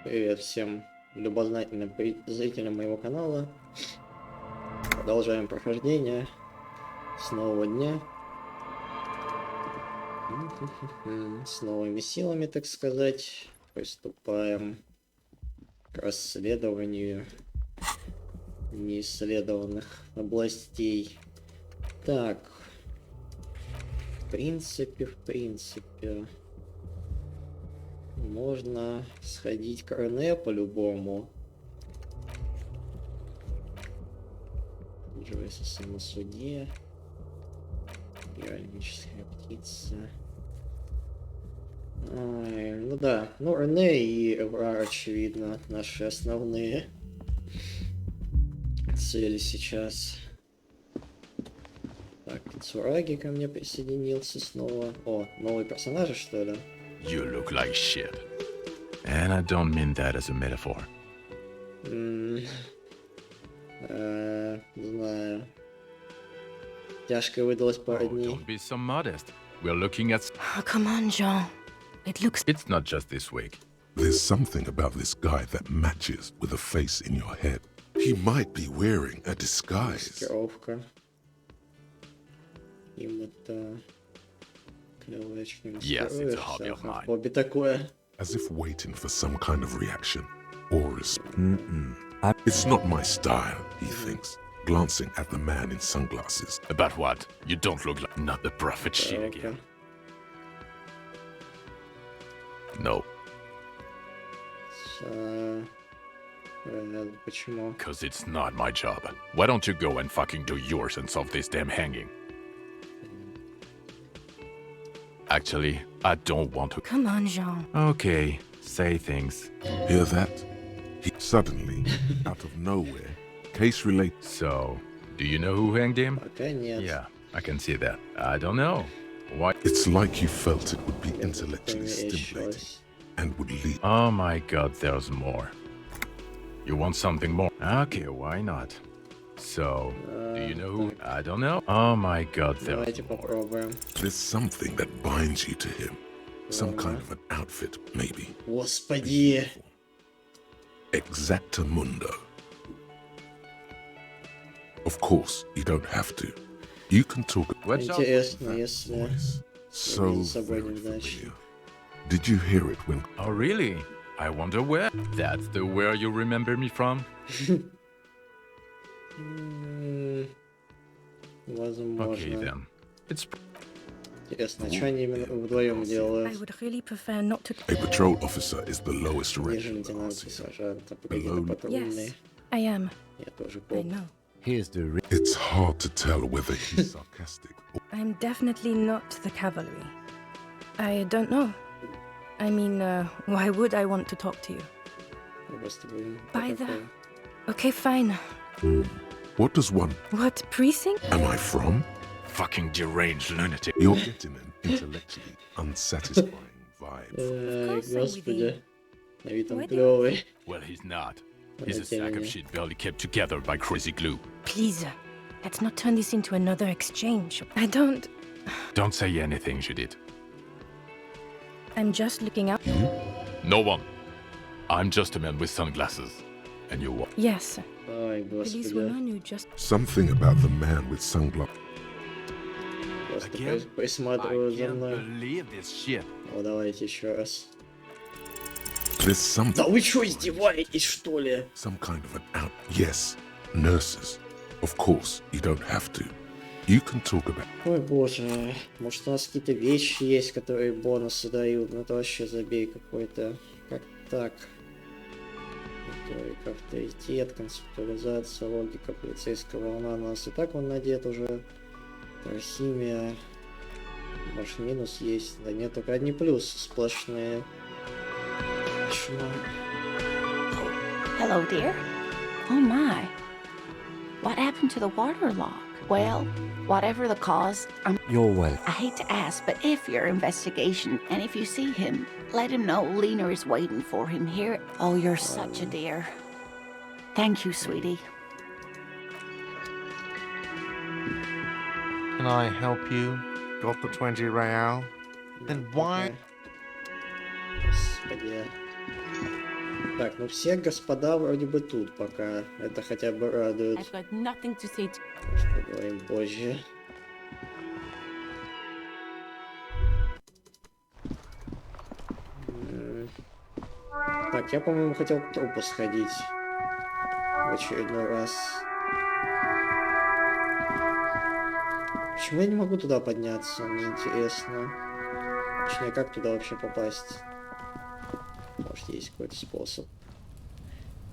Привет всем любознательным зрителям моего канала. Продолжаем прохождение с нового дня. С новыми силами, так сказать. Приступаем к расследованию неисследованных областей. Так. В принципе. Можно сходить к Рене по-любому. Джойс о самосуде. Ироническая птица. Ай, ну да. Ну, Рене и Эврар, очевидно, наши основные цели сейчас. Так, Цураги ко мне присоединился снова. О, новые персонажи, что ли? You look like shit. And I don't mean that as a metaphor. Не знаю. Тяжко выдалось пару дней. Don't be so modest. We're looking at... Oh, come on, Jean. It looks... It's not just this week. There's something about this guy that matches with a face in your head. He might be wearing a disguise. Маскировка. Им это... Yes, it's a hobby of mine. Хобби такое. As if waiting for some kind of reaction or It's not my style, he thinks, glancing at the man in sunglasses. About what? You don't look like... Not the prophet shit again. No. Почему? Because it's not my job. Why don't you go and fucking do yours and solve this damn hanging? Actually, I don't want to. Come on, Jean. Okay, say things. Hear that? He suddenly, out of nowhere, case related. So, do you know who hanged him? Пока нет. Yeah, I can see that. I don't know. Why? It's like you felt it would be intellectually stimulating and would lead. Oh my god, there's more. You want something more? Okay, why not? So, do you know who? I don't know. Oh my god, there's Давайте more. попробуем. There's something that binds you to him. Some kind of an outfit, maybe. Господи! Exactamundo. Of course, you don't have to. You can talk. What's up? Интересно, если... Voice. So Видеть собой very неудачно. familiar. Did you hear it when... Oh really? I wonder where. That's the where you remember me from? Возможно. Okay then. It's... Интересно, что они именно вдвоем I делают? would really prefer not to... A patrol officer is the lowest rank Ниже in the лейтенанта, RCO. сержанта, какие-то Yes. патрульные. Yes, I am. Я тоже I помню. know. Here's the It's hard to tell whether he's sarcastic or... I'm definitely not the cavalry. I don't know. I mean, why would I want to talk to you? Просто будем... By the... Okay, fine. What does one... What precinct? Am I from? fucking deranged lunatic. You're getting an intellectually unsatisfying vibe. Ай, course I господи. На вид он Wedding? клёвый. Well, he's not. He's a Хотя sack of не. shit barely kept together by crazy glue. Please, let's not turn this into another exchange. I don't... Don't say anything, Judith. I'm just looking out... No one. I'm just a man with sunglasses. And you what? Yes, Ай, police господи. woman who just... Something about the man with sunglasses. Просто Again? присматривают за мной. believe this shit. О, давайте еще раз. There's some... Да вы что, издеваетесь, что ли? Some kind of an out... Yes, nurses. Of course, you don't have to. You can talk about... Ой, боже. Может, у нас какие-то вещи есть, которые бонусы дают. Ну, это вообще забей какой-то. Как так? Риторика, авторитет, концептуализация, логика, полицейская волна. У нас и так он надет уже. Химия. Может, минус есть. Да нет, только одни плюсы сплошные. Кошмар. Hello, dear. Oh my. What happened to the water lock? Well, whatever the cause, You're welcome. I hate to ask, but if your investigation, and if you see him, let him know Lena is waiting for him here. Oh, you're such a dear. Thank you, sweetie. Can I help you? Got the 20 real? Then why? Господи. Так, ну все господа вроде бы тут пока. Это хотя бы радует. I've got nothing to say to... Поговорим позже. Так, я, по-моему, хотел к трупу сходить. В очередной раз. Почему я не могу туда подняться? Мне интересно. Точнее, как туда вообще попасть? Может, есть какой-то способ.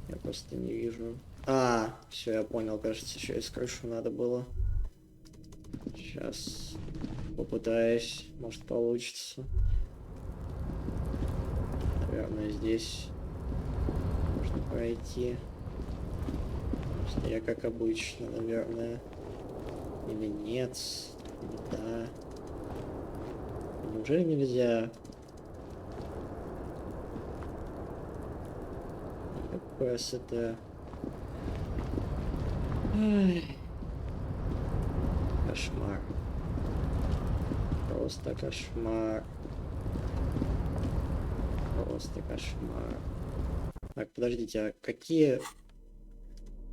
Я просто не вижу. А, все, я понял, кажется, через крышу надо было. Сейчас попытаюсь, может получится. Наверное, здесь можно пройти. Просто я как обычно, наверное. Или нет. Или да. Неужели нельзя? Красота. Ай. Кошмар. Просто кошмар. Просто кошмар. Так, подождите, а какие...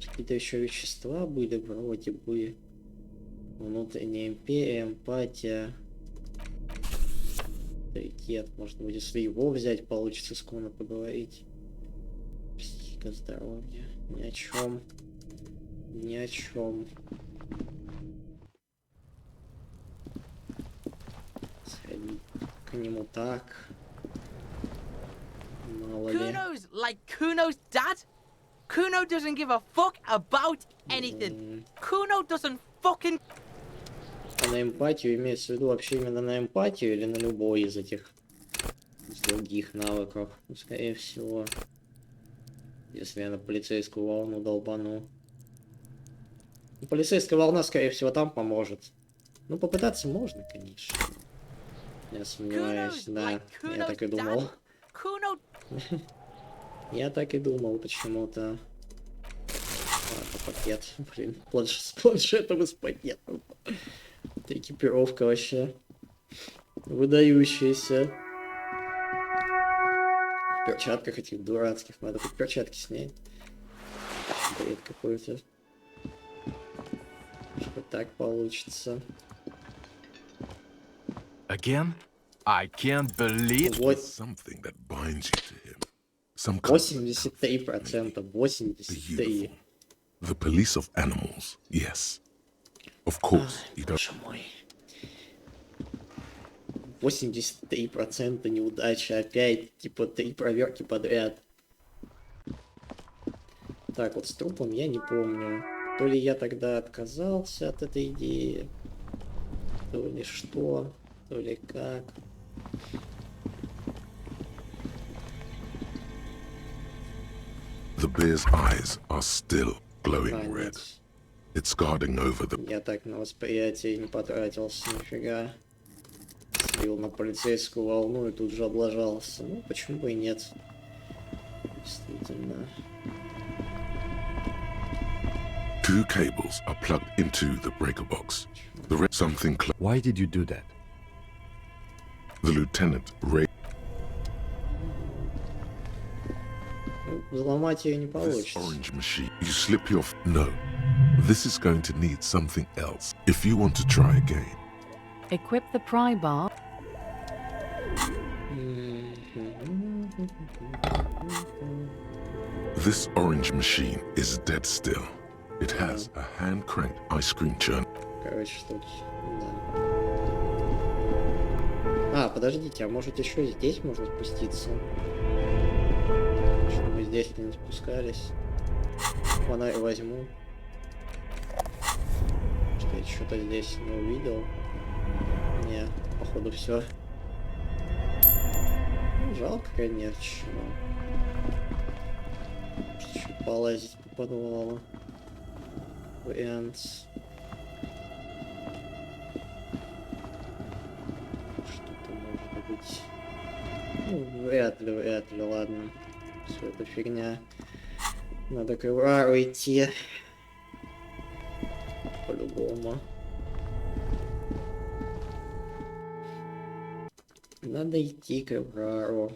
Какие-то еще вещества были вроде бы... Внутренняя империя, эмпатия... Авторитет. Может быть, если его взять, получится с Куно поговорить. Психика, здоровье. Ни о чем. Ни о чем. Сходить к нему так. Мало ли. Kuno's like Kuno's dad? Kuno doesn't give a fuck about anything. Kuno doesn't fucking... А на эмпатию имеется в виду вообще именно на эмпатию или на любой из этих других навыков? Ну, скорее всего. Если я на полицейскую волну долбану. Ну, полицейская волна, скорее всего, там поможет. Ну, попытаться можно, конечно. Я сомневаюсь, да. Я так и думал. Kuno... Я так и думал почему-то. Ладно, пакет. Блин, с планшетом и с пакетом. Это экипировка вообще выдающаяся. В перчатках этих дурацких. Надо хоть перчатки снять. Бред какой-то. Что так получится. Again? I can't believe... Вот Something that binds you to him. Some kind of 83%. 83%. the police of animals, yes. Of course, you don't. Боже мой. 83% неудачи. Опять, типа, 3 проверки подряд. Так, вот с трупом я не помню. То ли я тогда отказался от этой идеи, то ли что, то ли как. The bear's eyes are still glowing А, red. нет. It's guarding over the. Я так на восприятие не потратился, нифига. Слил на полицейскую волну и тут же облажался. Ну, почему бы и нет. Действительно. Two cables are plugged into the breaker box. Something. Why did you do that? The lieutenant Ну, взломать ее не this получится. orange machine. You slip your. No. This is going to need something else. If you want to try again. Equip the pry bar. This orange machine is dead still. It has a hand-cranked ice cream churn. Короче, тут... Да. А, подождите, а может еще здесь можно спуститься? Что мы здесь-то не спускались? Фонарь возьму. Что я что-то здесь не увидел. Не, походу все. Ну, жалко, конечно. Может, еще полазить по подвалу. Вариант. Что-то может быть. Ну, вряд ли, ладно. Все это фигня. Надо к Эврару идти. По-любому. Надо идти к Эврару.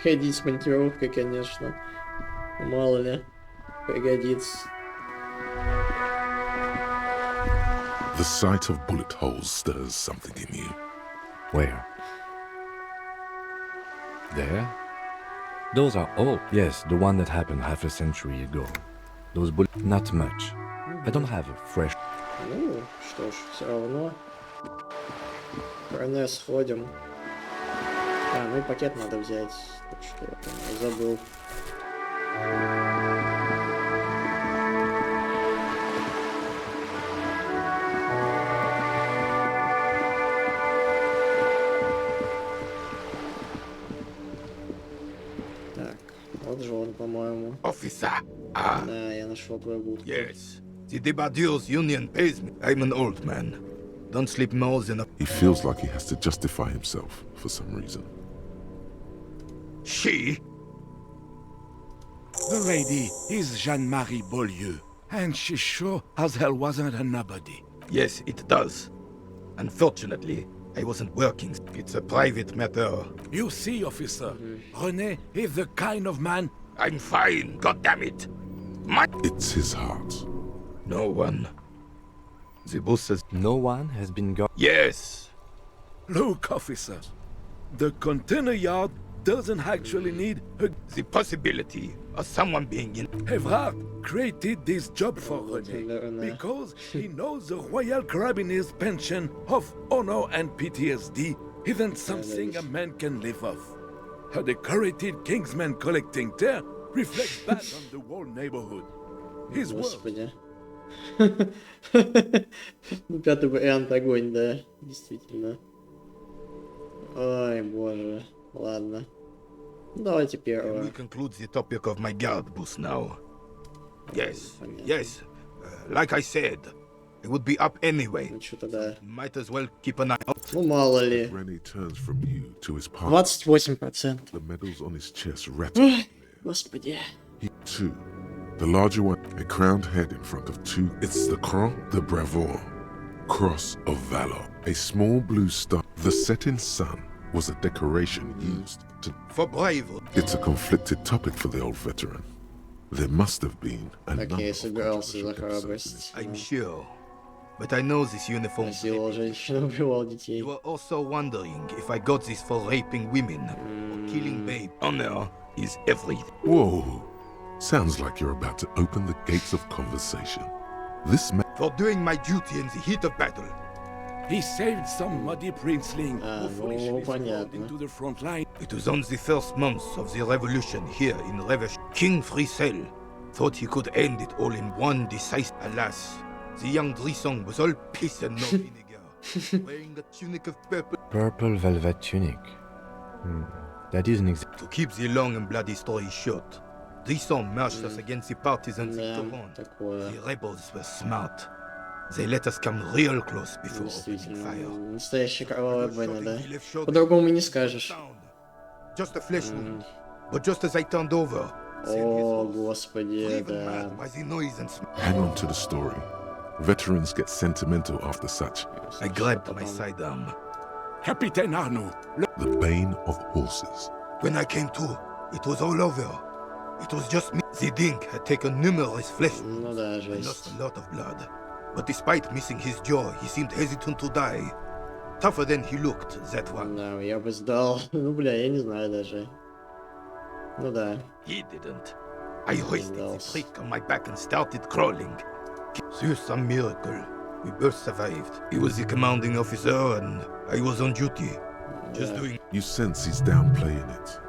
Ходить с монтировкой, конечно. Мало ли. Пригодится. The sight of bullet holes stirs something in you. Where? There? Those are old. Yes, the one that happened half a century ago. Those bullets, not much. I don't have a fresh. Ну, что ж, все равно. Прогресс сходим. А, ну и пакет надо взять. Так что я там забыл. Так, вот же он, по-моему. Officer. Ah, Да, я нашел твою будку. yes. The Debardeurs Union pays me. I'm an old man. Don't sleep more than a... He feels like he has to justify himself for some reason. She? The lady is Jeanne-Marie Beaulieu, and she sure as hell wasn't a nobody. Yes, it does. Unfortunately, I wasn't working. It's a private matter. You see, officer, René is the kind of man. I'm fine, goddammit. My... It's his heart. No one. The boss says... No one has been got. Yes. Look, officer, the container yard doesn't actually need a... The possibility of someone being in... Evrard created this job for René because he knows the Royal Carabiniers' pension of honor and PTSD isn't something a man can live off. A decorated Kingsman collecting tear reflects back on the whole neighborhood. His work. Господи. Ну, пятый вариант огонь, да, действительно. Ой, боже. Ладно. Ну, давайте Can первое. we conclude the topic of my guard boost now? Yes, Понятно. yes. Like I said, it would be up anyway. Ну, что-то да. Might as well keep an eye out. Ну, mало ли. Rennie turns from you to his partner. 28%. The medals on his chest rattle. Господи. He too. The larger one, a crowned head in front of two. It's the Croix de Bravoure, Cross of Valor. A small blue star. The setting sun was a decoration used to... For bravery. It's a conflicted topic for the old veteran. There must have been a number Окей, of собирался за controversial храбрость. I'm sure. But I know this uniform. Насиловал женщин, убивал детей. You are also wondering if I got this for raping women or killing babe. Honor is everything. Whoa. Sounds like you're about to open the gates of conversation. This man... For doing my duty in the heat of battle. He saved some muddy princeling who ну, foolishly strolled понятно. into the front line. It was on the first months of the revolution here in Revesh. King Frisel thought he could end it all in one decisive. Alas, the young Drisong was all piss and no vinegar, wearing a tunic of purple. Purple velvet tunic. That isn't exact. To keep the long and bloody story short, Drisong marched us against the partisans in Да, Toron. такое. The rebels were smart. They let us come real close before opening Действительно. fire. Настоящая кровавая война, да? He left short По-другому не скажешь. just a flesh wound. But just as I turned over, О, господи, да. by the noise and smell, Hang on to the story. Veterans get sentimental after such. I grabbed my sidearm. Capitaine Arnaud, The bane of horses. When I came to, it was all over. It was just me. The Dink had taken numerous flesh wounds Ну да, and lost жесть. a lot of blood. But despite missing his jaw, he seemed hesitant to die. Tougher than he looked, that one. Да, я бы сдал. Ну, бля, я не знаю даже. Ну да. He didn't. I hoisted the Else. prick on my back and started crawling. Through some miracle, we both survived. He was the commanding officer and I was on duty. Just Да. doing... You sense he's downplaying it.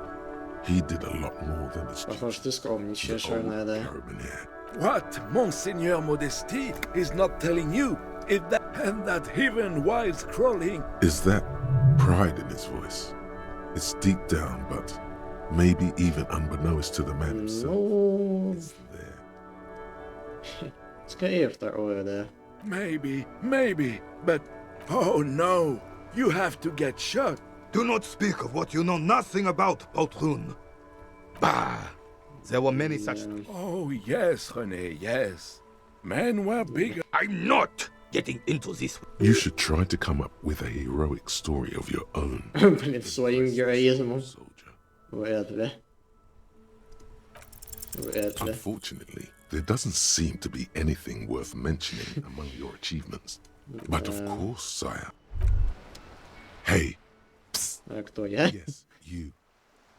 He did a lot more than his Похоже, ты скромничаешь, The old Рене, да? carabinier. what Monseigneur Modesty is not telling you is that, and that even while scrolling, Is that pride in his voice? It's deep down, but maybe even unbeknownst to the man himself. Ну, It's there. скорее второе, да. maybe, but oh no, you have to get shot. Do not speak of what you know nothing about, Poltroon. Bah! There were many such... Oh yes, René, yes. Men were bigger. I'm not getting into this. You should try to come up with a heroic story of your own. Блин, своим героизмом. Soldier. Вряд ли. Вряд ли. Unfortunately, there doesn't seem to be anything worth mentioning among your achievements. But of course, sire. Hey. Psst. А кто я? Yes, you.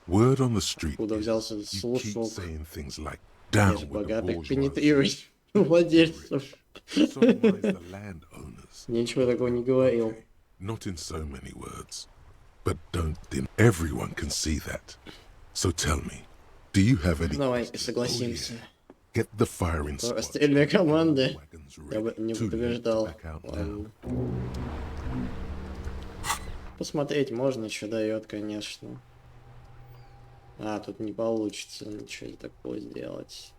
Word on the street Откуда is взялся you keep слушок? saying things like Я down же with the богатых bourgeoisie. пенетрируй владельцев. Sodomize the landowners. Ничего такого не говорил. Okay, not in so many words. But don't think everyone can see that. So tell me, do you have any Давай questions? согласимся. Oh, yeah. Get the firing squad. Расстрельная команда. Wagons Я бы ready. не Too late to предупреждал. back out now. Ладно. Посмотреть можно, что дает, конечно. А, тут не получится ничего такого сделать.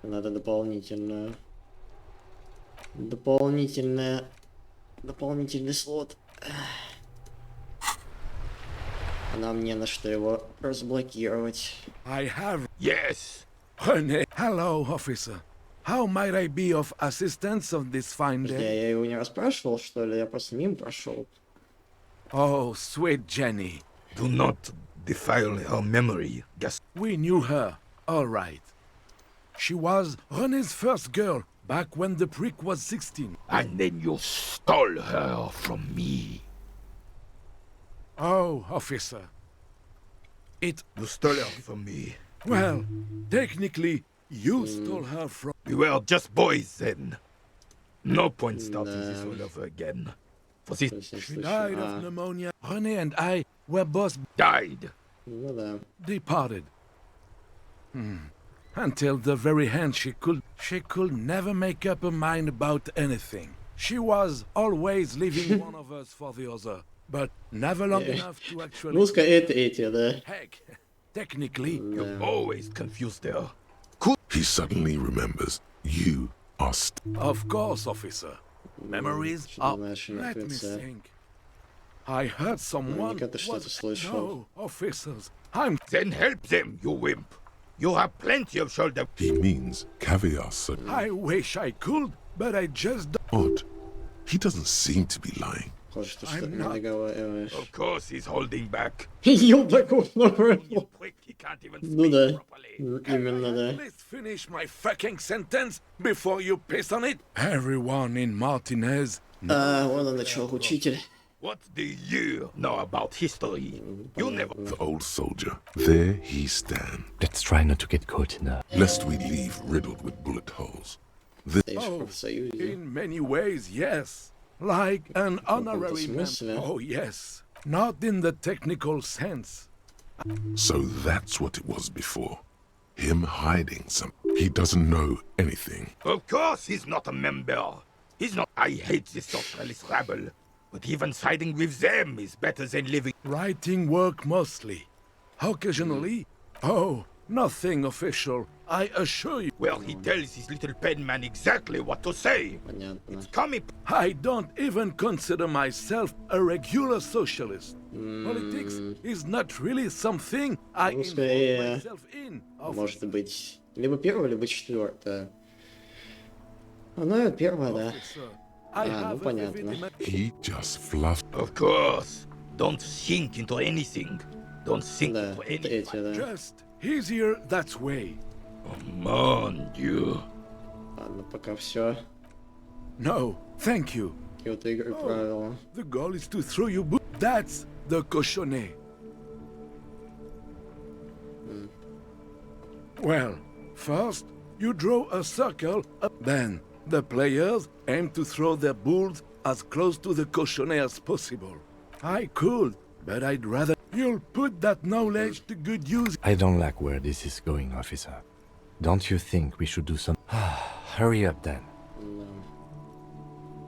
Надо дополнительный слот. А нам не на что его разблокировать. I have. Yes. René. Hello, officer. How might I be of assistance on this fine day? Я его не расспрашивал, что ли? Я просто мимо прошел. Oh, sweet Jenny. Do not defile her memory. Just We knew her, all right. She was René's first girl back when the prick was 16. and then you stole her from me. Oh, officer. It. You stole her from me. Well, technically, you stole her from. We were just boys then. No point starting this all over again. For this She died of pneumonia. René and I were both died. Ну да. departed. Until the very end she could never make up her mind about anything. She was always leaving one of us for the other, but never long enough to actually. Ну-ка, это эти, да. Heck, technically, You always confused her. He suddenly remembers you are of course, officer. Memories are. Наши Let me мертвецы. think. I heard someone. Наверняка ты что-то слышал. No, officers. I'm. Then help them, you wimp. You have plenty of shoulder. He means caviar, sir. I wish I could, but I just. Odd. He doesn't seem to be lying. Похоже, что что-то I'm не not- договариваешь. Of course he's holding back. Ёлдаков You набрал. prick, he can't even Ну speak да. properly. Именно, да. Please finish my fucking sentence before you piss on it. Everyone in Martinez. А, вон он начал, учитель. What do you know about history? You never. The old soldier. There he stands. Let's try not to get caught in a... Lest we leave riddled with bullet holes. Стоишь в профсоюзе. In many ways, yes. Like an honorary member. смысле? Oh, yes. Not in the technical sense. So that's what it was before. Him hiding some. He doesn't know anything. Of course he's not a member. He's not. I hate this socialist rabble. But even siding with them is better than living. Writing work mostly. Occasionally. Oh, nothing official. I assure you. Well, he tells his little pen man exactly what to say. Понятно. It's coming. I don't even consider myself a regular socialist. Politics is not really something I Ну, involve скорее, myself in. Может быть, либо первая, либо четвертая. Она первая, да. Officer, I ну have a понятно. vivid He just fluffed. Of course. Don't sink into anything. Don't sink Да, into это anything. эти, да. Just easier that way. Mon Dieu. Ладно, пока все. No, thank you. Какие-то игры правила. The goal is to throw you boot. That's the cochonnet. Well, first you draw a circle up. Then the players aim to throw their bulls as close to the cochonnet as possible. I could, but I'd rather you'll put that knowledge to good use. I don't like where this is going, officer. Don't you think we should do some... Hurry up, then.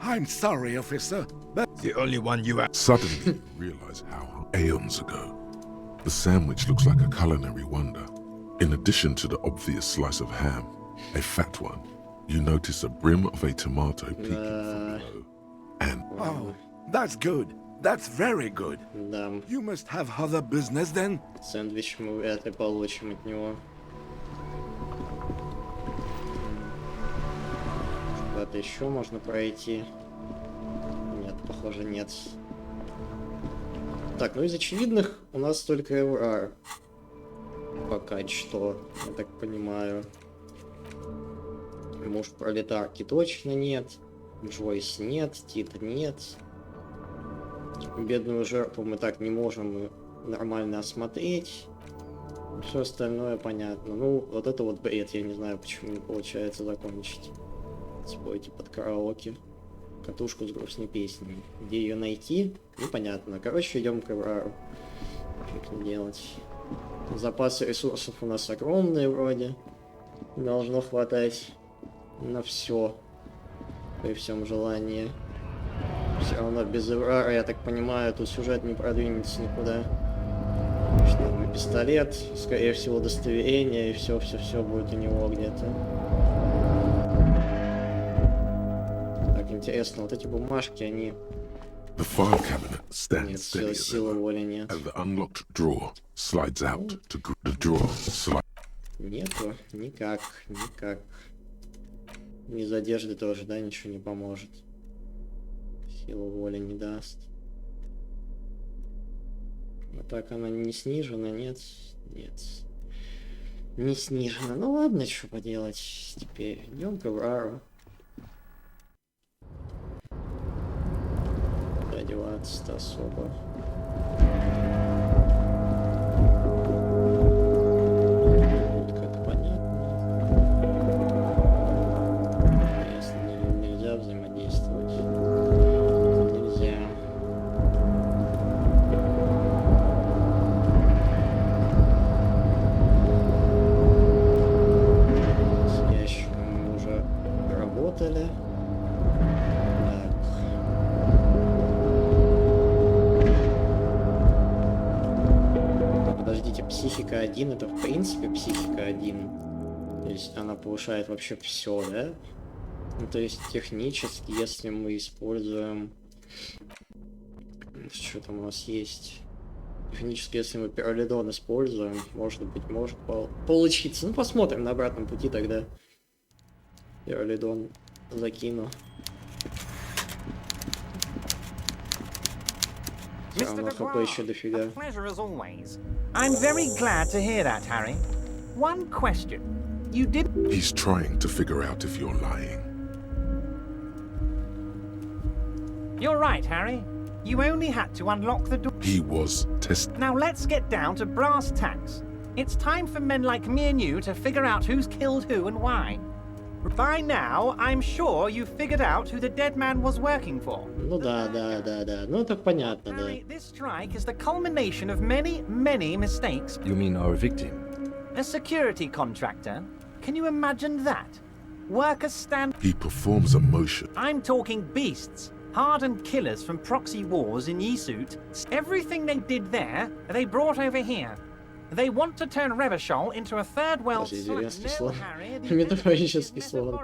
I'm sorry, officer, but The only one you have. Suddenly you realize how aeons ago. The sandwich looks like a culinary wonder. In addition to the obvious slice of ham, a fat one, you notice a brim of a tomato peeking from below. And oh, that's good. That's very good. Да, You must have other business then. сэндвич мы вряд ли получим от него. Куда-то еще можно пройти. Нет, похоже, нет. Так, ну из очевидных у нас только Эврар. Пока что, я так понимаю. Муж пролетарки точно нет. Джойс нет, Тит нет. Бедную жертву мы так не можем нормально осмотреть. Все остальное понятно. Ну, вот это вот бред, я не знаю, почему не получается закончить. Спойте под караоке. Катушку с грустной песней. Где ее найти? Непонятно. Короче, идем к Эврару. Что не делать? Запасы ресурсов у нас огромные вроде. Должно хватать на все. При всем желании. Все равно без Эврара, я так понимаю, тут сюжет не продвинется никуда. Что, пистолет, скорее всего, удостоверение, и все будет у него где-то. Так, интересно, вот эти бумажки, они... The file cabinet stands Нет, steady, силы воли нет. and the unlocked drawer slides out to the drawer. Нету, никак. Без одежды тоже, да, ничего не поможет. Силу воли не даст. А так она не снижена, нет? Нет. Не снижена. Ну ладно, что поделать теперь. Идем к Эврару. Куда деваться-то особо. Как понятно. Если нельзя взаимодействовать. Нельзя. С ящиком мы уже работали. Так. Подождите, психика 1 это в принципе психика 1. То есть она повышает вообще все, да? Ну, то есть технически, если мы используем... Что там у нас есть? Технически, если мы пиролидон используем, может быть, может получиться. Ну, посмотрим на обратном пути тогда. Пиролидон закину. Все равно хп еще дофига. Pleasure as always. I'm very glad to hear that, Harry. One question. You did... He's trying to figure out if you're lying. You're right, Harry. You only had to unlock the door. He was tested. Now let's get down to brass tacks. It's time for men like me and you to figure out who's killed who and why. By now, I'm sure you figured out who the dead man was working for. Ну да. Ну это понятно, да. Harry, this strike is the culmination of many, many mistakes. You mean our victim? A security contractor? Can you imagine that? Workers stand... He performs a motion. I'm talking beasts. Hardened killers from proxy wars in Yisut. Everything they did there, they brought over here. They want to turn Revachol into a third world слон. Метафорический слон.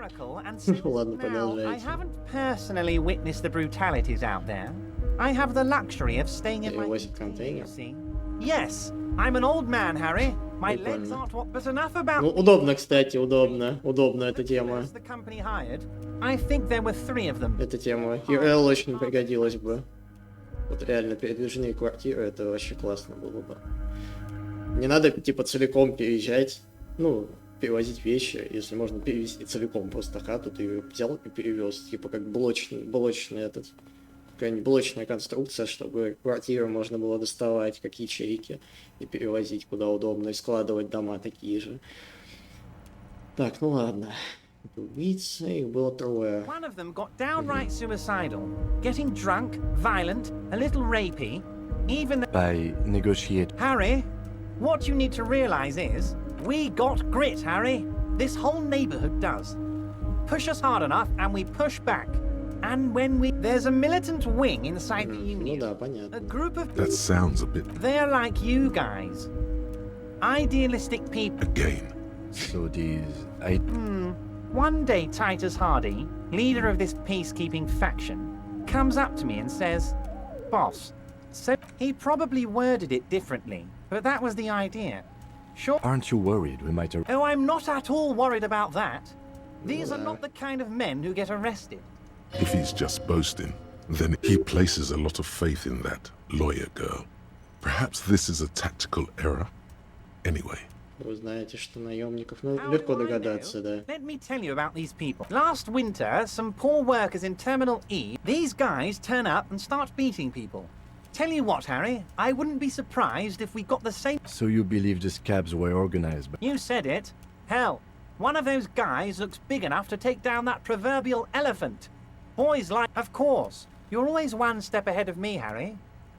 Ладно, I продолжайте. haven't personally witnessed the brutalities out there. I have the luxury of staying in my... Перевозит контейнер. Yes, I'm an old man, Harry. My legs Прикольно. aren't what, but enough about... Ну, удобно, кстати, удобно. Удобно эта тема. The company hired. I think there were 3 of them. Эта тема. ИРЛ очень пригодилась бы. Вот реально передвижные квартиры, это вообще классно было бы. Не надо, типа, целиком переезжать. Ну, перевозить вещи, если можно перевезти целиком просто хату, ты ее взял и перевез. Типа, как блочный этот... Какая-нибудь блочная конструкция, чтобы квартиру можно было доставать, как ячейки, и перевозить куда удобно, и складывать дома такие же. Так, ну ладно. Убийца, их было 3. One of them got downright suicidal, getting drunk, violent, a little rapey, even... By negotiate. Harry, what you need to realize is, we got grit, Harry. This whole neighborhood does. Push us hard enough and we push back. And when we... There's a militant wing inside the Union. Ну да, понятно. A group of... That sounds a bit... They're like you guys. Idealistic people. Again. So these... One day Titus Hardy, leader of this peacekeeping faction, comes up to me and says, "Boss," so he probably worded it differently, but that was the idea. Sure. Aren't you worried we might... Oh, I'm not at all worried about that. These are not the kind of men who get arrested. If he's just boasting, then he places a lot of faith in that lawyer girl. Perhaps this is a tactical error? Anyway, Вы знаете, что наемников, ну, легко догадаться, да. Let me tell you about these people. Last winter, some poor workers in Terminal E, these guys turn up and start beating people. Tell you what, Harry, I wouldn't be surprised if we got the same... So you believe the scabs were organized by... You said it. Hell, one of those guys looks big enough to take down that proverbial elephant. Boys like... Of course. You're always one step ahead of me, Harry.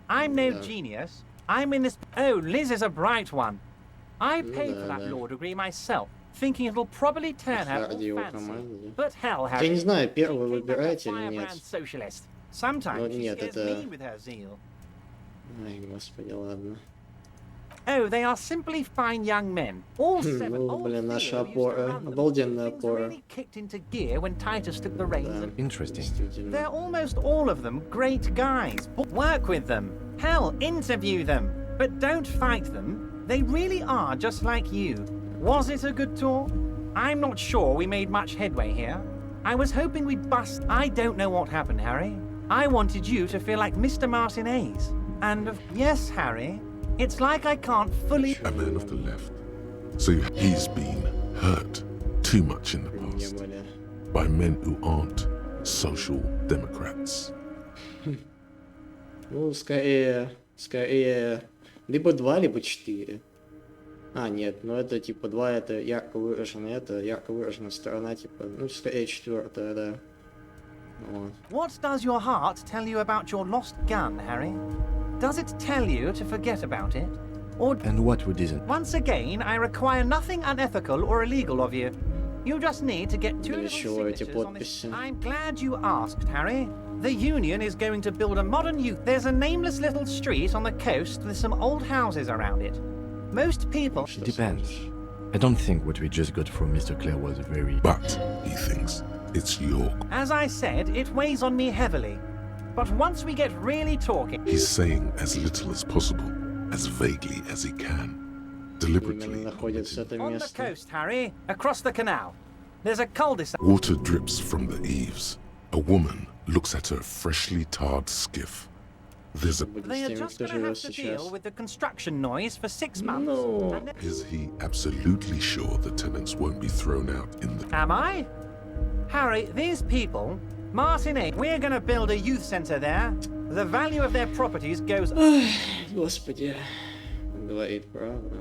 I'm no genius. I'm in this... Oh, Liz is a bright one. I paid for that law degree myself, thinking it'll probably turn out all fancy. But hell, Harry... Я не знаю, первый выбираете или нет. Sometimes she нет, scares me with her zeal. Ай, господи, ладно. Oh, they are simply fine young men. All seven. Ну, блин, наша опора. Обалденная опора. Really kicked into gear when Titus took the reins. And Interesting. they're almost all of them great guys. Work with them. Hell, interview them. But don't fight them. They really are just like you. Was it a good tour? I'm not sure we made much headway here. I was hoping we'd bust. I don't know what happened, Harry. I wanted you to feel like Mr. Martinez. And yes, Harry, it's like I can't fully... A man of the left. So he's been hurt too much in the past by men who aren't social democrats. Ну, скорее, либо 2, либо 4. А, нет, ну это типа 2, это ярко выраженная сторона, типа, ну, скорее 4, да. Вот. What does your heart tell you about your lost gun, Harry? Does it tell you to forget about it? Or... And what would isn't? Once again, I require nothing unethical or illegal of you. You just need to get 2 little signatures on this. I'm glad you asked, Harry. The Union is going to build a modern youth. There's a nameless little street on the coast with some old houses around it. Most people... Depends. I don't think what we just got from Mr. Clare was very... But he thinks it's your... As I said, it weighs on me heavily. But once we get really talking... He's saying as little as possible, as vaguely as he can. Deliberately. On the coast, Harry, across the canal. There's a cul-de-sac. Water drips from the eaves. A woman looks at her freshly tarred skiff. There's a... They are just going to have to deal with the construction noise for 6 months. No. Is he absolutely sure the tenants won't be thrown out in the... Am I? Harry, these people... Martin A. We're going to build a youth center there. The value of their properties goes... Господи, он говорит правду.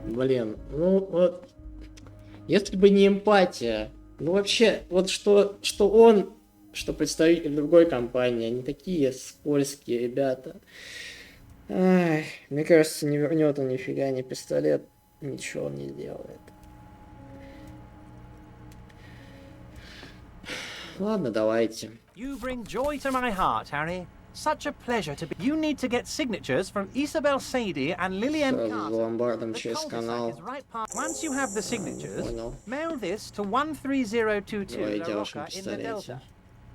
Блин, ну вот, если бы не эмпатия, ну вообще, вот что он, что представитель другой компании, они такие скользкие ребята. Ай, мне кажется, не вернет он нифига ни пистолет, ничего он не сделает. Ладно, давайте. You bring joy to my heart, Harry. Such a pleasure to be. You need to get signatures from Isabel Sadie and Lillian Сразу за ломбардом через канал. Once you have the signatures, mail this to 13022 La Rocca in the Delta.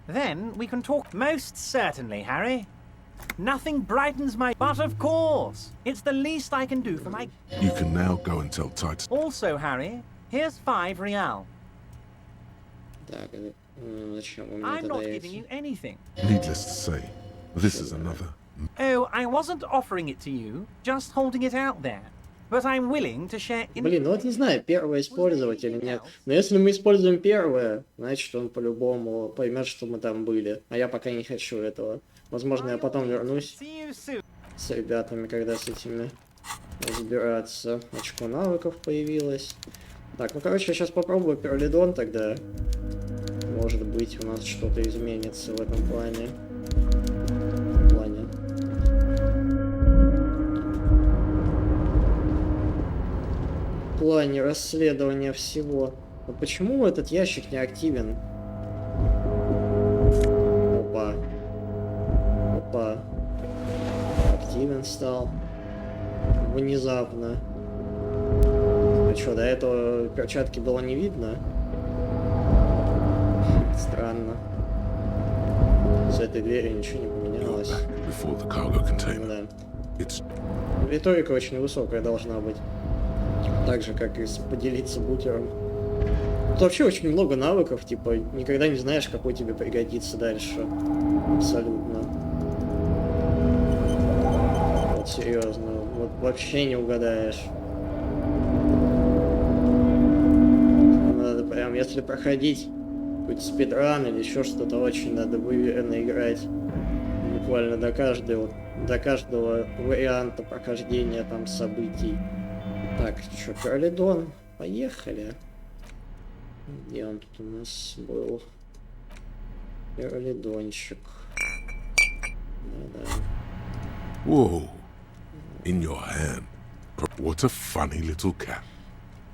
Then we can talk. Most certainly, Harry. Nothing brightens my... But of course, it's the least I can do for my... You can now go and tell Titus. Also, Harry, here's 5 real. Так, зачем вы мне I'm это not giving даете? you anything. Needless to say, this is another. Oh, I wasn't offering it to you, just holding it out there. But I'm willing to share... Блин, ну вот не знаю, первое использовать или нет. Но если мы используем первое, значит он по-любому поймет, что мы там были. А я пока не хочу этого. Возможно, я потом вернусь с ребятами, когда с этими разбираться. Очко навыков появилось. Так, ну короче, я сейчас попробую перлидон тогда. Может быть, у нас что-то изменится в этом плане. В плане расследования всего. Но почему этот ящик не активен? Опа. Опа. Активен стал. Внезапно. А что, до этого перчатки было не видно? Странно. С этой дверью ничего не поменялось. Да. Риторика очень высокая должна быть. Так же, как и поделиться бутером. Тут вообще очень много навыков, типа, никогда не знаешь, какой тебе пригодится дальше. Абсолютно. Вот серьезно, вот вообще не угадаешь. Надо прям, если проходить какой-то спидран или еще что-то, очень надо выверенно играть. Буквально до каждого варианта прохождения там событий. Так, что, Короледон, поехали. Где он тут у нас был? Короледончик. Да-да. Whoa. In your hand. What a funny little cat.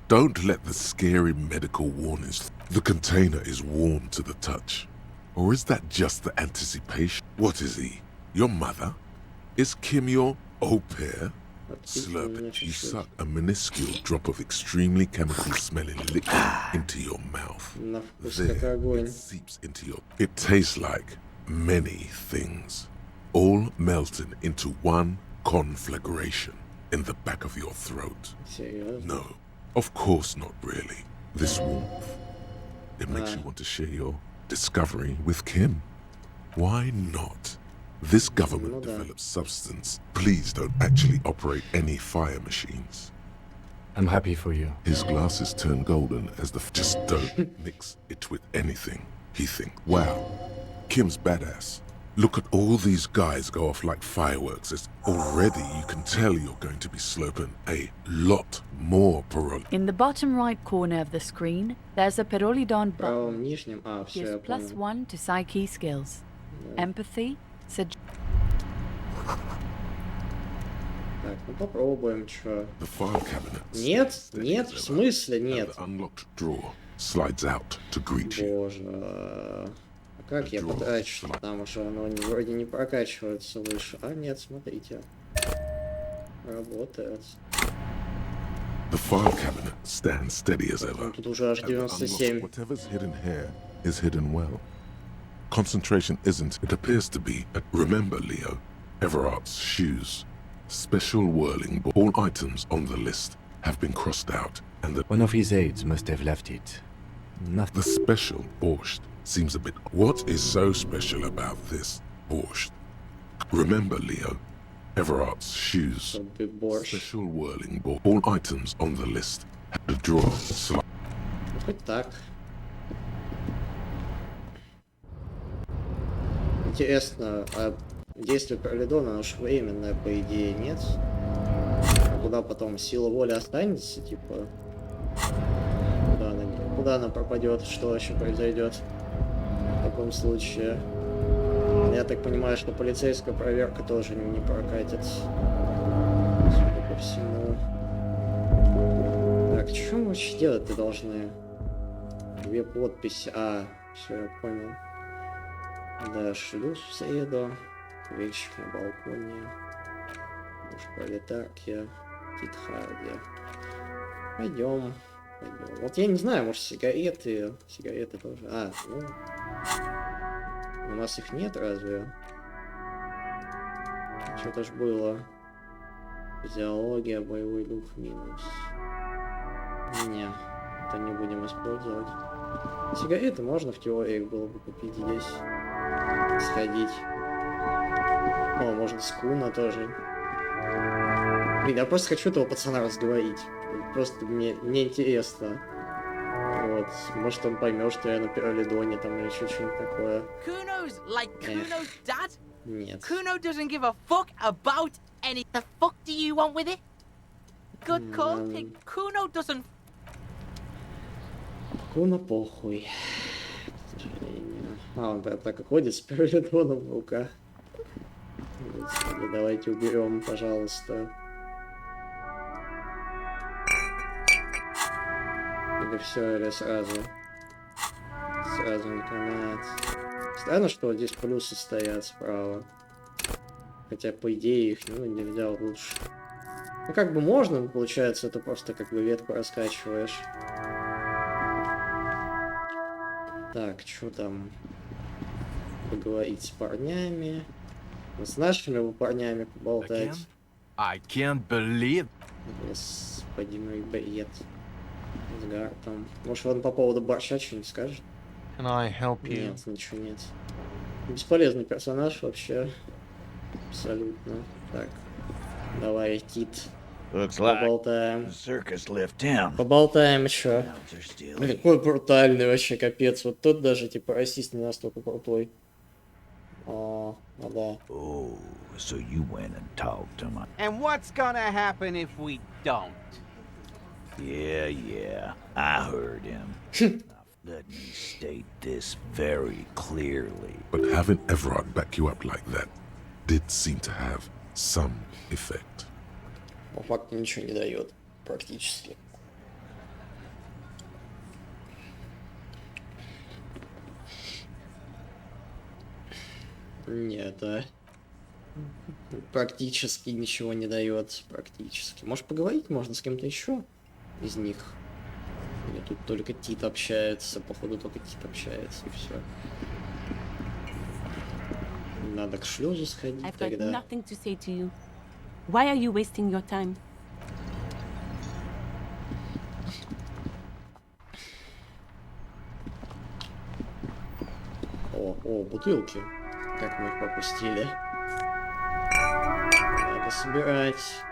Don't let the scary medical warnings. The container is warm to the touch. Or is that just the anticipation? What is he? Your mother? Is Kim your au pair? Slurp it. You suck a minuscule drop of extremely chemical-smelling liquid into your mouth. There, it seeps into your... It tastes like many things, all melting into one conflagration in the back of your throat. No, of course not really. This warmth, it makes you want to share your discovery with Kim. Why not? This government develops substance. Please don't actually operate any fire machines. I'm happy for you. His glasses turn golden as the... Just don't mix it with anything. He thinks, wow, Kim's badass. Look at all these guys go off like fireworks. It's already you can tell you're going to be slurping a lot more Paroli. In the bottom right corner of the screen, there's a Parolidon button. Gives Gives +1 to psyche skills. Empathy. Так, ну попробуем, чё. The file cabinet. Нет, нет, в смысле нет? The unlocked drawer slides out to greet you. Боже, а как я потрачу? Там уже оно вроде не прокачивается выше. А нет, смотрите. Работает. The file cabinet stands steady as ever. Тут уже аж 97. Whatever's hidden here is hidden well. Concentration isn't. It appears to be. Remember, Leo, Everart's shoes. Special whirling ball. All items on the list have been crossed out, and One of his aides must have left it. Nothing. The special borscht seems a bit... What is so special about this borscht? Remember, Leo, Everart's shoes. Special whirling ball. All items on the list have a drawer. Хоть так. Интересно, а действие Короледона, оно ж временное, по идее, нет? А куда потом сила воли останется, типа? Куда она пропадет? Что вообще произойдет в таком случае? Я так понимаю, что полицейская проверка тоже не прокатит. Судя по всему. Так, что мы вообще делать-то должны? Две подписи. А, все, я понял. Да, шлюз в среду. Вечер на балконе. Уж пролетарки. Титхарди. Пойдем. Пойдем. Вот я не знаю, может сигареты. Сигареты тоже. А, ну. У нас их нет, разве? Что-то ж было. Физиология, боевой дух минус. Не, это не будем использовать. Сигареты можно в теории было бы купить здесь. Сходить. О, можно с Куно тоже. Блин, я просто хочу этого пацана разговорить. Просто мне интересно. Вот. Может он поймет, что я на Пиролидоне там или еще что-нибудь такое. Kuno's like Kuno's dad? Нет. Kuno doesn't give a fuck about any. The fuck do you want with it? Good call, Pig. Kuno doesn't. Куно похуй. К сожалению. А, он так и ходит с Пиролидоном в руках. Господи, давайте уберем, пожалуйста. Или все, или сразу. Сразу не канает. Странно, что вот здесь плюсы стоят справа. Хотя, по идее, их нельзя улучшить. Ну, как бы можно, получается, это просто как бы ветку раскачиваешь. Так, что там? Поговорить с парнями. С нашими парнями поболтать. I can't believe... Господи, мой бред. С Гартом. Может, он по поводу борща что-нибудь скажет? Can I help you? Нет, ничего нет. Бесполезный персонаж вообще. Абсолютно. Так. Давай, Тит. Поболтаем. Поболтаем еще. Какой брутальный вообще, капец. Вот тот даже, типа, расист не настолько крутой. О, ну да. Oh, so you went and talked to my... And what's gonna happen if we don't? Yeah, I heard him. Now, let me state this very clearly. But having Everard back you up like that did seem to have some effect. По факту ничего не дает, практически. Нет, да. Практически ничего не дает. Практически. Может, поговорить можно с кем-то еще из них? Или тут только Тит общается? Походу, только Тит общается, и все. Надо к шлюзу сходить I've got тогда. nothing to say to you. Why are you wasting your time? О, бутылки. Как мы их пропустили. Надо собирать.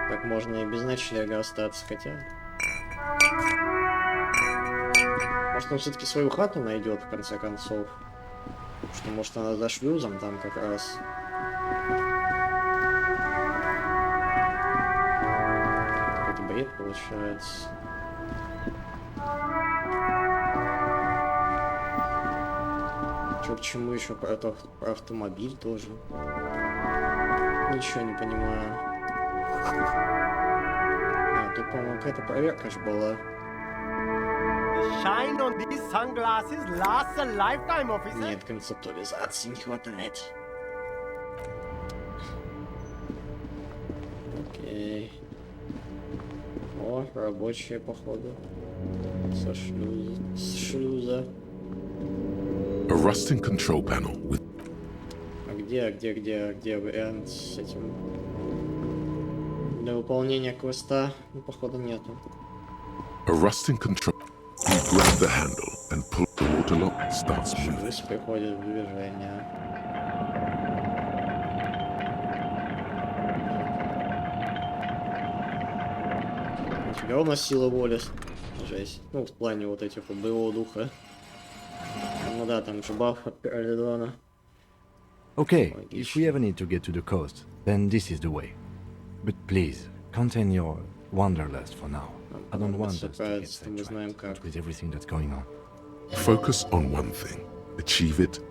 Так можно и без ночлега остаться, хотя... Может, он все-таки свою хату найдет, в конце концов. Что, может, она за шлюзом там как раз. Какой-то бред получается. Чё, к чему еще про автомобиль тоже? Ничего не понимаю. А, тут, по-моему, какая-то проверка же была. Нет, концептуализации не хватает. Окей. О, рабочие, походу. С шлюза. A rusting control panel with... А где вариант с этим? Для выполнения квеста, ну, походу, нету. A rusting control... You grab the handle and pull the water lock starts moving. Шлюз приходит в движение. Нифига у нас сила воли. Жесть. Ну, в плане вот этих вот боевого духа. Ну да, там же баф от Найдено. Okay, if we ever need to get to the coast, then this is the way. But please, contain your wanderlust for now. I don't want us to get sidetracked with everything that's going on. Focus on one thing. Achieve it.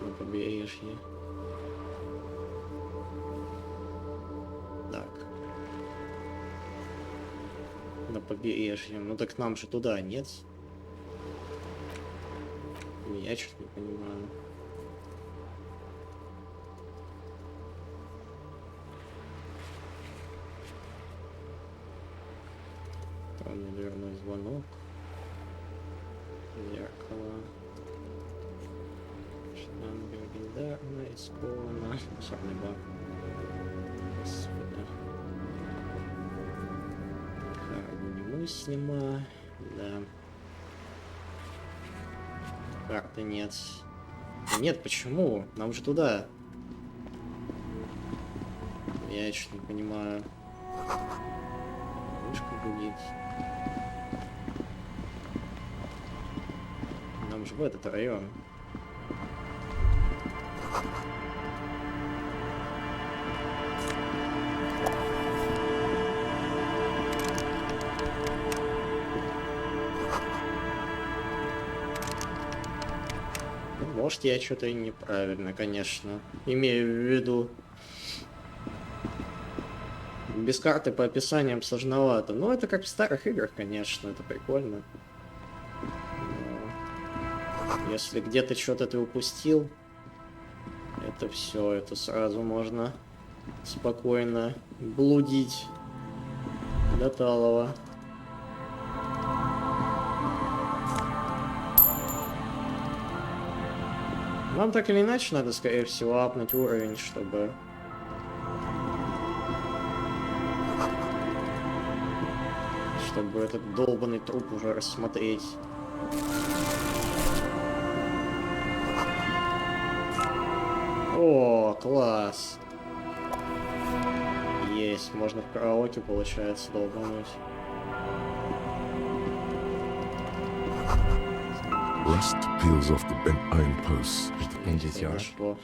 На побережье. Так. На побережье. Ну так нам же туда, нет? Я что-то не понимаю. Там, наверное, звонок. Зеркало. Штанга легендарная, исполнена. Сорный баг. Господи. Немыслимо. Да. Карты нет. Нет, почему? Нам же туда. Я еще не понимаю. Мышка гудит. Нам же в этот район. Может, я что-то и неправильно, конечно. Имею в виду. Без карты по описаниям сложновато. Но это как в старых играх, конечно. Это прикольно. Но если где-то что-то ты упустил, это все, это сразу можно спокойно блудить до талого. Нам так или иначе надо, скорее всего, апнуть уровень, чтобы чтобы этот долбанный труп уже рассмотреть. О, класс! Есть, можно в караоке, получается, долбануть. Rust peels off the bent iron posts. In this yard. Пошло.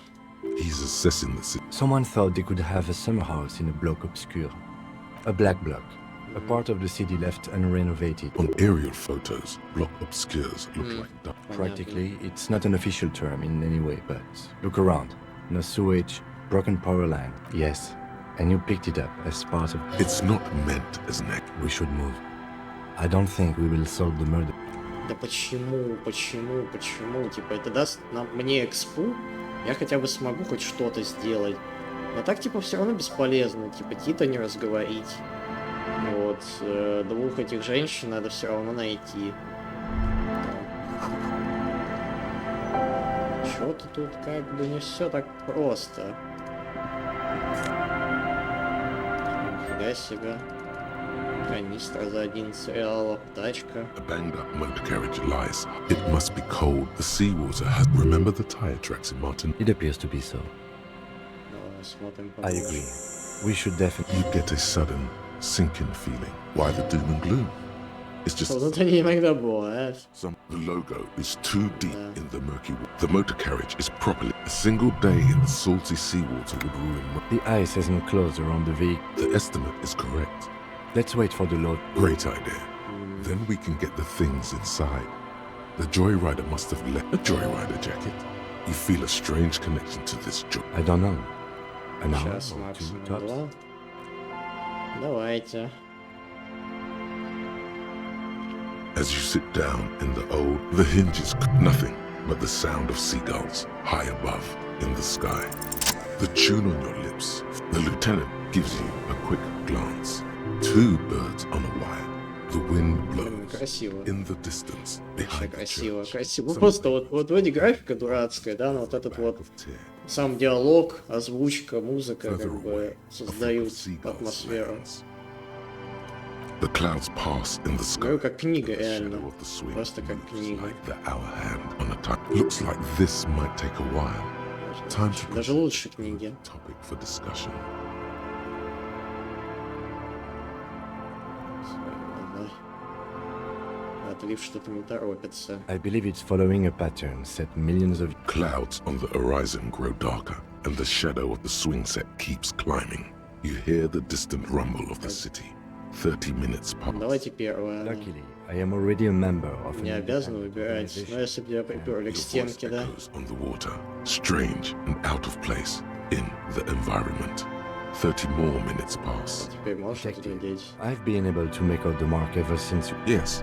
He's assessing the situation. Someone thought they could have a summer house in a block obscure. A black block. A part of the city left unrenovated. On aerial photos, block obscures look like duck. Practically, it's not an official term in any way, but look around. No sewage, broken power line. Yes, and you picked it up as part of... It's not meant as an act. We should move. I don't think we will solve the murder. Да почему? Типа, это даст мне экспу? Я хотя бы смогу хоть что-то сделать. Но так, типа, все равно бесполезно. Типа, Тита не разговорить. Вот. Двух этих женщин надо все равно найти. Что-то тут как бы не все так просто. Нифига себе. Канистра за 11 реалов, тачка. A banged up motor carriage lies. It must be cold. The seawater has... Remember the tire tracks in Martin? It appears to be so. Давай смотрим I побольше. agree. We should definitely... You get a sudden sinking feeling. Why the doom and gloom? It's just... Вот это не иногда бывает. The logo is too deep in the murky water. The motor carriage is properly... A single day in the salty seawater would ruin... The ice hasn't closed around the vehicle. The estimate is correct. Let's wait for the load. Great idea. Then we can get the things inside. The joyrider must have left a joyrider jacket. You feel a strange connection to this joy. I don't know. An hour Сейчас or two максимум tops. 2. Давайте. As you sit down in the old, the hinges, nothing but the sound of seagulls high above in the sky. The tune on your lips. The lieutenant gives you a quick glance. Two birds on a wire. The wind blows Красиво. in the distance behind the Красиво, church. красиво. Просто вот вроде графика дурацкая, да, но вот этот вот сам диалог, озвучка, музыка как бы создают атмосферу. The clouds pass in the sky. Говорю, как книга, реально. Shadow of the swing Просто как moves книга. like the hour hand on a time. Looks like this might take a while. Time to Даже лучше книги. topic for discussion. Отлив что-то не торопится. I believe it's following a pattern set millions of... Clouds on the horizon grow darker, and the shadow of the swing set keeps climbing. You hear the distant rumble of the city. 30 minutes pass. Давайте первое. Luckily, I am already a member of Не an обязан independent выбирать, organization. но если бы я приперли к Your voice стенке, да? echoes on the water, strange and out of place in the environment. 30 more minutes pass. Теперь можешь разглядеть. I've been able to make out the mark ever since. Yes.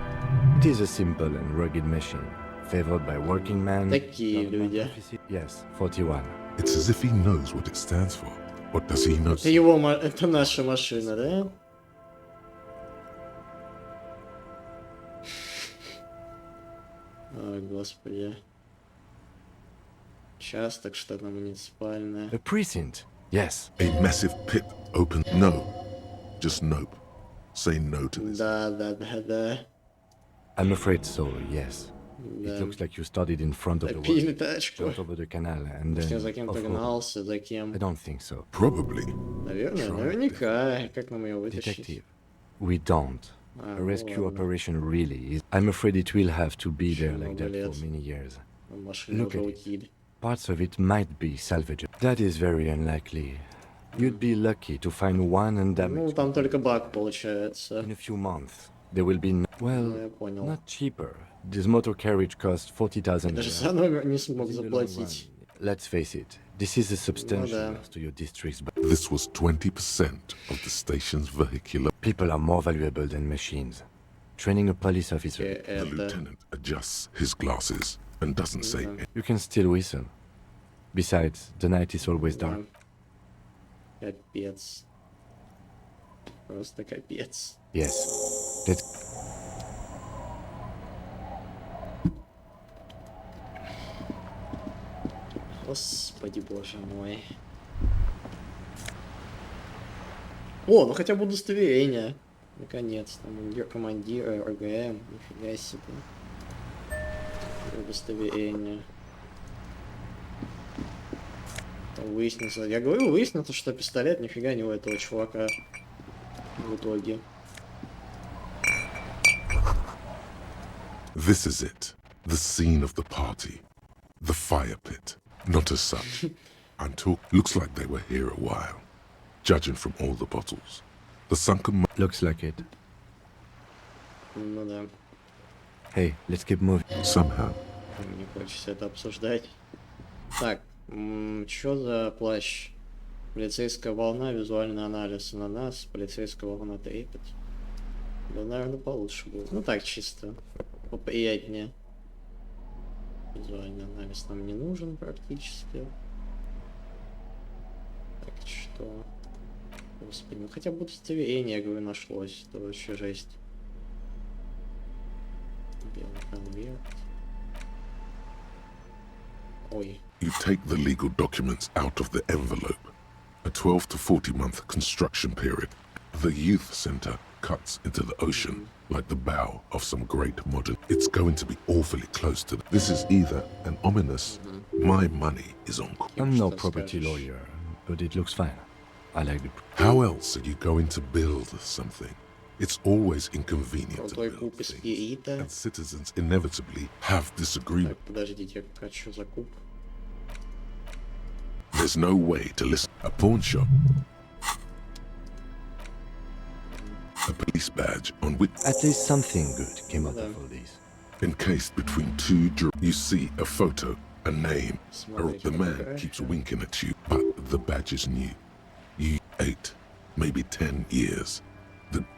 It is a simple and rugged machine, favored by working men. Такие government люди. offices. Yes, 41. It's as if he knows what it stands for. What does he know? Это его, это наша машина, да? Ой, господи. Участок, что-то муниципальное. A precinct. Yes. A massive pit open. No. Just nope. Say no to this. Да. I'm afraid so, yes. Да. It looks like you started in front of the Топили wall, тачку. jumped over the canal, and Я then за кем-то off-road. гнался, за кем? I don't think so. Probably. Наверное, наверняка. Как нам ее вытащить? Detective, we don't. А, A rescue ладно. operation really is. I'm afraid it will have to be there like that Молодец. for many years. Машину Look уже at it. утили. Parts of it might be salvageable. That is very unlikely. You'd be lucky to find one Ну, undamaged. там только бак получается. In a few months, there will be well, Ну, я понял. not cheaper. This motor carriage costs 40,000. Даже за номер не смог In the long заплатить. run, let's face it, this is a substantial да. loss to your district's but This was 20% of the station's vehicular. people are more valuable than machines. Training a police officer, The Это... lieutenant adjusts his glasses and doesn't say you can still whistle. Besides, the night is always dark. Капец. Просто капец. Yes. Let's Господи, боже мой. О, ну хотя бы удостоверение. Наконец-то. Командир РГМ. Нифига себе. Удостоверение. Выяснится. Я говорю, выяснится, что пистолет нифига не у этого чувака. В итоге. This is it. The scene of the party. The fire pit. Not as such. Looks like they were here a while. Judging from all the bottles. The sunken... Looks like it. Ну да. Hey, let's keep moving. Somehow. Не хочется это обсуждать. Так, что за плащ? Полицейская волна, визуальный анализ ананас, полицейская волна трепет. Да, наверное, получше будет. Ну так, чисто. Поприятнее. Визуальный анализ нам не нужен практически. Так, что? Господи, ну хотя бы удостоверение, говорю, нашлось. Это вообще жесть. Белый конверт. Ой. You take the legal documents out of the envelope. A 12 to 40 month construction period. The youth center cuts into the ocean like the bow of some great modern. It's going to be awfully close to. This is either an ominous. My money is on. I'm no property lawyer, but it looks fine. I like the. How else are you going to build something? It's always inconvenient to build things, and citizens inevitably have disagreement. Подождите, а что за куб? There's no way to listen. A pawn shop. A police badge on which... At least something good came out of all these. Encased between two you see a photo, a name. The man keeps winking at you, but the badge is new. You 8, maybe 10 years.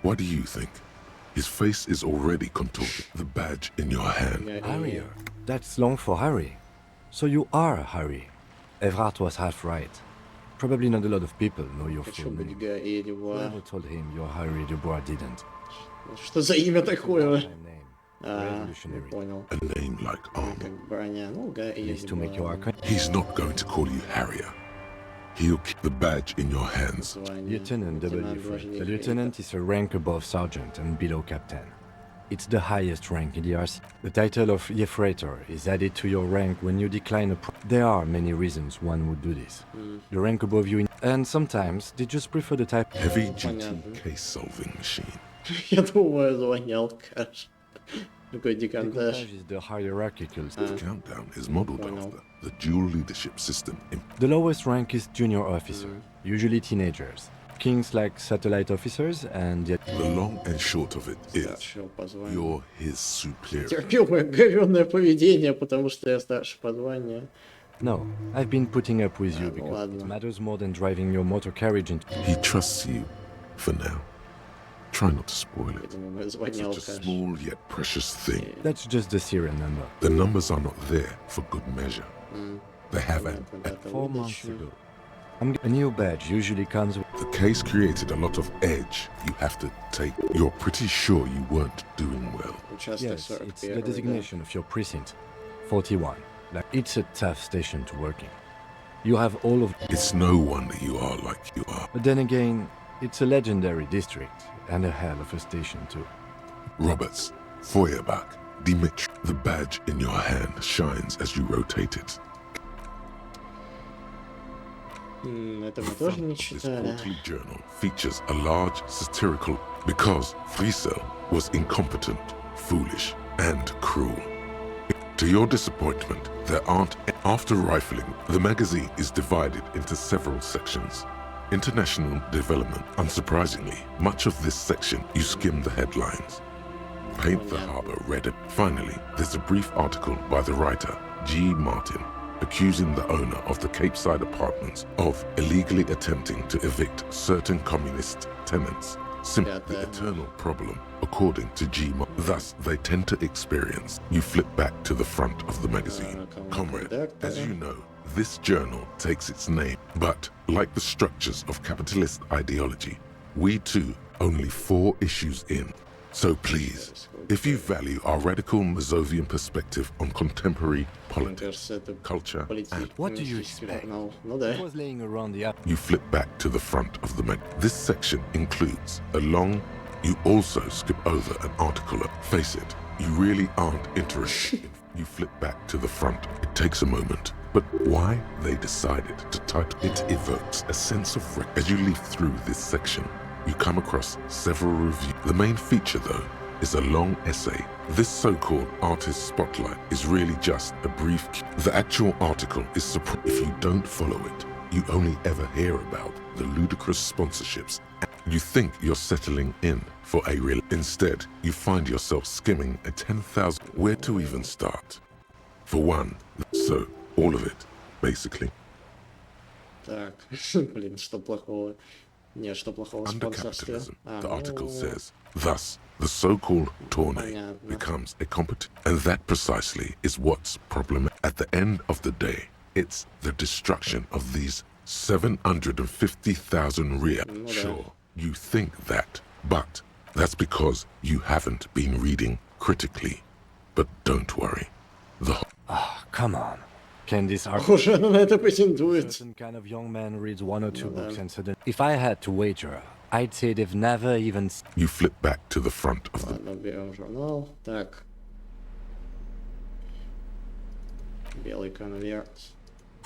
What do you think? His face is already contorted. The badge in your hand. Harry. That's long for Harry. So you are Harry. Everard was half right. Probably not a lot of people know your full name. Whoever told him you're Harry Dubois didn't. Что за имя такое? А, понял. A name like armor. Как броня. Ну, He's not going to call you Harrier. He'll keep the badge in your hands. Lieutenant W. Frank. The lieutenant is a rank above sergeant and below captain. It's the highest rank in the RC. The title of Yefreitor is added to your rank when you decline a There are many reasons one would do this. The rank above you and sometimes they just prefer the type... Heavy-duty case-solving machine. Я думаю, звонял Каш. Такой декантаж. is the hierarchical... The countdown is modeled after the dual leadership system. The lowest rank is junior officer, usually teenagers. Kings like satellite officers and yet... The long and short of it is, you're his superior. Терпел мое говёное поведение, потому что я старше по званию. No, I've been putting up with you because it matters more than driving your motor carriage into... He trusts you, for now. Try not to spoil it. Such a small yet precious thing. That's just the serial number. The numbers are not there for good measure. They have an... 4 months ago. A new badge usually comes with... The case created a lot of edge you have to take. You're pretty sure you weren't doing well. Yes, it's the designation of your precinct. 41. Like, it's a tough station to work in. You have all of... It's no wonder you are like you are. But then again, it's a legendary district, and a hell of a station too. Roberts, Feuerbach, Dimitri. The badge in your hand shines as you rotate it. Это мы тоже не читали. This quarterly journal features a large satirical because Friesel was incompetent, foolish, and cruel. To your disappointment, there aren't... After rifling, the magazine is divided into several sections. International development. Unsurprisingly, much of this section you skim the headlines. Paint the harbor red. Finally, there's a brief article by the writer, G. Martin, accusing the owner of the Cape Side apartments of illegally attempting to evict certain communist tenants. Simply the eternal problem, according to G. Thus, they tend to experience. You flip back to the front of the magazine. Comrade, as you know, this journal takes its name, but like the structures of capitalist ideology, we too only 4 issues in. So please, if you value our radical Mazovian perspective on contemporary politics, culture, and what do you expect? I was laying around the you flip back to the front of the mag. This section includes a long You also skip over an article. Face it, you really aren't interested. You flip back to the front. It takes a moment. But why they decided to title it evokes a sense of as you leaf through this section. You come across several reviews. The main feature, though, is a long essay. This so-called artist spotlight is really just a brief. The actual article is if you don't follow it, you only ever hear about the ludicrous sponsorships. You think you're settling in for a real. Instead, you find yourself skimming a 10,000. Where to even start? For one, so all of it, basically. Так, блин, что плохого? Не, что плохого в Under спонсорстве? capitalism, the article says, thus, the so-called tourney becomes a competition. And that precisely is what's problematic. At the end of the day, it's the destruction of these 750,000 real. Sure, you think that, but that's because you haven't been reading critically. But don't worry. Come on. Can this Похоже, она на это претендует. certain kind of young man reads one or two books and suddenly... If I had to wager, I'd say they've never even... You flip back to the front of the... Ладно, берем журнал. Так. Белый конверт.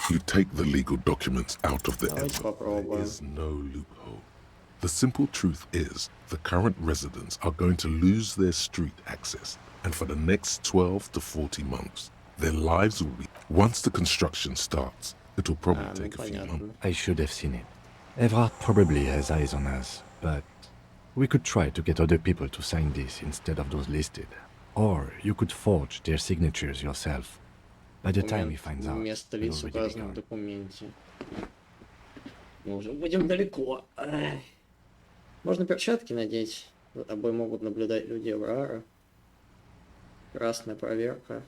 You take the legal documents out of the Давайте envelope. попробуем. There is no loophole. The simple truth is, the current residents are going to lose their street access, and for the next 12 to 40 months, their lives will be... Once the construction starts, it'll probably take a few months. I should have seen it. Evrard probably has eyes on us, but we could try to get other people to sign this instead of those listed. Or you could forge their signatures yourself. By the time he finds out, Место we'll лиц already be указано в gone. документе. Мы уже будем далеко. Ай. Можно перчатки надеть. За тобой могут наблюдать люди Эврара. Красная проверка.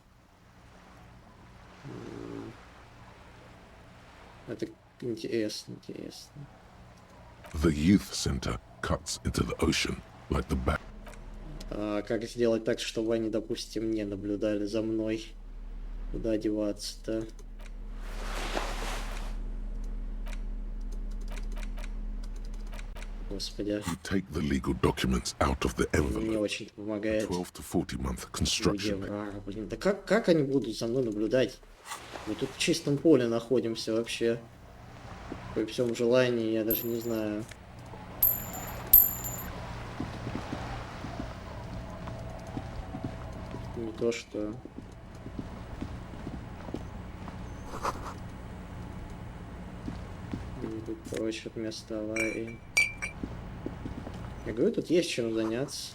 Это интересно, интересно. The youth center cuts into the ocean like the back. Как сделать так, чтобы они, допустим, не наблюдали за мной? Куда деваться-то? Господи. You take the legal documents out of the Не envelope. очень помогает. 12 to 40 month Люди construction. Эврара, блин. Да как они будут за мной наблюдать? Мы тут в чистом поле находимся вообще. При всем желании, я даже не знаю. Не то что... Где-нибудь прочь от места аварии. Я говорю, тут есть чем заняться.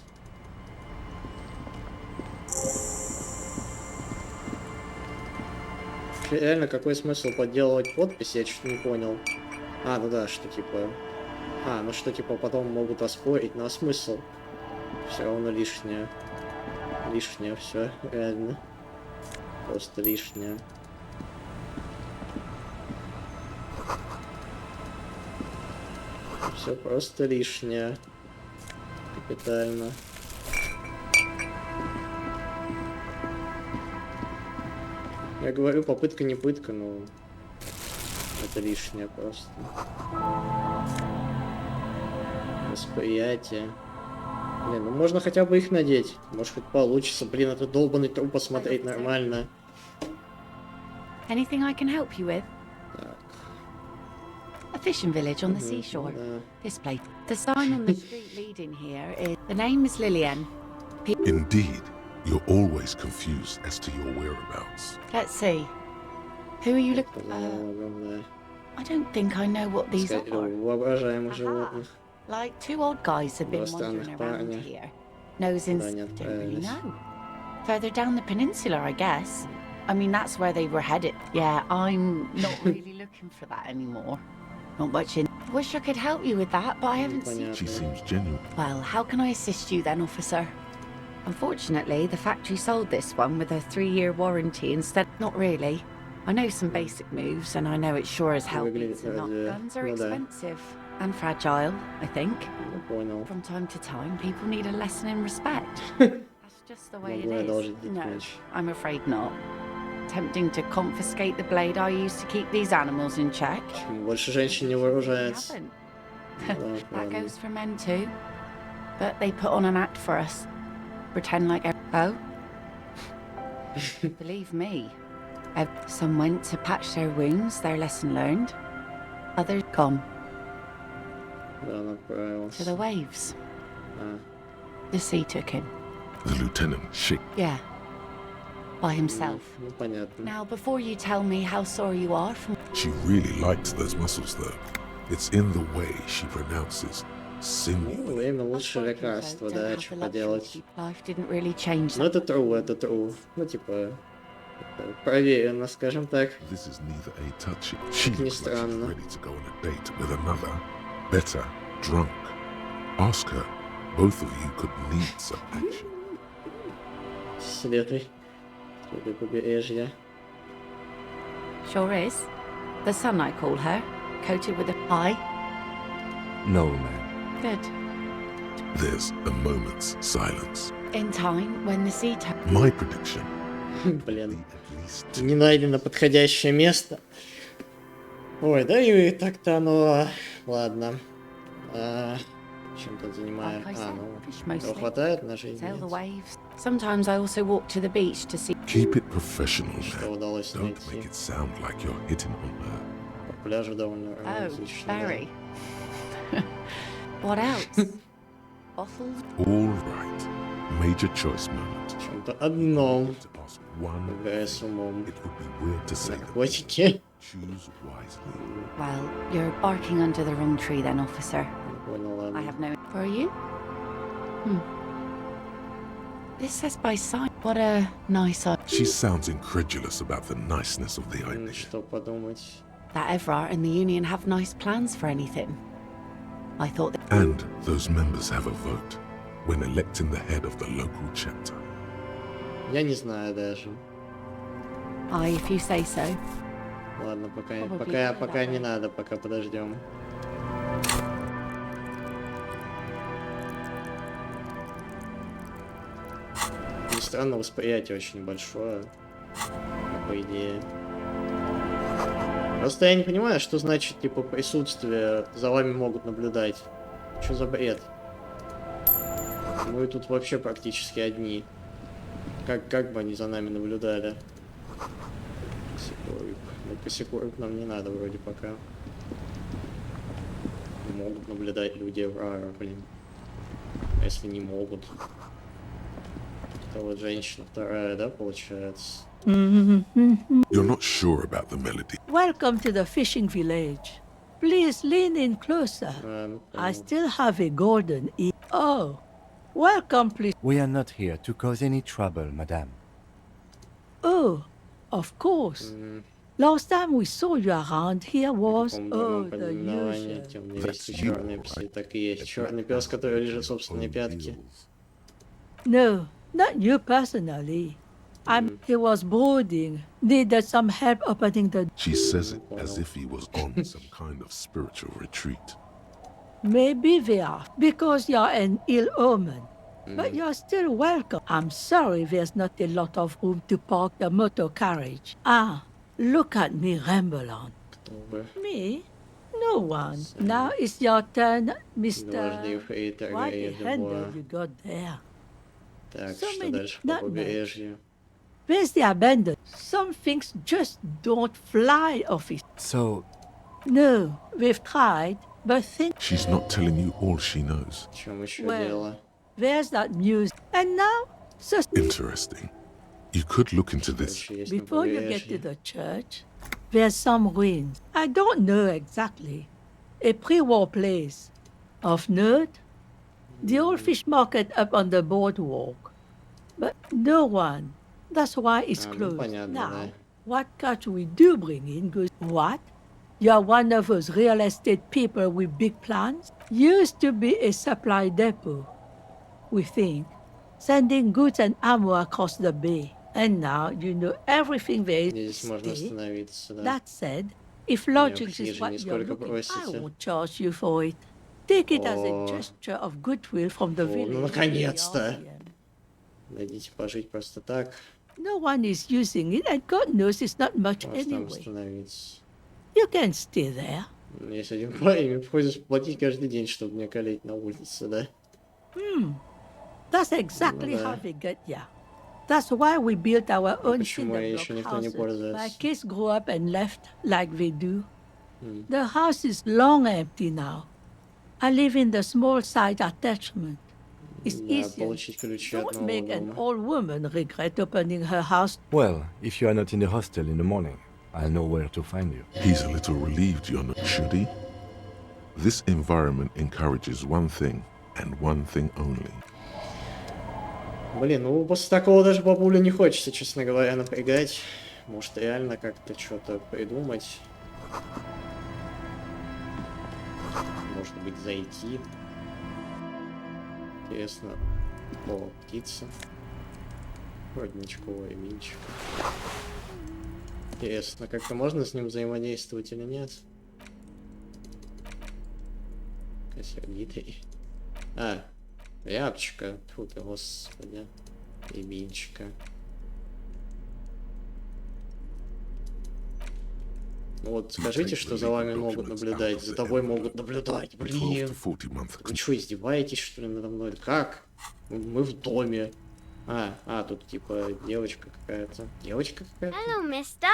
Реально, какой смысл подделывать подпись, я что-то не понял. Ну да, что типа... ну что типа потом могут оспорить, но смысл? Все равно лишнее. Лишнее все, реально. Просто лишнее. Все просто лишнее. Капитально. Я говорю, попытка не пытка, но это лишнее просто. Восприятие. Блин, ну можно хотя бы их надеть. Может хоть получится. Блин, этот долбанный труп посмотреть нормально. Anything I can help you with? Так. A fishing village on the seashore. This place. The sign on the street leading here is... The name is Lillian. Indeed, you're always confused as to your whereabouts. Let's see. Who are you looking... I don't think I know what these are. Воображаемых животных. Like two old guys have been wandering around here. Nosing... Don't really know. Further down the peninsula, I guess. I mean, that's where they were headed. Yeah, I'm not really looking for that anymore. Not much in... Wish I could help you with that, but I haven't seen... She seems genuine. Well, how can I assist you then, officer? Unfortunately, the factory sold this one with a 3-year warranty instead... Not really. I know some basic moves, and I know it sure as hell beats a knock. Guns are expensive. And fragile, I think. From time to time, people need a lesson in respect. That's just the way it is. No, I'm afraid not. Tempting to confiscate the blade I used to keep these animals in check. Больше женщин не вооружается. That goes for men too. But they put on an act for us. Pretend like... Oh? Believe me. Some went to patch their wounds, their lesson learned. Others gone. To the waves. The sea took him. The lieutenant shake. Yeah. By himself. Now, before you tell me how sore you are from... She really likes those muscles, though. It's in the way she pronounces sinew. Время лучше лекарства, да, что поделать. Life didn't really change. Ну это true. Ну типа, проверено, скажем так. This is neither a touchy. She Не looks like she's странно. ready to go on a date with another, better, drunk. Ask her. Both of you could need some action. Следуй побережья. Sure is. The sun, I call her. Coated with a pie. No, ma'am. Good. There's a moment's silence. In time, when the sea turns... My prediction. Блин. Не найдено подходящее место. Ой, да и так-то оно... Ладно. Чем тут занимаем? Этого хватает на жизнь? Sail the waves. Sometimes I also walk to the beach to see... Keep it professional, Что man. удалось Don't найти? make it sound like you're hitting on her. По пляжу довольно Oh, романтично. very. What else? Bottles? All right. Major choice moment. В чем-то одном. To ask one Играя с умом. It would be weird to say that. Наркотики. Choose wisely. Well, you're barking under the wrong tree then, officer. Понял, I ладно. have no... For you? This says by sign. What a nice idea. She sounds incredulous about the niceness of the idea. Что подумать? That Evrart and the Union have nice plans for anything. I thought that... And those members have a vote when electing the head of the local chapter. Я не знаю даже. Aye, if you say so. Ладно, пока Probably не надо, пока подождем. Не странно, восприятие очень большое, по идее. Просто я не понимаю, что значит, типа, присутствие, за вами могут наблюдать. Что за бред? Мы тут вообще практически одни. Как бы они за нами наблюдали? Косякурик нам не надо вроде пока. Могут наблюдать люди Эврара, блин. А если не могут? Это вот женщина вторая, да, получается? You're not sure about the melody. Welcome to the fishing village. Please lean in closer. I still have a golden ear. Oh, welcome, please. We are not here to cause any trouble, madame. Oh, of course. Last time we saw you around here was, the usual. Темные вещи, черные псы, так и есть. Черный пес, который лежит в собственной пятке. No, not you personally. He was boarding. Needed some help opening the... She says it as if he was on some kind of spiritual retreat. Maybe they are, because you're an ill omen. But you're still welcome. I'm sorry there's not a lot of room to park the motor carriage. Ah, look at me ramble on. Me? No one. Now it's your turn, Mr. What a handle you got there. Так, So что many дальше по nutmegs. побережью? Where's the abandoned? Some things just don't fly off it. So, No, we've tried, but think... She's not telling you all she knows. В чем еще Well, дело? there's that music. And now, Interesting. You could look into this. Дальше есть на before you get to побережье. the church, there's some ruins. I don't know exactly. A pre-war place. Of note, the old fish market up on the boardwalk. But no one. That's why it's ну, closed. понятно, Now, да. what catch we do bring in goes... What? You're one of those real estate people with big plans? Used to be a supply depot, we think, sending goods and ammo across the bay. And now you know everything there is Здесь to можно stay. остановиться, да. That said, if lodgings is ниже what you're нисколько looking, I просите. won't charge you for it. Take it as a О. gesture of goodwill from the О, village. ну and the наконец-то. Guardian. Дайте пожить просто так. No one is using it, and God knows it's not much Можешь там anyway. остановиться. You can stay there. Есть один парень, мне приходится платить каждый день, чтобы мне калить на улице, да? That's exactly how we get here. That's why we built our own cinder block houses. My kids grew up and left like we do. The house is long empty now. I live in the small side attachment. It's easier. Don't make an old woman regret opening her house. Well, if you are not in the hostel in the morning, I'll know where to find you. He's a little relieved you're not, should he? This environment encourages one thing, and one thing only. Блин, ну после такого даже бабулю не хочется, честно говоря, напрягать. Может реально как-то что-то придумать. Может быть зайти. Интересно. О, птица. Родничковый минчик. Интересно, как-то можно с ним взаимодействовать или нет? Сердитый. А, рябчика. Фу ты, господи. И минчика. Ну вот скажите, что за вами могут наблюдать. За тобой могут наблюдать. Блин. Вы что, издеваетесь, что ли, надо мной? Как? Мы в доме. Тут типа девочка какая-то. Девочка какая-то? Hello, mister.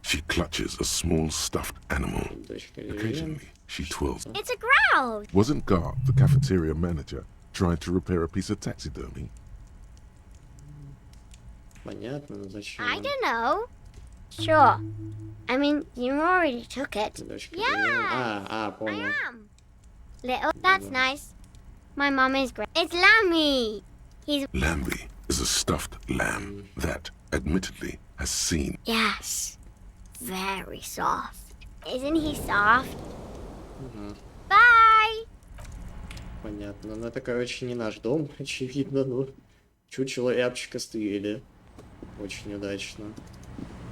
She clutches a small stuffed animal. Occasionally, she twirls. It's a growl. Wasn't Gar, the cafeteria manager, trying to repair a piece of taxidermy? Понятно, но зачем? I don't know. Sure. I mean, you already took it. Yeah. Понял. I am. Little. That's nice. My mom is great. It's Lammy. Lamby is a stuffed lamb that, admittedly, has seen. Yes. Very soft. Isn't he soft? Bye. Понятно. Ну это, короче, не наш дом, очевидно. Ну, чучело рябчика стырили. Очень удачно.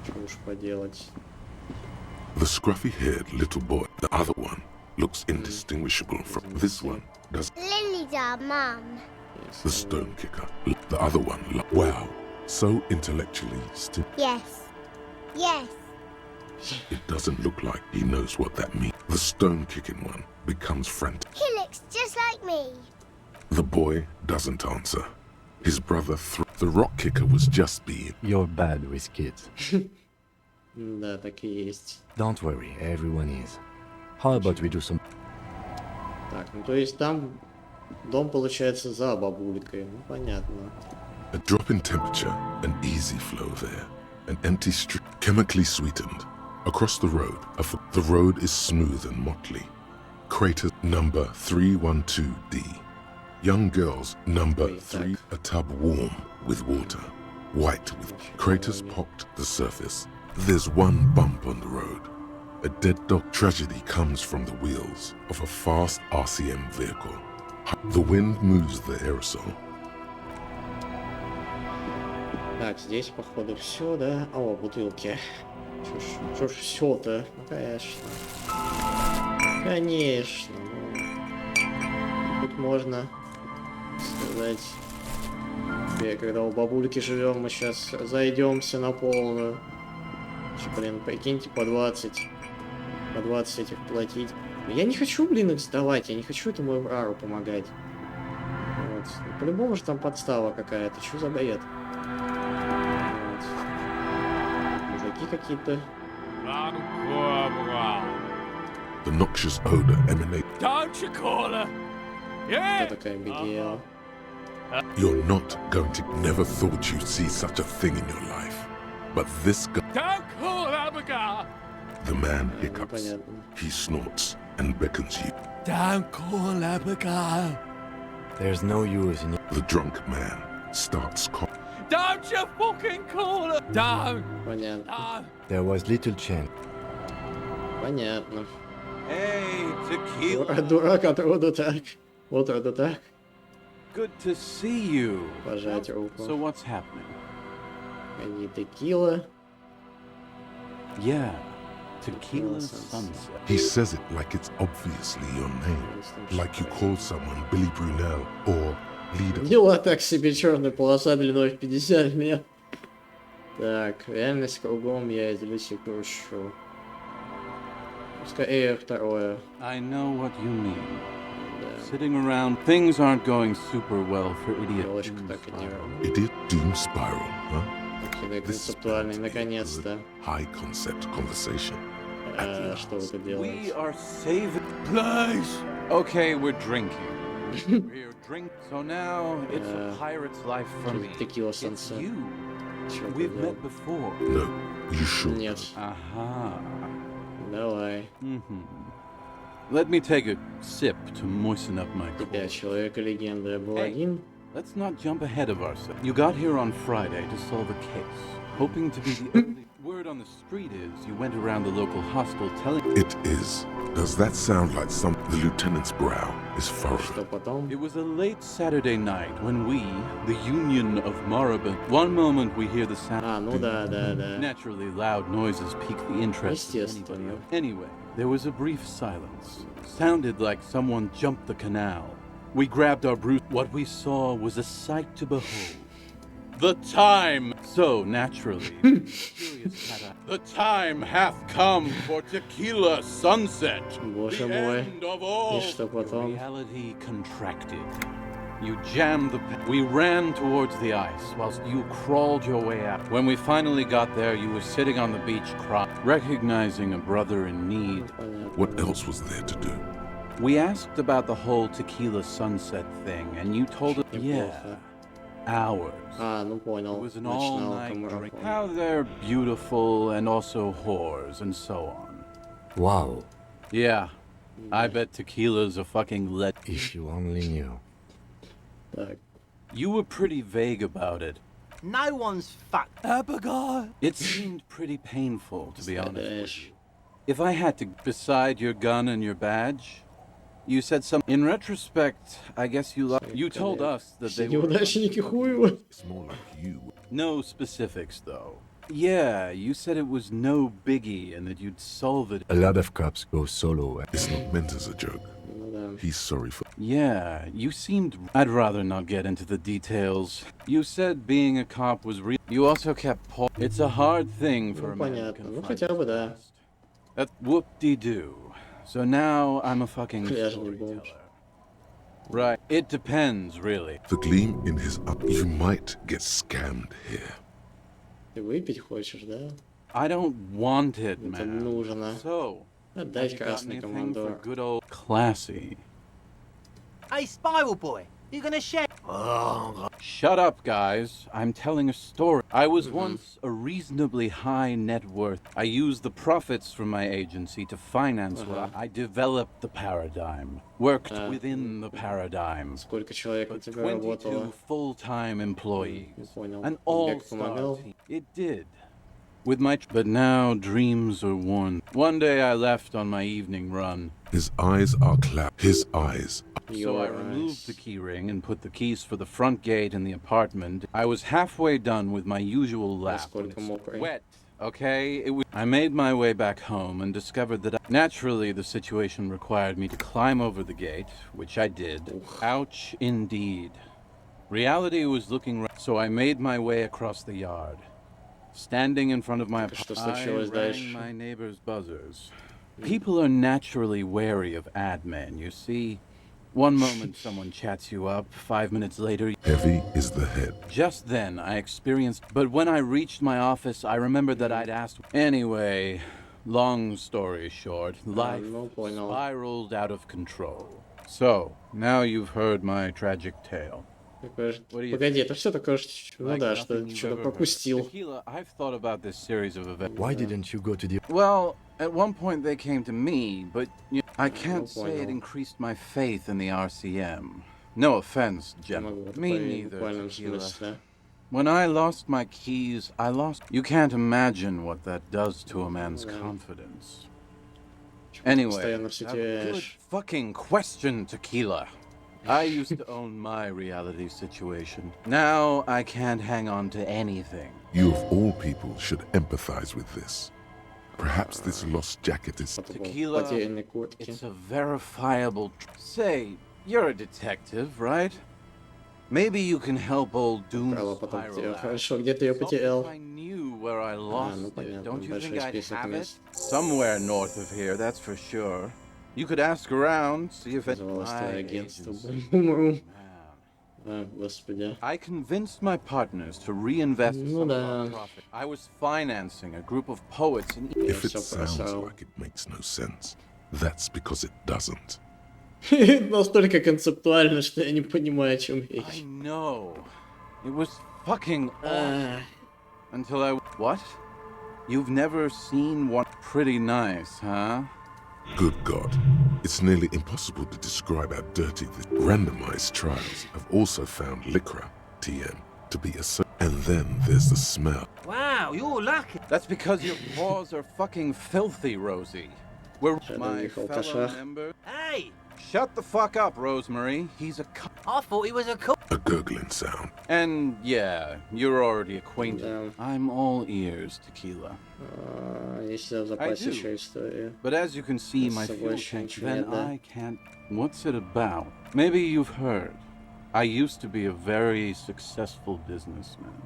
Что уж поделать. The scruffy-haired little boy, the other one, looks indistinguishable from this one. Does Lily's our mum. the stone kicker? The other one, wow, so intellectually still. Yes. Yes. It doesn't look like he knows what that means. The stone-kicking one becomes frantic. He looks just like me. The boy doesn't answer. His brother, the rock kicker, was just being. You're bad with kids. Да, так и есть. Don't worry, everyone is. How about we do some... Так, ну то есть там дом получается за бабулькой. Ну понятно. A drop in temperature, an easy flow there. An empty street, chemically sweetened. Across the road, the road is smooth and motley. Crater number 312D. Young girls number 3, a tub warm with water. White with craters pocked the surface. There's one bump on the road. A dead dog tragedy comes from the wheels of a fast RCM vehicle. The wind moves the aerosol. Так, здесь, походу, все, да? О, бутылки. Что ж все-то? Ну, конечно. Конечно. Ну, тут можно сказать... Когда у бабульки живем, мы сейчас зайдемся на полную. Блин, прикиньте, по 20 этих платить. Я не хочу, блин, их сдавать, я не хочу этому Эврару помогать. Вот. По-любому же там подстава какая-то, что за бред? Вот. Мужики какие-то. The noxious odor emanates. Don't you call her? Yeah. Кто такая Бигейл? You're not going to. Never thought you'd see such a thing in your life. But this guy. Don't call Abigail. The man hiccups. He snorts and beckons you. Don't call Abigail. There's no use in it. The drunk man starts coughing. Don't you fucking call her. Don't. Понятно. There was little chance. Понятно. Hey, tequila. Дурак от рода так. Вот рода так. Good to see you. Пожать руку. So what's happening? Они текила. Yeah, tequila sunset. He says it like it's obviously your name. Like you call someone Billy Brunel or Leader. Дела так себе, черная полоса длиной в 50 метров. Так, реальность кругом, я делюсь и кручу. Скорее второе. I know what you mean. Да. sitting around. Things aren't going super well for Idiot. Idiot Doom Spiral, huh? This Концептуальный, наконец-то. high concept conversation. Что вы тут We делаете? are saving. Please. Okay, we're drinking. We're drink. So now it's a pirate's life for me. Tequila It's sunset. you. Чё We've ты met before. No, you sure? Нет. Aha. Давай. Let me take a sip to moisten up my Тебя core. Человека-легенда. Я был один. Let's not jump ahead of ourselves. You got here on Friday to solve a case, hoping to be the only. Word on the street is you went around the local hostel telling. It is. Does that sound like some? The lieutenant's brow is furrowed. Что потом? It was a late Saturday night when we, the Union of Moribund. One moment we hear the sound. Ну да. Naturally, loud noises pique the interest of anybody. Естественно. Anyway, there was a brief silence. Sounded like someone jumped the canal. We grabbed our brew. What we saw was a sight to behold. The time! So, naturally, the time hath come for tequila sunset. Боже The мой. end of all. И что потом? Reality contracted. You jammed the... We ran towards the ice whilst you crawled your way out. When we finally got there, you were sitting on the beach crying, recognizing a brother in need. What else was there to do? We asked about the whole tequila sunset thing, and you told us, yeah, hours. Ну понял. It was an Начинал all-night drink. марафон. How they're beautiful and also whores and so on. Wow. Yeah, I bet tequila's a fucking If you only knew. Так. You were pretty vague about it. No one's fucked Abigail. It seemed pretty painful, to be honest with Страдаешь. you. If I had to, beside your gun and your badge, you said some. In retrospect, I guess you told us that Все they were. неудачники хуево. It's more like you. No specifics, though. Yeah, you said it was no biggie and that you'd solve it. A lot of cops go solo. It's not meant as a joke. Ну да. He's sorry for. Yeah, you seemed. I'd rather not get into the details. You said being a cop was real. You also kept. It's a hard thing for Ну a man to понятно. Ну confront хотя бы the да. past. That whoop-de-doo. So now I'm a fucking Пляжный storyteller. бомж. Right. It depends, really. The gleam in his eye. You might get scammed here. Ты выпить хочешь, да? I don't want it, Это man. нужно. So, Отдай have you got красный anything for командор. good old classy? Hey, Spiral Boy, you gonna share? Shut up, guys. I'm telling a story. I was once a reasonably high net worth. I used the profits from my agency to finance what I developed the paradigm. Worked within the paradigm. Сколько человек у тебя 22 работало? full-time employees. Понял. An Тебе all-star помогал? team. It did. With my... But now dreams are worn. One day I left on my evening run. His eyes are clapped. His eyes. So I removed the key ring and put the keys for the front gate in the apartment. I was halfway done with my usual lap. when Насколько it's мокрый. wet, okay? I made my way back home and discovered that naturally the situation required me to climb over the gate, which I did. Ouch, indeed. Reality was looking right, so I made my way across the yard. Standing in front of my Что apartment, I случилось rang дальше? my neighbor's buzzers. People are naturally wary of ad men, you see. One moment someone chats you up, 5 minutes later... Heavy is the head. Just then, I experienced... But when I reached my office, I remembered that I'd asked... Anyway, long story short, life ну, понял. spiraled out of control. So, now you've heard my tragic tale. Погоди, это все такое, ну да, что что-то пропустил. Tequila, I've thought about this series of events. Why didn't you go to the... Well, at one point they came to me, but I can't Ну, say it понял. increased my faith in the RCM. No offense, Могу gentlemen. в Me neither, буквальном Tequila. смысле. When I lost my keys, I lost... You can't imagine what that does to a man's Да. confidence. Anyway, Постоянно все that's a good теряешь. fucking question, Tequila. I used to own my reality situation. Now I can't hang on to anything. You of all people should empathize with this. Perhaps this lost jacket is... Tequila, Потерянной куртки. it's a verifiable... Say, you're a detective, right? Maybe you can help old Doom Право потом spiral потерял. out. Хорошо, где ты ее If потерял? I knew where I lost ну it, понятно, don't you большой think I'd список have it? мест. Somewhere north of here, that's for sure. You could ask around, see if it... агентство. Господи. I convinced my partners to reinvest some of our profit. I was financing a group of poets in... If it sounds like it makes no sense, that's because it doesn't. Настолько концептуально, что я не понимаю, о чем речь. I know. It was fucking awful. Until I... What? You've never seen one pretty nice, huh? Good God. It's nearly impossible to describe how dirty the randomized trials have also found Lycra, TM, to be a... And then there's the smell. Wow, you're lucky. That's because your paws are fucking filthy, Rosie. We're my fellow member. Hey! Shut the fuck up, Rosemary. He's a I thought he was a cool. A gurgling sound. And yeah, you're already acquainted. I'm all ears, Tequila. I do. But as you can see, my fuel tank, then I can't... What's it about? Maybe you've heard. I used to be a very successful businessman.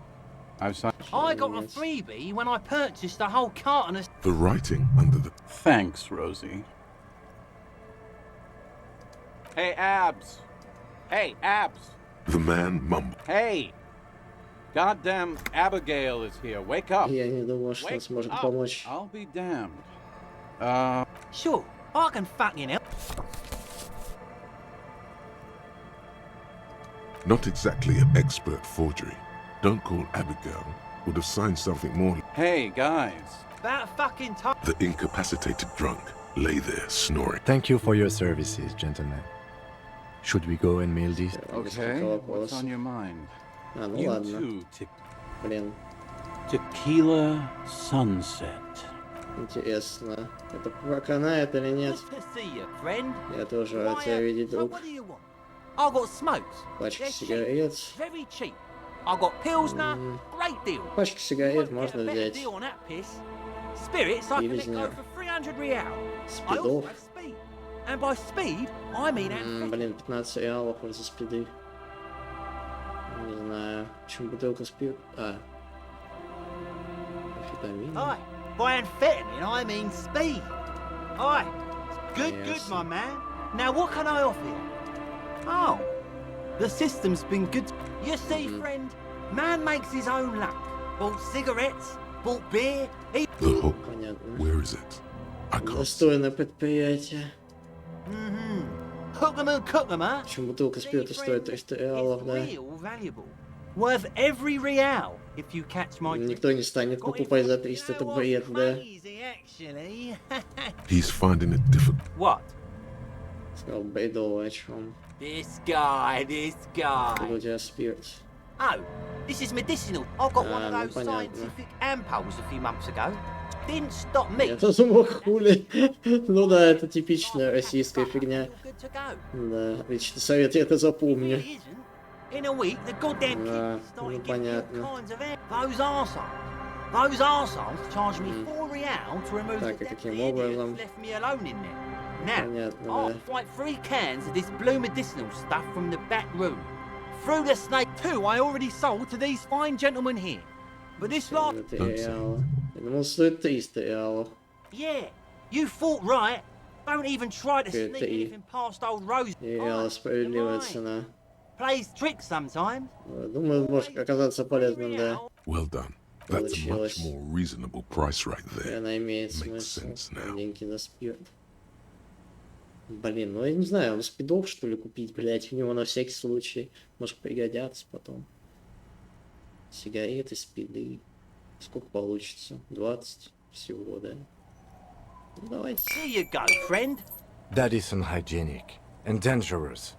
I've signed... I got a freebie when I purchased a whole carton of... The writing under the... Thanks, Rosie. Hey, Abs! Hey, Abs! The man mumbled. Hey! Goddamn Abigail is here. Wake up! Я не думал, что он сможет помочь. I'll be damned. Sure, I can fucking help. Not exactly an expert forgery. Don't call Abigail. Would have signed something more. Hey, guys. About fucking time. The incapacitated drunk lay there snoring. Thank you for your services, gentlemen. Should we go and mail this? Okay, what's on your mind? Ну You ладно. too, Блин, Tequila Sunset. интересно. Это проканает или нет? Good to see you, friend. Я тоже рад тебя видеть, So друг. what do you want? I got smokes. Пачка They're cheap, сигарет. very cheap. I got Pilsner, great deal. Пачка сигарет Get можно a better взять. deal on that piss. Spirits, I can let go for 300 real. I also Спидов. have speed. And by speed, I mean Блин, 15 реалов за спиды. Не знаю. Почему бутылка спирт? Амфетамин. Aye, by amphetamine, I mean speed. Aye, good, my man. Now what can I offer you? Oh, the system's been good. You see, friend, man makes his own luck. Bought cigarettes, bought beer. The hook. Where is it? I can't. Достойное предприятие. Hook 'em and cook 'em, huh? Почему бутылка спирта стоит 300 реалов, да? Real valuable. Worth every real, if you catch my drift. Никто не станет покупать за 300, это бред, да? Actually. He's finding it difficult. What? Сказал бредово, о чем? This guy. Откуда у тебя спирт? Oh, this is medicinal. I got one of ну those понятно. scientific ampoules a few months ago. Didn't stop me. Я тоже мог хули. Ну да, это типичная российская фигня. Good to go. Да, личный совет, я это запомню. In a week, the goddamn Да, kids ну started giving me all понятно. kinds of Those arseholes charged me 4 real to remove Так, the и damn каким idiot образом? left me alone in there. Now, Понятно, I'll да. fight 3 cans of this blue medicinal stuff from the back room. Through the snake 2 I already sold to these fine gentlemen here. But this lot... 3 реала. Я думал, стоит 300 реалов. Yeah, you thought right. Don't even try to Good sneak to eat. anything past old Rose. Реала справедливая цена. Plays tricks sometimes. Думаю, может оказаться полезным, да. Well done. That's a much Получилось. more reasonable price right there. Она имеет Makes смысл. sense now. Деньги на спирт. Блин, ну я не знаю, он спидов что ли купить, блять, у него на всякий случай. Может пригодятся потом. Сигареты, спиды. Сколько получится? 20 всего, да? Ну давайте. Here you go, friend. That is unhygienic and dangerous.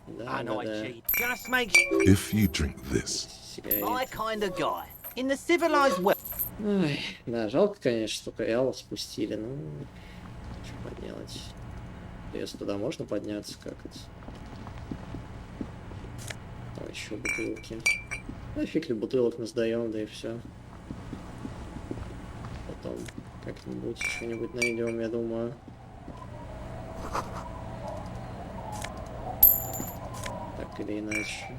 Да, да, да. Just make If you drink this, my kind of guy. In the civilized world. Ой, да, жалко, конечно, столько реалов спустили, ну, что поделать. Если туда можно подняться, как это? Там еще бутылки. Да фиг ли бутылок насдаем, да и все. Потом как-нибудь что-нибудь найдем, я думаю. Так или иначе.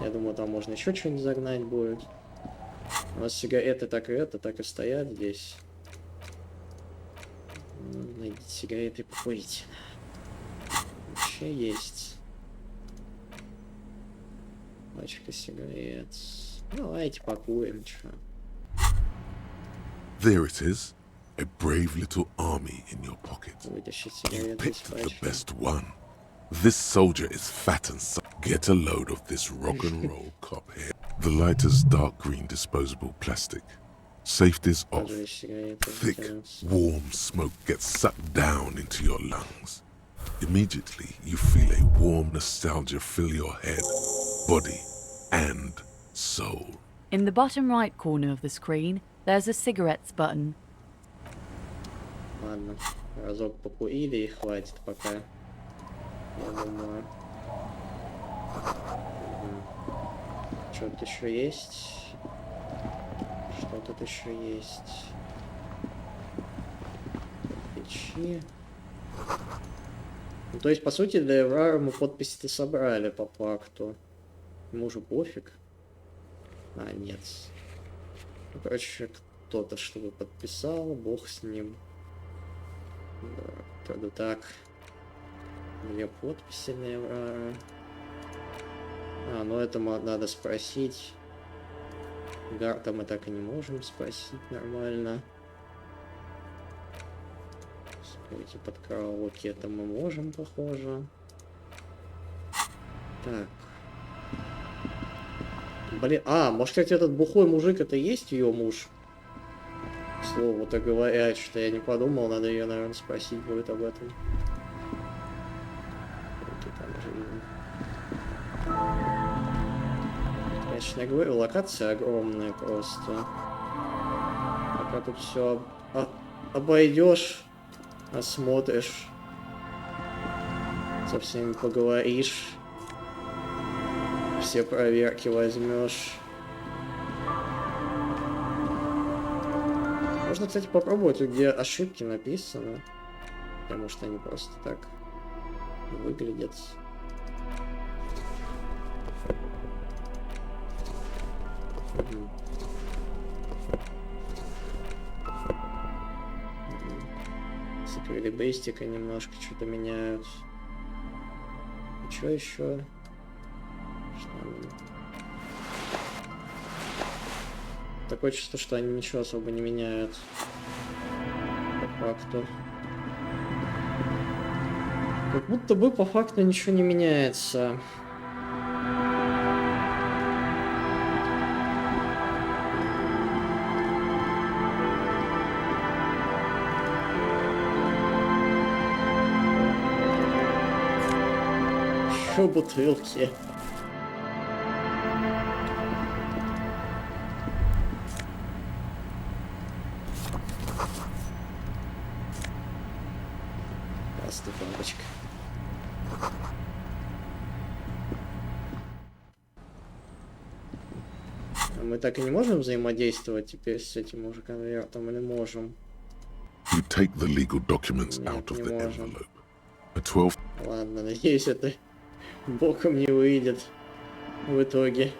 Я думаю, там можно еще что-нибудь загнать будет. У нас сигареты так и стоят здесь. Найти сигареты покурить. Вообще есть. Пачка сигарет. Давайте покурим, чё. There it is. A brave little army in your pocket. Вытащить You сигареты из picked the пачки. best one. This soldier is fat and get a load of this rock and roll cop here. The lighter's dark green disposable plastic. Safety's off. Thick, warm smoke gets sucked down into your lungs. Immediately, you feel a warm nostalgia fill your head, body, and soul. In the bottom right corner of the screen, there's a cigarettes button. Ладно, разок покурили и хватит пока. Я думаю. Что тут еще есть? Что тут еще есть? Печи. Ну, то есть, по сути, для Эврара мы подписи-то собрали по факту. Ему уже пофиг. А, нет. Ну, короче, кто-то чтобы подписал, бог с ним. Да, тогда так. 2 подписи на Эврара. А, ну это надо спросить. Гарта мы так и не можем спросить нормально. Скажите, под караоке это мы можем, похоже. Так. Блин, может, кстати, этот бухой мужик это и есть ее муж? К слову-то говорят, что я не подумал, надо ее, наверное, спросить будет об этом. Конечно, я говорю, локация огромная просто. Пока тут все обойдешь, осмотришь, со всеми поговоришь, все проверки возьмешь. Можно, кстати, попробовать, где ошибки написаны, потому что они просто так выглядят. С эквилибристикой немножко что-то меняют. И что еще? Такое чувство, что они ничего особо не меняют. По факту. Как будто бы по факту ничего не меняется. Еще бутылки. Красная лампочка. А мы так и не можем взаимодействовать теперь с этим уже конвертом, или можем? You take the legal documents out of the envelope. A 12. Ладно, надеюсь, это боком не выйдет в итоге.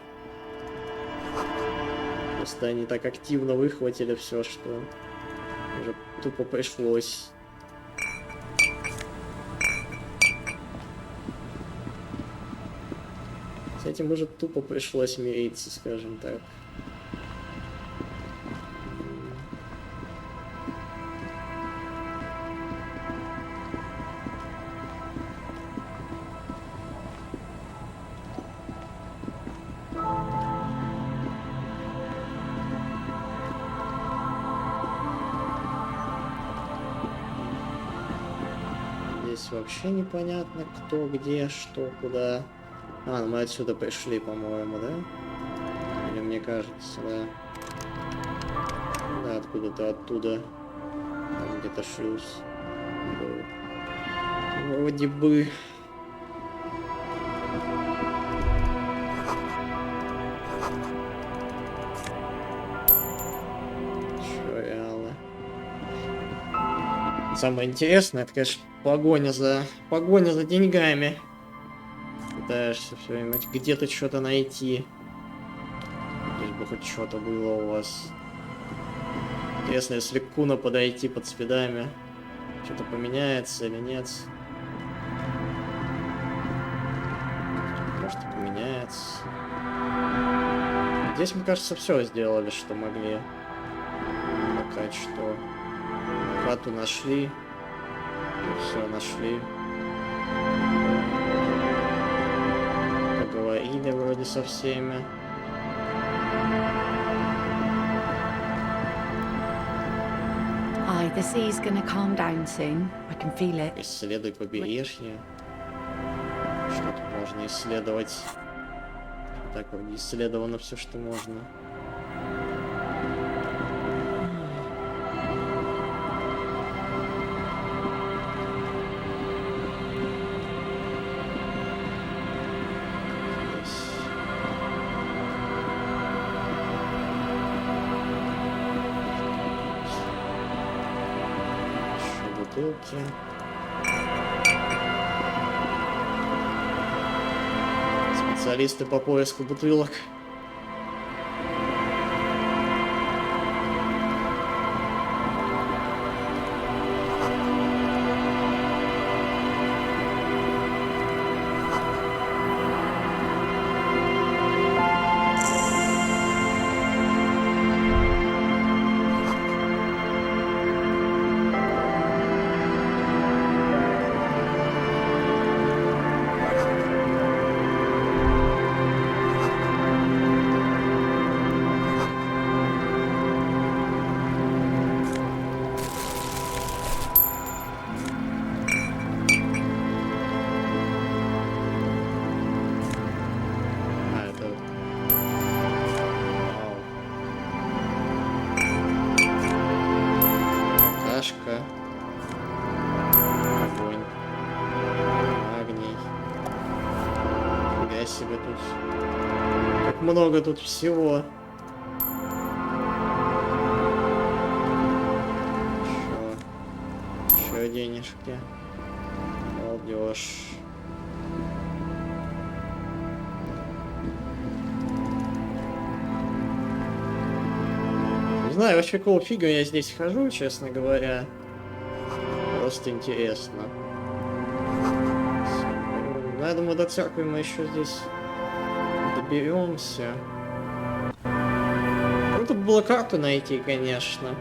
Просто они так активно выхватили все, что уже тупо пришлось. С этим уже тупо пришлось мириться, скажем так. Здесь вообще непонятно, кто, где, что, куда. А, ну мы отсюда пришли, по-моему, да? Или мне кажется, да. Да, откуда-то оттуда. Там где-то шлюз был. Вроде бы. Чё, реально? Самое интересное, это, конечно, погоня за деньгами. Пытаешься все время где-то что-то найти. Лишь бы хоть что-то было у вас. Интересно, если к Куно подойти под спидами. Что-то поменяется или нет? Может, поменяется. Здесь, мне кажется, все сделали, что могли. Пока что. Хату нашли. Все нашли. Поговорили вроде со всеми. Aye, the sea's gonna calm down soon. I can feel it. Исследуй побережье. Что тут можно исследовать? Так, вроде исследовано все, что можно. Бутылки. Специалисты по поиску бутылок. Огонь. Магний. Фига себе тут. Как много тут всего. Еще денежки. Молодежь. Не знаю, вообще какого фига я здесь хожу, честно говоря. Просто интересно. Ну, я думаю, до церкви мы еще здесь доберемся. Круто бы было карту найти, конечно.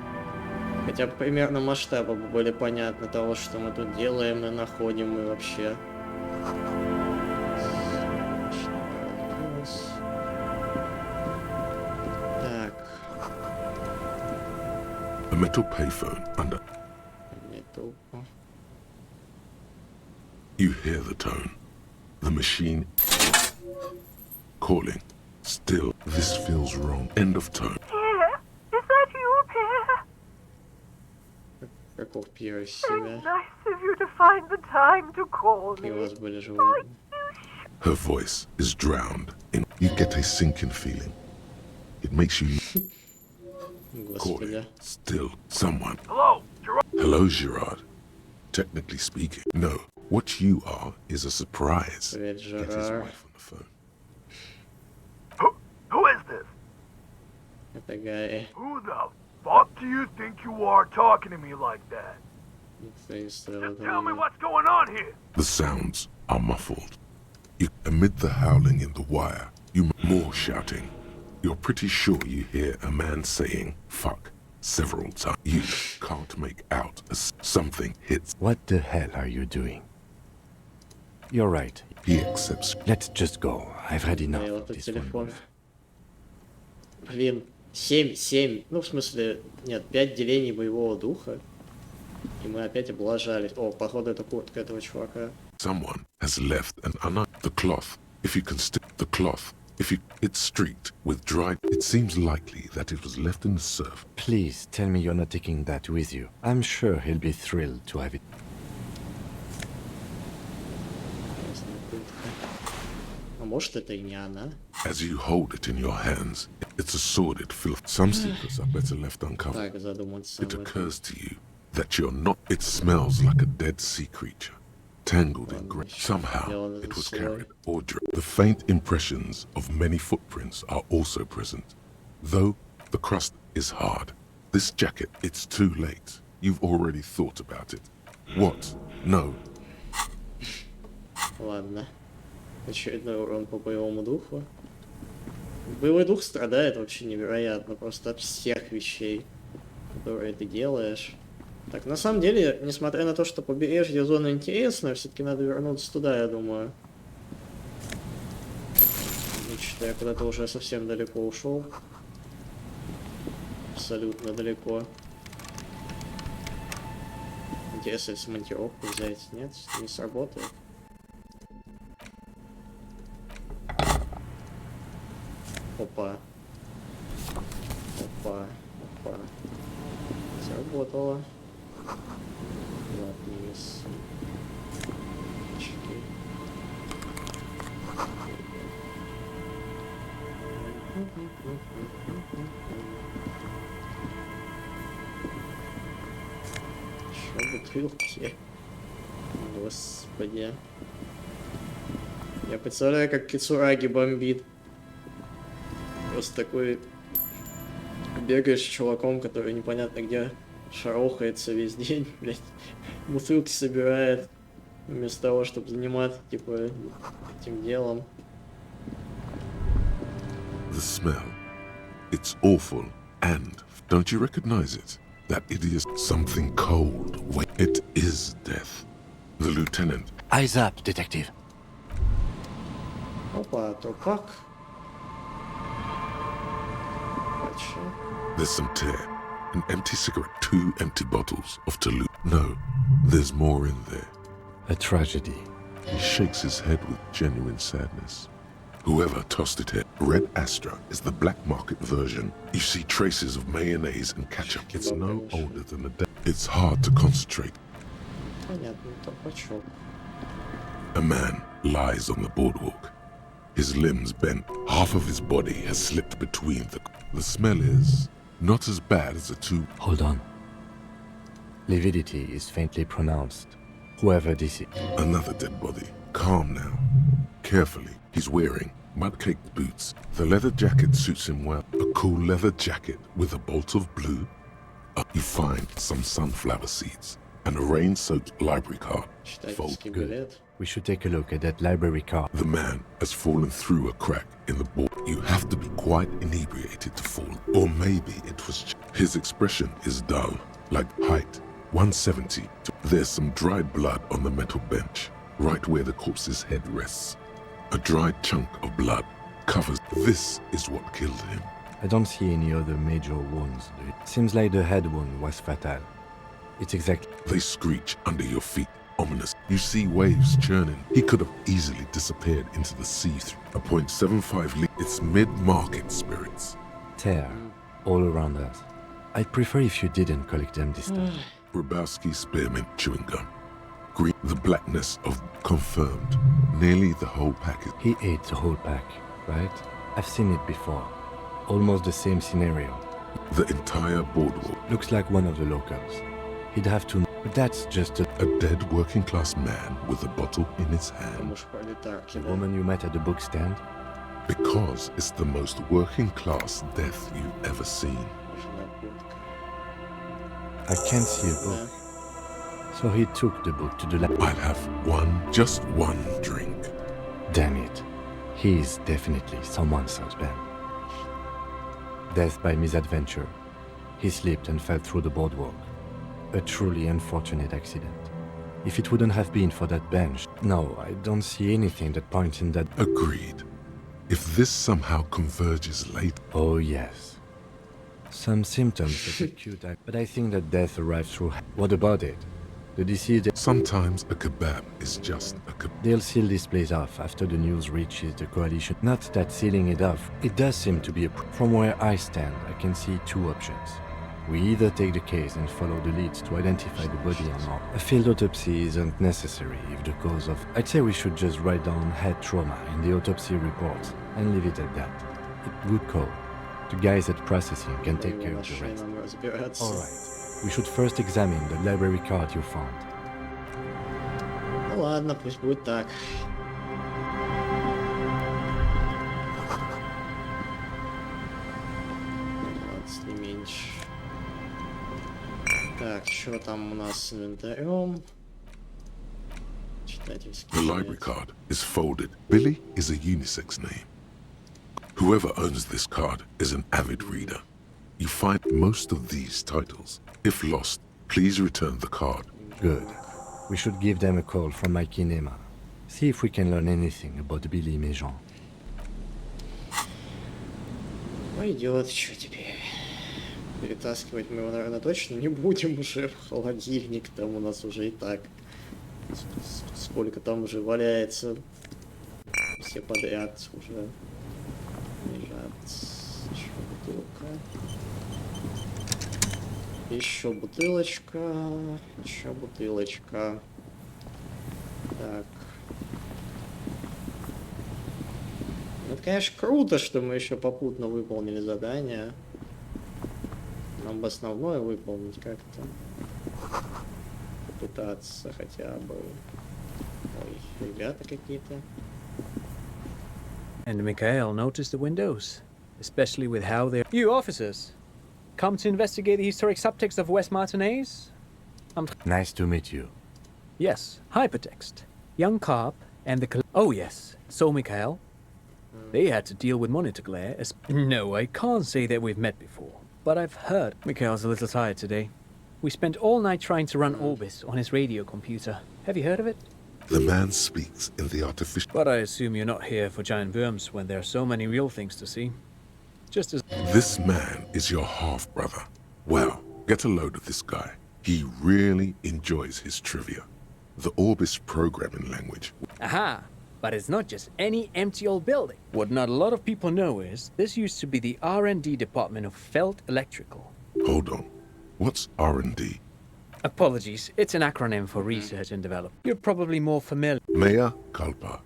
Хотя бы примерно масштабы бы были понятны того, что мы тут делаем и находим мы вообще. Так. A metal payphone under. You hear the tone. The machine calling. Still, this feels wrong. End of tone. Pierre? Is that you, Pierre? Каков Pierre из себя? Nice of you to find the time to call me. И у вас были животные. Her voice is drowned in. You get a sinking feeling. It makes you calling. Still, someone. Hello, Gerard. Hello, Gerard. Technically speaking, no. What you are is a surprise. Привет, Get his Gerard. wife on the phone. Who is this? Это Гарри. Who the fuck do you think you are talking to me like that? Just tell me what's going on here. The sounds are muffled. You, amid the howling in the wire, you more shouting. You're pretty sure you hear a man saying "fuck" several times. You can't make out as something hits. What the hell are you doing? You're right. He accepts. Let's just go. I've had enough of this телефон. Блин, 7, ну в смысле, нет, 5 делений боевого духа. И мы опять облажались. О, походу это куртка этого чувака. Someone has left an the cloth. If you can stick the cloth, it's streaked with dried. It seems likely that it was left in the surf. Please tell me you're not taking that with you. I'm sure he'll be thrilled to have it. А может это и не она? As you hold it in your hands, it's a sordid filth. Some secrets are better left uncovered. Так, задуматься. It occurs to you that you're not. It smells like a dead sea creature, tangled in grass. Somehow, it was carried or the faint impressions of many footprints are also present. Though the crust is hard. This jacket, it's too late. You've already thought about it. What? No. Ладно. Очередной урон по боевому духу. Боевой дух страдает вообще невероятно, просто от всех вещей, которые ты делаешь. Так, на самом деле, несмотря на то, что побережье зона интересная, все-таки надо вернуться туда, я думаю. Значит, я куда-то уже совсем далеко ушел. Абсолютно далеко. Интересно, если монтировку взять. Нет, не сработает. Опа. Опа. Опа. Сработало. Вниз. Еще бутылки. Господи. Я представляю, как Кицураги бомбит. Просто такой бегаешь с чуваком, который непонятно где шарохается весь день, блядь, бутылки собирает, вместо того, чтобы заниматься, типа, этим делом. The smell. It's awful. And don't you recognize it? That it is something cold. Wait, it is death. The lieutenant. Eyes up, detective. Опа, трупак. There's some tear. An empty cigarette. 2 empty bottles of Toulouse. No, there's more in there. A tragedy. He shakes his head with genuine sadness. Whoever tossed it here. Red Astra is the black market version. You see traces of mayonnaise and ketchup. It's no older than a day. It's hard to concentrate. A man lies on the boardwalk. His limbs bent. Half of his body has slipped between the... The smell is not as bad as the two... Hold on. Lividity is faintly pronounced. Whoever this is... Another dead body. Calm now. Carefully. He's wearing mud-caked boots. The leather jacket suits him well. A cool leather jacket with a bolt of blue. You find some sunflower seeds and a rain-soaked library card. Fold. Good. We should take a look at that library card. The man has fallen through a crack in the board. You have to be quite inebriated to fall. Or maybe it was... His expression is dull, like height, 170. There's some dried blood on the metal bench, right where the corpse's head rests. A dried chunk of blood covers... This is what killed him. I don't see any other major wounds. It seems like the head wound was fatal. It's exactly... They screech under your feet. Ominous. You see waves churning. He could have easily disappeared into the sea through a .75 It's mid-market spirits. Tear all around us. I'd prefer if you didn't collect them this time. Rybowski spearmint chewing gum. Green. The blackness of... Confirmed. Nearly the whole package. He ate the whole pack, right? I've seen it before. Almost the same scenario. The entire boardwalk. Looks like one of the locals. He'd have to... But that's just a dead working-class man with a bottle in his hand. The woman you met at the book stand? Because it's the most working-class death you've ever seen. I can't see a book. So he took the book to the lab. I'll have just one drink. Damn it. He's definitely someone's husband. Death by misadventure. He slipped and fell through the boardwalk. A truly unfortunate accident. If it wouldn't have been for that bench... No, I don't see anything that points in that... Agreed. If this somehow converges late... Oh, yes. Some symptoms of acute... But I think that death arrived through... What about it? The deceased... Sometimes a kebab is just a kebab. They'll seal this place off after the news reaches the coalition. Not that sealing it off. It does seem to be a... From where I stand, I can see two options. We either take the case and follow the leads to identify the body or not. A field autopsy isn't necessary if the cause of... I'd say we should just write down head trauma in the autopsy report and leave it at that. A good call. The guys at processing can take care of the rest. Alright, we should first examine the library card you found. Ну ладно, пусть будет так. Не меньше. Так, что там у нас с инвентарем? The library card is folded. Billy is a unisex name. Whoever owns this card is an avid reader. You find most of these titles. If lost, please return the card. Good. We should give them a call from my kinema. See if we can learn anything about Billy Méjean. Пойдет, что теперь? Перетаскивать мы его, наверное, точно не будем уже в холодильник. Там у нас уже и так. Сколько там уже валяется. Все подряд уже лежат. Еще бутылка. Еще бутылочка. Еще бутылочка. Так. Это, конечно, круто, что мы еще попутно выполнили задание. Нам бы основное выполнить как-то. Попытаться хотя бы. Ой, ребята какие-то. And Mikhail noticed the windows, especially with how they're... You officers, come to investigate the historic subtext of West Martinez? Nice to meet you. Yes, hypertext. Young cop and the... Oh yes, so Mikhail. They had to deal with monitor glare as... No, I can't say that we've met before, but I've heard. Mikhail's a little tired today. We spent all night trying to run Orbis on his radio computer. Have you heard of it? The man speaks in the artificial... But I assume you're not here for giant worms when there are so many real things to see. Just as... This man is your half-brother. Well, get a load of this guy. He really enjoys his trivia. The Orbis programming language. Aha! But it's not just any empty old building. What not a lot of people know is this used to be the R&D department of Felt Electrical. Hold on. What's R&D? Apologies, it's an acronym for research and development. You're probably more familiar. Mea culpa.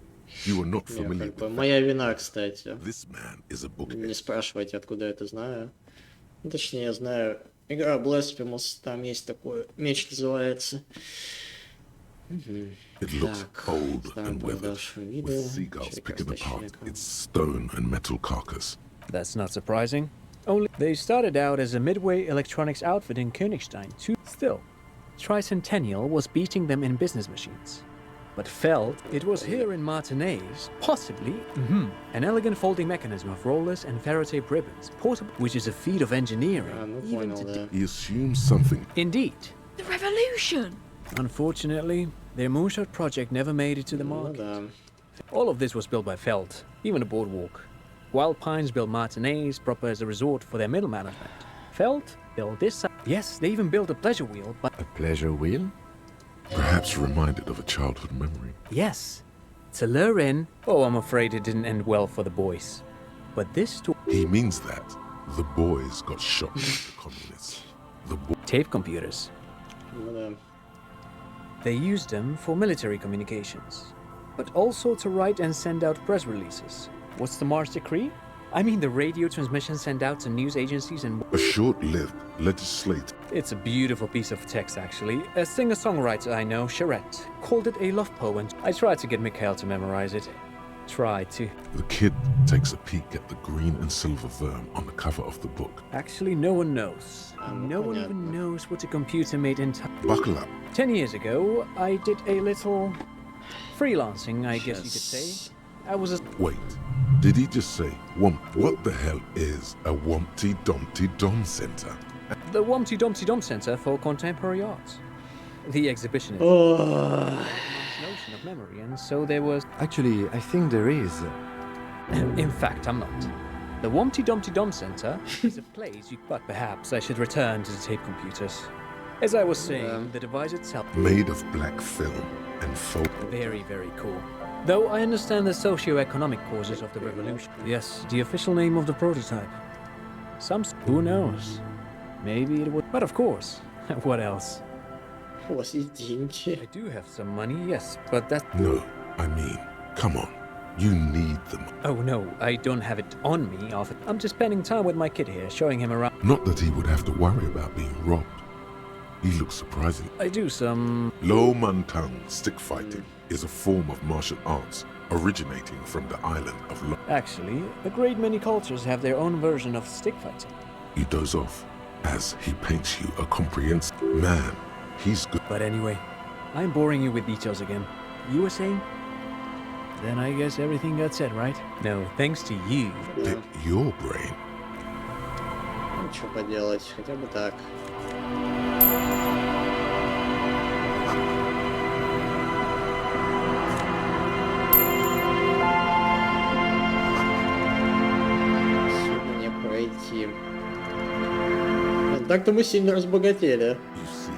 You are not familiar with Моя вина, кстати. This man is a book. Не спрашивайте, откуда я это знаю. Ну, точнее, я знаю. Игра Blasphemous, там есть такой меч называется. It looks old and weathered, with seagulls picking apart its stone and metal carcass. That's not surprising. Only they started out as a midway electronics outfit in Königstein. Still, Tricentennial was beating them in business machines. But felt it was here in Martinez, possibly, an elegant folding mechanism of rollers and ferrotape ribbons, portable, which is a feat of engineering. He assumes something. Indeed. The revolution! Unfortunately, their moonshot project never made it to the market. All of this was built by Felt, even a boardwalk. Wild Pines built Martinez proper as a resort for their middle management. Felt built this. Yes, they even built a pleasure wheel, but... A pleasure wheel? Perhaps reminded of a childhood memory. Yes. To lure in... Oh, I'm afraid it didn't end well for the boys. But this... He means that the boys got shot by the communists. Tape computers. They used them for military communications, but also to write and send out press releases. What's the Mars Decree? I mean the radio transmission sent out to news agencies and... A short-lived legislative... It's a beautiful piece of text, actually. A singer-songwriter I know, Charette, called it a love poem. I tried to get Mikhail to memorize it. Tried to. The kid takes a peek at the green and silver worm on the cover of the book. Actually, no one knows. No one even knows what a computer made in time. Buckle up. 10 years ago, I did a little freelancing, I guess you could say. I was a... Wait, did he just say, what the hell is a Wumpty Dumpty Dom Center? The Wumpty Dumpty Dom Center for Contemporary Art. The exhibition is... notion of memory, and so there was... Actually, I think there is. In fact, I'm not. The Wumpty Dumpty Dom Center is a place you... But perhaps I should return to the tape computers. As I was saying, the device itself... Made of black film and foam. Very, very cool. Though I understand the socio-economic causes of the revolution. Yes, the official name of the prototype. Who knows? Maybe it would... But of course, what else? I do have some money, yes, but that... No, I mean, come on. You need them. Oh no, I don't have it on me. I'm just spending time with my kid here, showing him around. Not that he would have to worry about being robbed. He looks surprising. I do some... Low Mantang stick fighting is a form of martial arts originating from the island of Lo... Actually, a great many cultures have their own version of stick fighting. You doze off as he paints you a comprehensive man. He's good. But anyway, I'm boring you with details again. You were saying? Then I guess everything got said, right? No, thanks to you. Bit your brain. Ну, что поделать, хотя бы так. Сюда не пройти. Так-то мы сильно разбогатели. You see,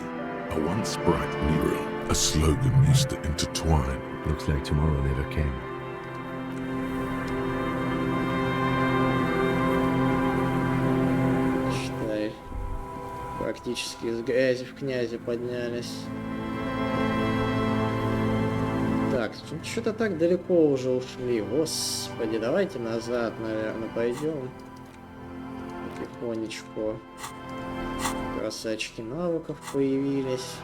a once bright mural, a slogan used to intertwine. Looks like tomorrow never came. Считай, практически из грязи в князи поднялись. Так, что-то так далеко уже ушли. Господи, давайте назад, наверное, пойдем. Потихонечку. Красавчики навыков появились.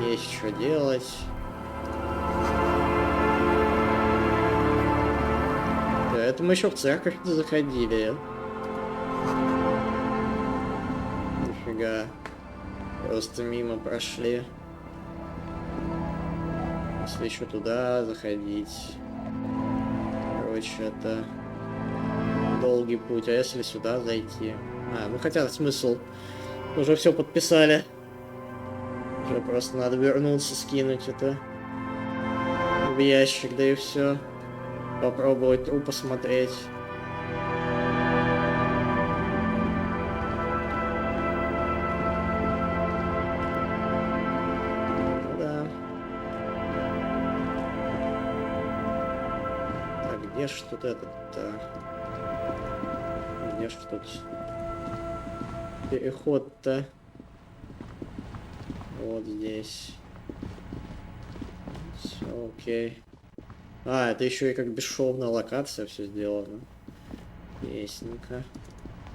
Есть что делать. Да, это мы еще в церковь не заходили. Нифига. Просто мимо прошли. Если еще туда заходить. Короче, это долгий путь. А если сюда зайти? Ну хотя смысл. Уже все подписали. Уже просто надо вернуться, скинуть это в ящик, да и все. Попробовать труп посмотреть. Ну да. Так, где ж тут этот-то? Где ж тут переход-то? Вот здесь. Все окей. Это еще и как бесшовная локация все сделано. Ясненько.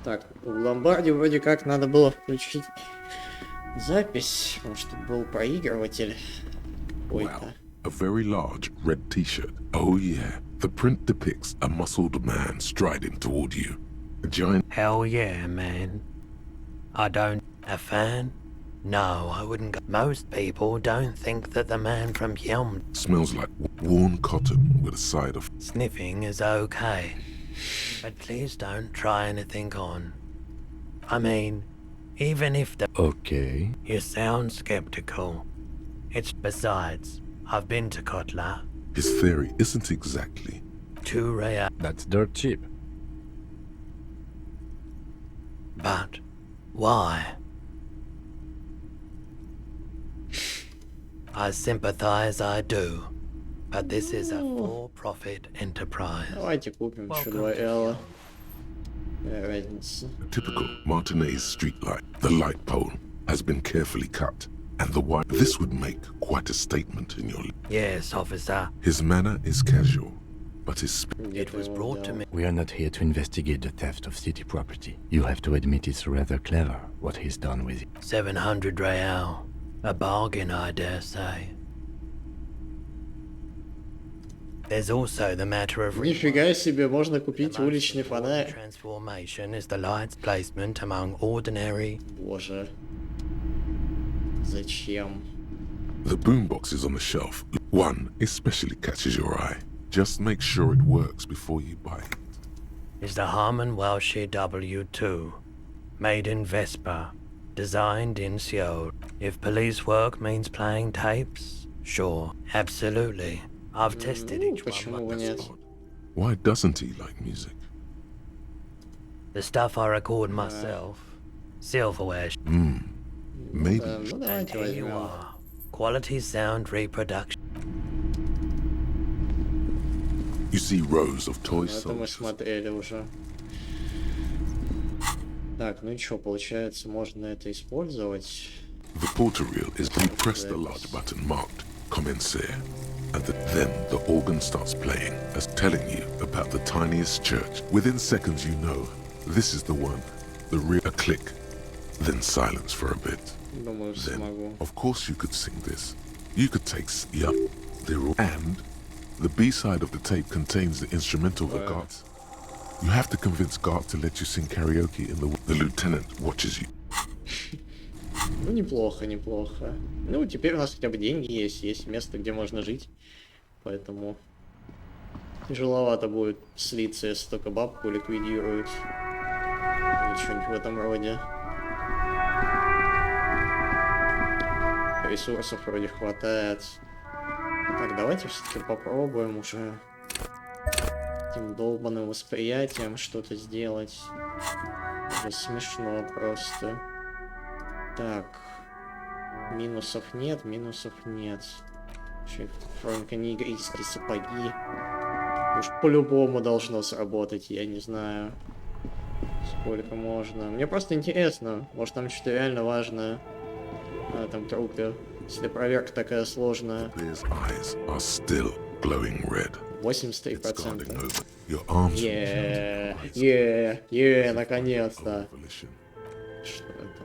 Так, в ломбарде вроде как надо было включить запись, потому что был проигрыватель. Wow, a very large red t-shirt. Oh yeah, the print depicts a muscled man striding toward you. A giant... Hell yeah, man. I don't... A fan? No, I wouldn't go. Most people don't think that the man from Yelm smells like worn cotton with a side of... Sniffing is okay. But please don't try anything on. I mean, even if the... Okay. You sound skeptical. It's... Besides, I've been to Kotla. His theory isn't exactly... Too rare. That's dirt cheap. But why? I sympathize, I do. But this is a for-profit enterprise. Давайте купим еще 2 Элла. Разница. A typical Martinez streetlight. The light pole has been carefully cut, and the wire... This would make quite a statement in your... Yes, officer. His manner is casual, but his... It was brought to me... We are not here to investigate the theft of city property. You have to admit it's rather clever what he's done with it. 700 real. A bargain, I dare say. There's also the matter of... Нифига себе, можно купить уличный фонарь. Transformation is the light's placement among ordinary... Боже. Зачем? The boombox is on the shelf. One especially catches your eye. Just make sure it works before you buy it. Is the Harman Welshie W2. Made in Vespa. Designed in Seoul. If police work means playing tapes, sure, absolutely. I've tested each one. Why doesn't he like music? The stuff I record myself. Silverware. Maybe. And here you are. Quality sound reproduction. You see rows of toy Это мы смотрели уже. Так, ну и что, получается, можно это использовать? The portal reel is you press the large button marked Commencer, and then the organ starts playing, as telling you about the tiniest church. Within seconds you know, this is the one, the real... A click, then silence for a bit. Думаю, смогу. Of course you could sing this. You could take... Yup, they're all... And the B-side of the tape contains the instrumental the guards. You have to convince Garth to let you sing karaoke in the lieutenant watches you. Ну, неплохо, неплохо. Ну, теперь у нас хотя бы деньги есть место, где можно жить. Поэтому тяжеловато будет слиться, если только бабку ликвидируют. Или что-нибудь в этом роде. Ресурсов вроде хватает. Так, давайте все-таки попробуем уже этим долбаным восприятием что-то сделать. Это смешно просто. Так. Минусов нет, минусов нет. Франко-нигерийские сапоги. Уж по-любому должно сработать, я не знаю. Сколько можно. Мне просто интересно, может там что-то реально важное. А, там трупы. Если проверка такая сложная. 83%. Наконец-то. Что это?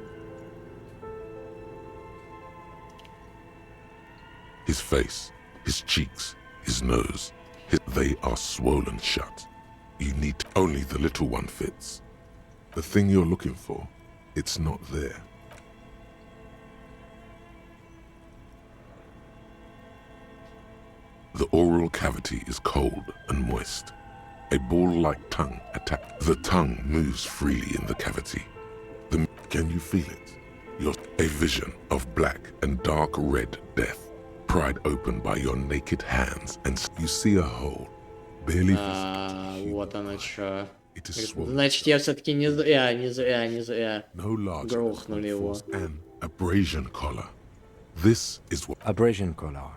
His face, his cheeks, his nose, they are swollen shut. You need only the little one fits. The thing you're looking for, it's not there. The oral cavity is cold and moist. A ball-like tongue attacks. The tongue moves freely in the cavity. Can you feel it? You're a vision of black and dark red death. Pried open by your naked hands, and you see a hole, barely visible. Вот оно чё. Значит, я все-таки не зря грохнули его. An abrasion collar. This is what abrasion collar.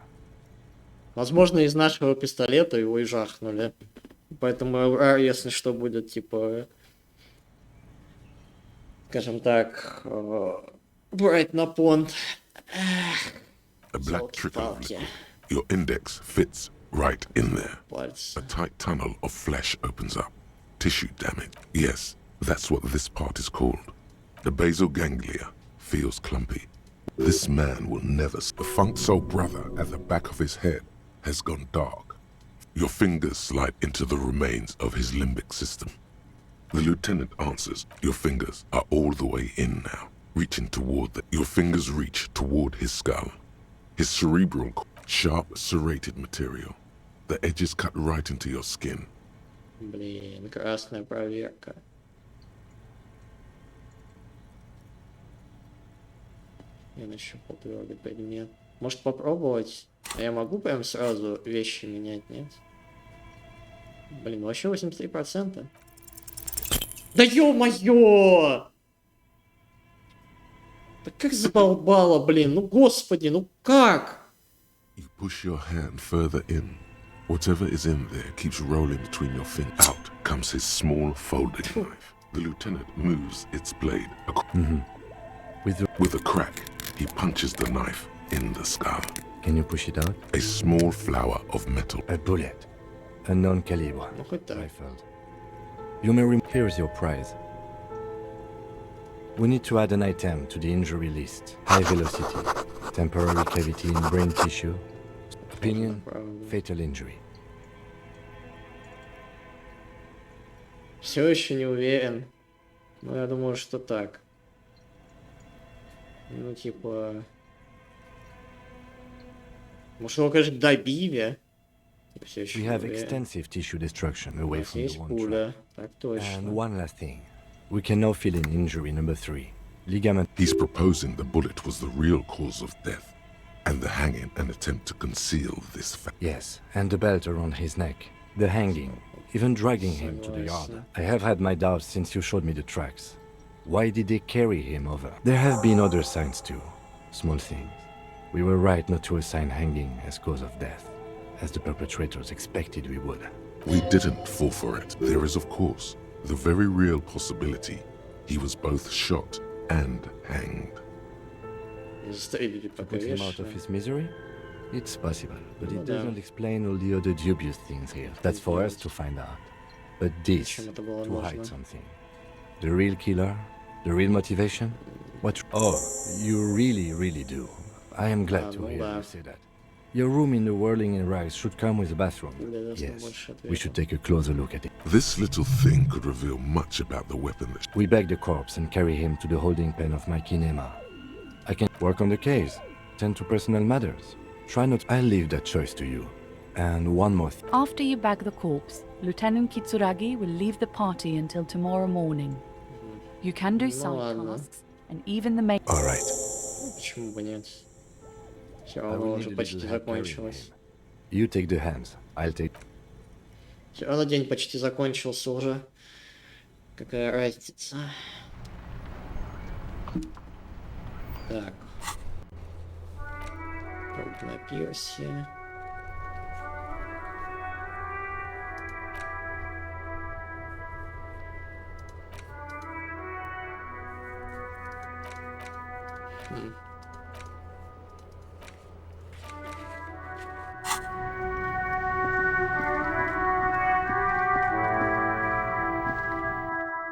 Возможно, из нашего пистолета его и жахнули. Поэтому, если что, будет типа, скажем так, брать на понт. A black trickle of liquid. Your index fits right in there. A tight tunnel of flesh opens up. Tissue damage. Yes, that's what this part is called. The basal ganglia feels clumpy. This man will never... The funk soul brother at the back of his head has gone dark. Your fingers slide into the remains of his limbic system. The lieutenant answers. Your fingers are all the way in now. Reaching toward your fingers reach toward his skull. His cerebral, sharp, serrated material. The edges cut right into your skin. Блин, красная проверка. Я нащупал твердый предмет. Может попробовать? А я могу прям сразу вещи менять, нет? Блин, вообще 83%. Да ё-моё! Да как задолбало, блин, ну господи, ну как? You push your hand further in. Whatever is in there keeps rolling between your fingers. Out comes his small folding knife. The lieutenant moves its blade. With a crack, he punches the knife in the skull. Can you push it out? A small flower of metal. A bullet. A non-caliber rifle. You may here's your prize. We need to add an item to the injury list. High velocity, temporary cavity in brain tissue, opinion, fatal injury. Все еще не уверен. Но я думаю, что так. Ну, типа... Может, его, конечно, добили? We have extensive tissue destruction away from the one track. Так точно. And one last thing. We can now fill in injury number 3. Ligament. He's proposing the bullet was the real cause of death, and the hanging an attempt to conceal this fact. Yes, and the belt around his neck. The hanging, even dragging him to the yard. I have had my doubts since you showed me the tracks. Why did they carry him over? There have been other signs too. Small things. We were right not to assign hanging as cause of death, as the perpetrators expected we would. We didn't fall for it. There is, of course, the very real possibility he was both shot and hanged. To put him out of his misery? It's possible, but it doesn't explain all the other dubious things here. That's for us to find out. But this, to hide something. The real killer? The real motivation? What? Oh, you really do. I am glad to hear you say that. Your room in the Whirling in Rags should come with a bathroom. Yes, we should take a closer look at it. This little thing could reveal much about the weapon that... We bag the corpse and carry him to the holding pen of my kinema. I can work on the case, tend to personal matters. Try not. I'll leave that choice to you. And one more thing. After you bag the corpse, Lieutenant Kitsuragi will leave the party until tomorrow morning. You can do side tasks, and even the main... All right. Почему бы нет? Все равно уже почти закончилось. You take the hands. I'll take... Все равно день почти закончился уже. Какая разница? Так. Тут на пирсе.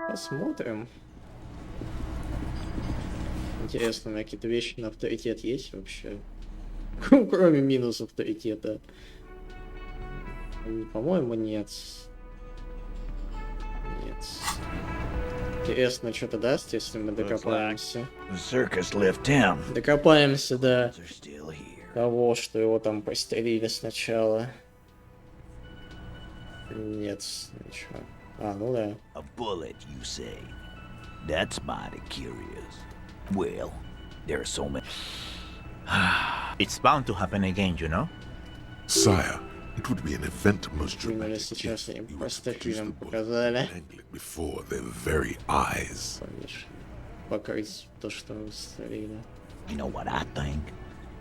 Посмотрим. Интересно, у меня какие-то вещи на авторитет есть вообще? Кроме минус авторитета. По-моему, нет. Нет. Интересно, что-то даст, если мы докопаемся. Докопаемся до того, что его там пострелили сначала. Нет, ничего. А, ну да. A bullet, you say? That's mighty curious. Well, there are so many. It's bound to happen again, you know? Sire, it would be an event most dramatic сейчас им просто фильм показали. Before their very eyes. Покрыть то, что выстрелили. You know what I think?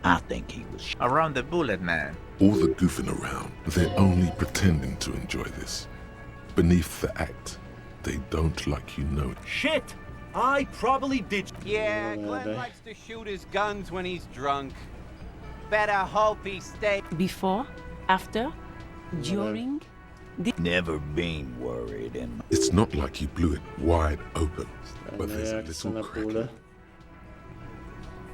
I think he was around the bullet, man. All the goofing around, they're only pretending to enjoy this. Beneath the act, they don't like you know it. Shit! I probably did. Yeah, Glenn likes to shoot his guns when he's drunk. Better hope he stays. Before? After? During? Never been worried in. It's not like he blew it wide open, but there's a little crack.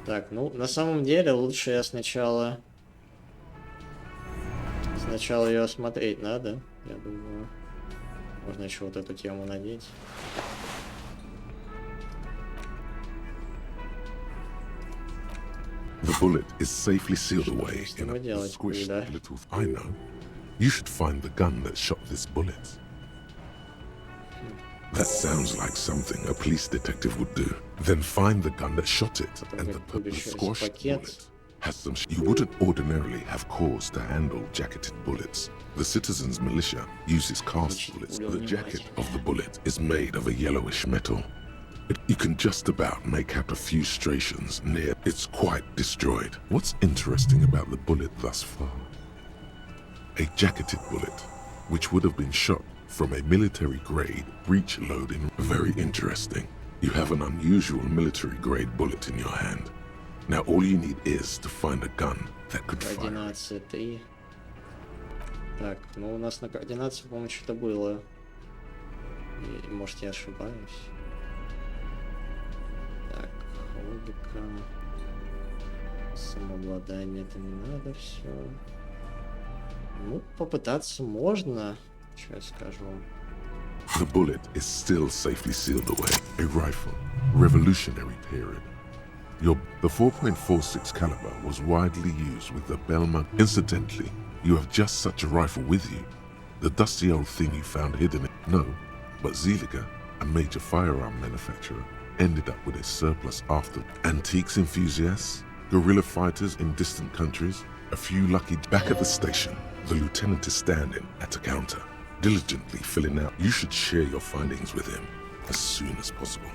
Так, ну, на самом деле, лучше я сначала ее осмотреть надо, я думаю. Можно еще вот эту тему надеть. The bullet is safely sealed away in a squished little... I know. You should find the gun that shot this bullet. That sounds like something a police detective would do. Then find the gun that shot it, and the squashed bullet has some... You wouldn't ordinarily have cause to handle jacketed bullets. The citizens' militia uses cast bullets. The jacket of the bullet is made of a yellowish metal. You can just about make out a few striations near. It's quite destroyed. What's interesting about the bullet thus far? A jacketed bullet, which would have been shot from a military-grade breech loading. Very interesting. You have an unusual military-grade bullet in your hand. Now all you need is to find a gun that could fire. 11-3. Так, ну у нас на координации, по-моему, что-то было. И, может, я ошибаюсь. Так, логика. Самообладание, это не надо все. Ну, попытаться можно. Что я скажу? The bullet is still safely sealed away. A rifle, revolutionary period. The 4.46 caliber was widely used with the Belmont. Incidentally, you have just such a rifle with you. The dusty old thing you found hidden. No, but Zeliger, a major firearm manufacturer, ended up with a surplus after. Antiques enthusiasts, guerrilla fighters in distant countries, a few lucky. Back at the station, the lieutenant is standing at a counter, diligently filling out. You should share your findings with him as soon as possible.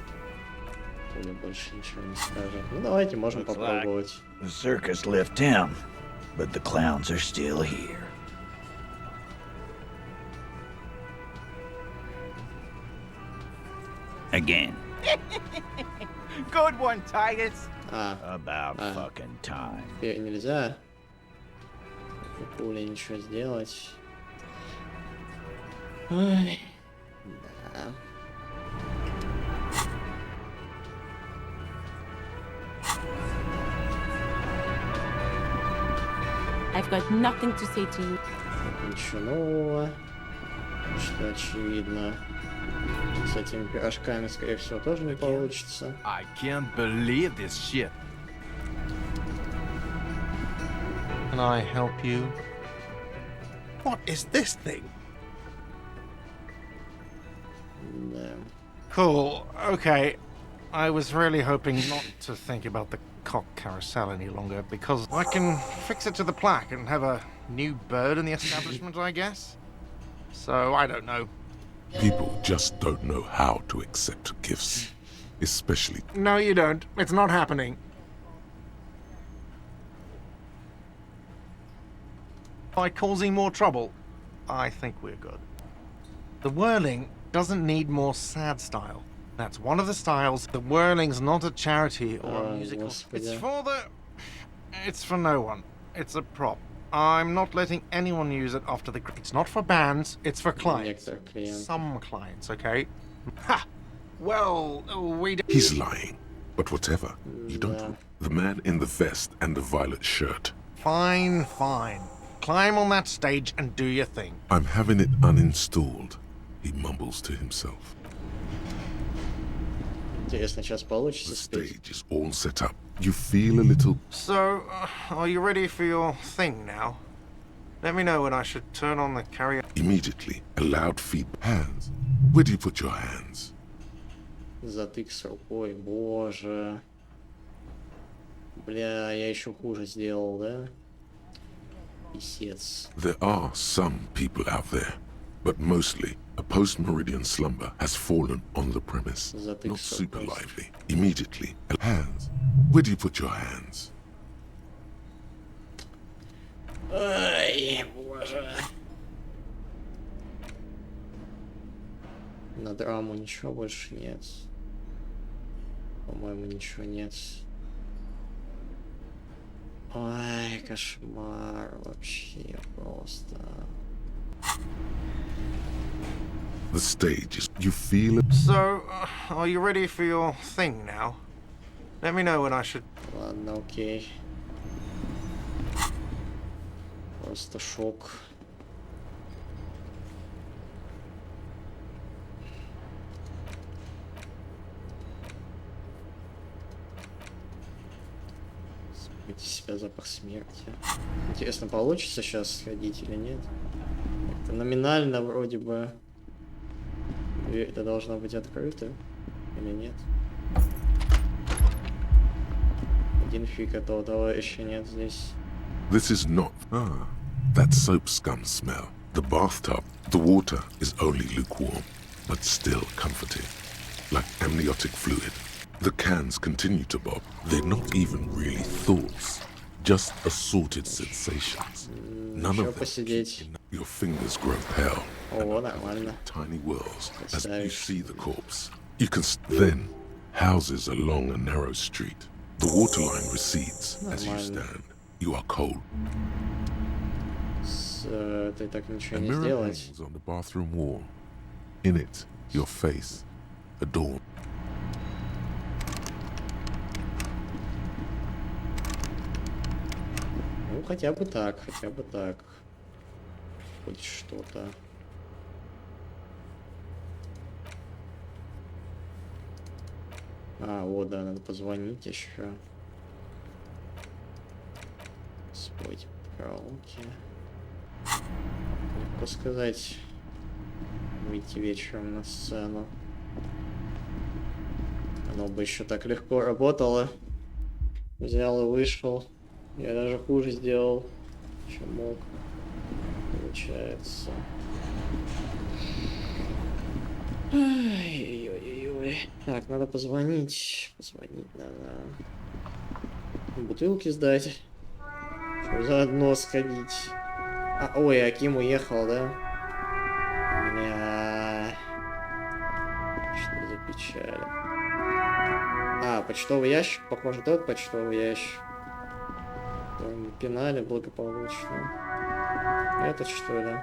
Больше ничего не скажет. Ну давайте, можем попробовать. The circus left town, but the clowns are still here. Again. Good one, Titus. About fucking time. Теперь нельзя пулей ничего сделать. Ой. Да. I've got nothing to say to you. Ничего нового. Что очевидно. С этими пирожками, скорее всего, тоже не получится. I can't believe this shit. Can I help you? What is this thing? Да. Cool. Okay. I was really hoping not to think about the cock carousel any longer because I can fix it to the plaque and have a new bird in the establishment, I guess. So, I don't know. People just don't know how to accept gifts, especially... No, you don't. It's not happening. By causing more trouble, I think we're good. The whirling doesn't need more sad style. That's one of the styles. The whirling's not a charity or a musical. It's for the... It's for no one. It's a prop. I'm not letting anyone use it after the... It's not for bands, it's for clients. Some clients, okay? Ha! Well, we... He's lying. But whatever. You don't... The man in the vest and the violet shirt. Fine, fine. Climb on that stage and do your thing. I'm having it uninstalled, he mumbles to himself. Интересно, сейчас получится спеть. Stage is all set up. You feel a little... So, are you ready for your thing now? Let me know when I should turn on the karaoke. Immediately, a loud feed. Hands. Where do you put your hands? Затык с рукой, боже. Бля, я еще хуже сделал, да? Писец. There are some people out there, but mostly a post-meridian slumber has fallen on the premise. Not super lively. Immediately, hands. Where do you put your hands? Ай, боже. На драму ничего больше нет. По-моему, ничего нет. Ой, кошмар вообще просто. The stage is... You feel it? So, are you ready for your thing now? Let me know when I should... Ладно, окей. Просто шок. Смыть из себя запах смерти. Интересно, получится сейчас сходить или нет? Это номинально вроде бы... Это должно быть открыто или нет? Один фиг этого товарища нет здесь. This is not... that soap scum smell. The bathtub, the water is only lukewarm, but still comforting, like amniotic fluid. The cans continue to bob. They're not even really thoughts, just assorted sensations. None of them. Your fingers grow pale. Tiny whirls as you see the corpse. You can then houses along a narrow street. The waterline recedes as you stand. You are cold. Ты так ничего A не mirror сделать. hangs on the bathroom wall. In it, your face, adorned. Ну, хотя бы так, хотя бы так. Хоть что-то. А, вот, да, надо позвонить еще. Спойте в караоке. Легко сказать, выйти вечером на сцену. Оно бы еще так легко работало. Взял и вышел. Я даже хуже сделал, чем мог. Получается. Ой-ой-ой-ой. Так, надо позвонить. Позвонить надо. Бутылки сдать. Чтобы заодно сходить. А, ой, Аким уехал, да? Бля. Что за печаль. А, почтовый ящик. Похоже, тот почтовый ящик. Который мы пинали благополучно. Этот что ли?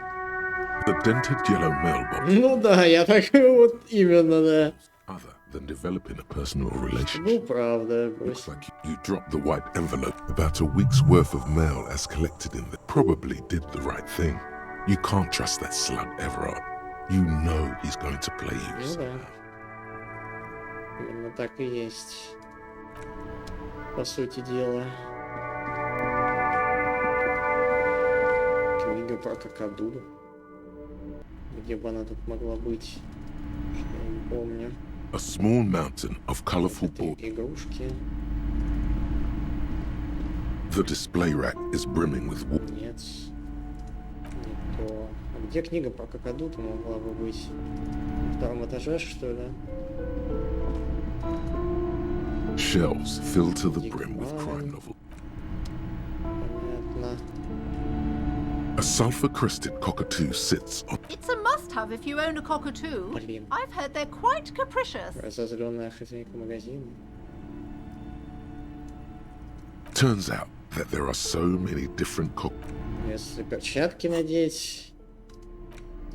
The dented yellow mailbox. Ну да, я так вот именно, да. Other than developing a personal relationship. Ну правда. Looks like you dropped the white envelope. About a week's worth of mail as collected in the... Probably did the right thing. You can't trust that slug Everard. You know he's going to play you. Ну да. Именно так и есть. По сути дела. Книга про какаду. Где бы она тут могла быть? Что я не помню. A small mountain of colorful boards. Игрушки. The display rack is brimming with wood. Нет. Не то. А где книга про какаду-то могла бы быть? На втором этаже, что ли? Shelves filled to the brim with crime novels. Понятно. A sulfur-crested cockatoo sits on. It's a must-have if you own a cockatoo. Блин. I've heard they're quite capricious. Разозленная хозяйка магазина. Turns out that there are so many different Если перчатки надеть,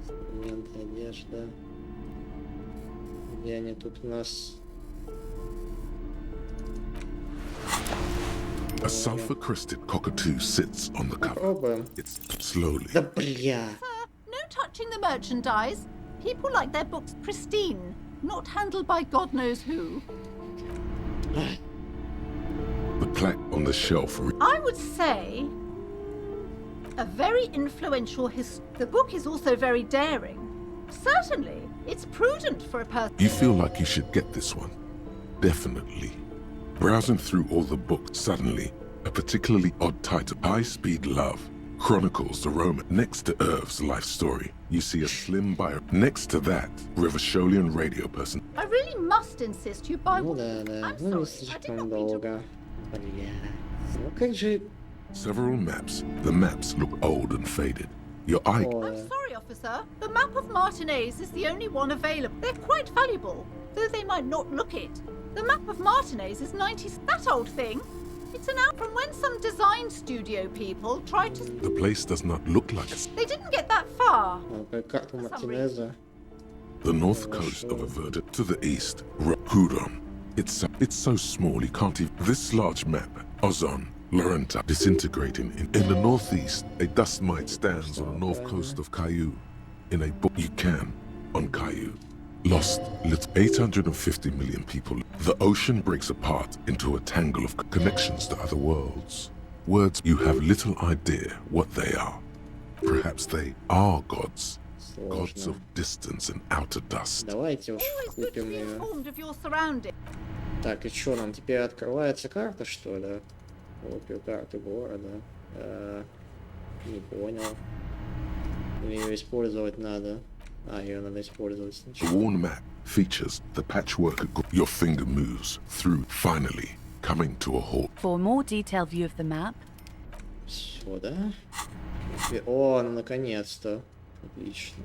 инструмент, одежда. Где они тут у нас? A sulfur-crested cockatoo sits on the cover. It's slowly. Да бля. No touching the merchandise. People like their books pristine, not handled by God knows who. The plaque on the shelf. I would say a very influential The book is also very daring. Certainly, it's prudent for a person. You feel like you should get this one. Definitely. Browsing through all the books, suddenly, a particularly odd title, High Speed Love, chronicles the romance. Next to Irv's life story, you see a slim bio. Next to that, Rivasholian radio person. I really must insist you buy one. I'm sorry, I did not mean to... Ну как же... Several maps. The maps look old and faded. Your eye... I'm sorry, officer. The map of Martinez is the only one available. They're quite valuable, though they might not look it. The map of Martinez is 90s. That old thing. It's an out from when some design studio people tried to... The place does not look like a... They didn't get that far. Карта Мартинеза. The north coast of a verdict to the east, Kudon. It's so small you can't even... This large map, Ozon, Laurenta, disintegrating. In the northeast, a dust mite stands on the north coast of Caillou. In a book you can, on Caillou. Lost, 850 million people. The ocean breaks apart into a tangle of connections to other worlds. Words you have little idea what they are. Perhaps they are gods. Gods of distance and outer dust. Давайте уж купим ее. Так, и что, нам теперь открывается карта, что ли? Копию карты города. Не понял. Или ее использовать надо? А, ее надо использовать сначала. The worn map features the patchwork your finger moves through, finally coming to a halt. For a more detailed view of the map. Все, да? О, ну наконец-то. Отлично.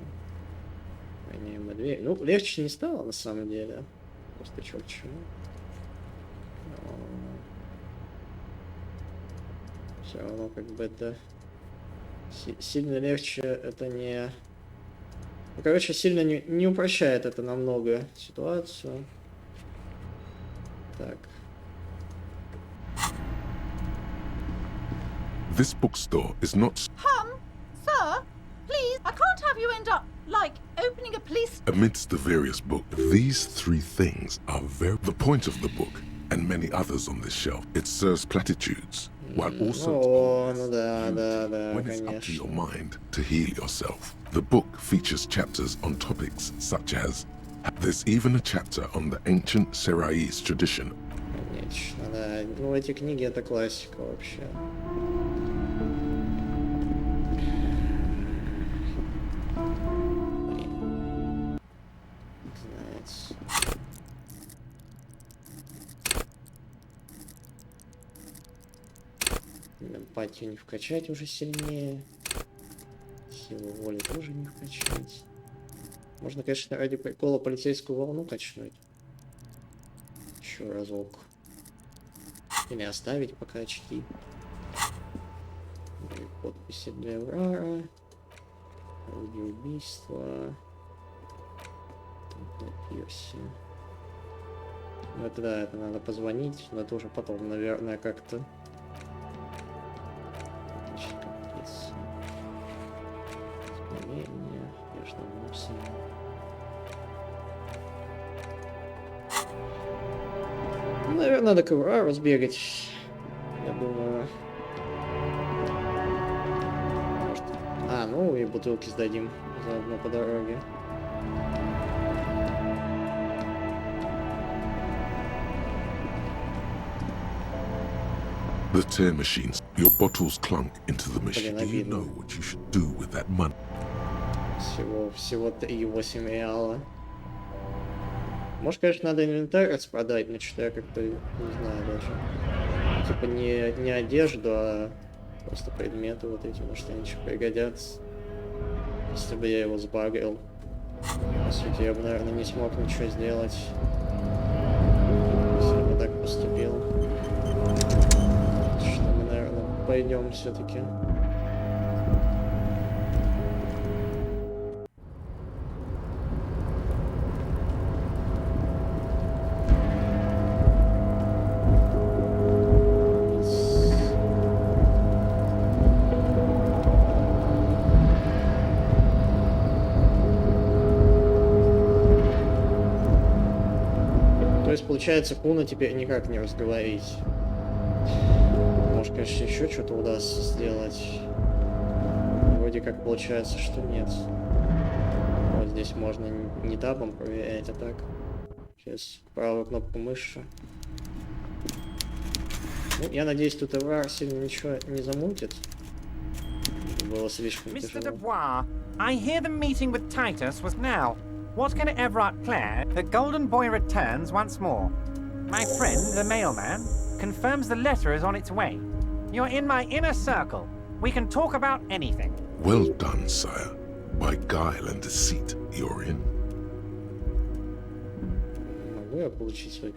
Гоняем дверь. Ну, легче не стало, на самом деле. Просто черт чего. Все равно, как бы это... Сильно легче это не... Ну, короче, сильно не упрощает это намного ситуацию. Так. This bookstore is not... Sir, please, I can't have you end up, like, opening a police... Amidst the various books, these three things are the point of the book, and many others on this shelf. It serves platitudes, while also when it's up to your mind to heal yourself. The book features chapters on topics such as... There's even a chapter on the ancient Seraïs tradition. Конечно, да. Ну, эти книги это классика вообще. Эмпатию не вкачать уже сильнее. Силу воли тоже не вкачать. Можно, конечно, ради прикола полицейскую волну качнуть. Еще разок. Или оставить пока очки. Или подписи для Врара. Аудиоубийство. Пирси. Ну это да, это надо позвонить, но это уже потом, наверное, как-то. Ну, наверное, надо ковра разбегать. Я думаю. Может, бутылки сдадим заодно по дороге. The tear machines. Your bottles clunk into the machine. Do you know what you should do with that money? Всего 3,8 реала. Может, конечно, надо инвентарь распродать, но что я как-то не знаю даже. Типа не одежду, а просто предметы вот эти, может, они еще пригодятся. Если бы я его сбагрил. По сути, я бы, наверное, не смог ничего сделать. Если бы так поступил. Что мы, наверное, пойдем все-таки. Получается, Куно теперь никак не разговорить. Может, конечно, еще что-то удастся сделать. Вроде как получается, что нет. Вот здесь можно не табом проверять, а так. Сейчас правую кнопку мыши. Ну, я надеюсь, тут Эврар сильно ничего не замутит. Было слишком Mr. тяжело. Dubois, I hear the meeting with Titus was now. What can Everard declare? The Golden Boy returns once more. My friend, the mailman, confirms the letter is on its way. You're in my inner circle. We can talk about anything. Well done, sire. By guile and deceit, you're in.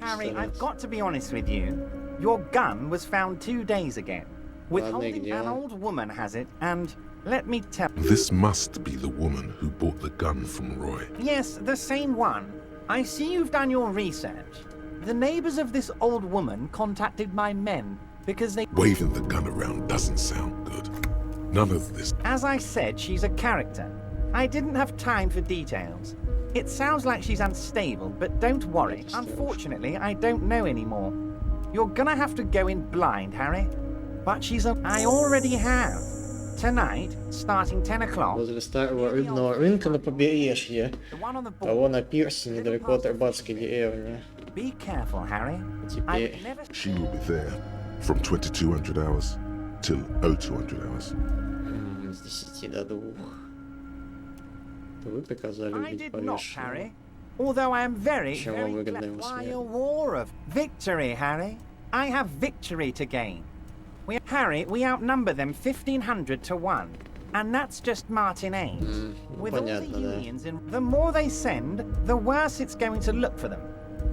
Harry, I've got to be honest with you. Your gun was found 2 days ago. Withholding an old woman has it, and let me tell you. This must be the woman who bought the gun from Roy. Yes, the same one. I see you've done your research. The neighbors of this old woman contacted my men because they... Waving the gun around doesn't sound good. None of this... As I said, she's a character. I didn't have time for details. It sounds like she's unstable, but don't worry. Unfortunately, I don't know anymore. You're gonna have to go in blind, Harry. But she's a... I already have. Tonight, starting 10 o'clock... Возле старого рыбного рынка на побережье. Того на пирсе недалеко от рыбацкой деревни. Be careful, Harry. Теперь... She will be there from 2200 hours till 0200 hours. С 10 до 2. Вы приказали убить повешенного. Although I am very glad by a war of victory, Harry. I have victory to gain. Harry, we outnumber them 1,500 to 1. And that's just Martinez. With all the unions in, the more they send, the worse it's going to look for them.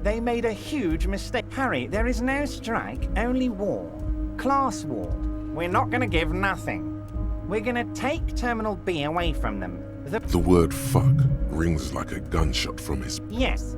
They made a huge mistake. Harry, there is no strike, only war. Class war. We're not going to give nothing. We're going to take Terminal B away from them. The word fuck rings like a gunshot from his... Yes.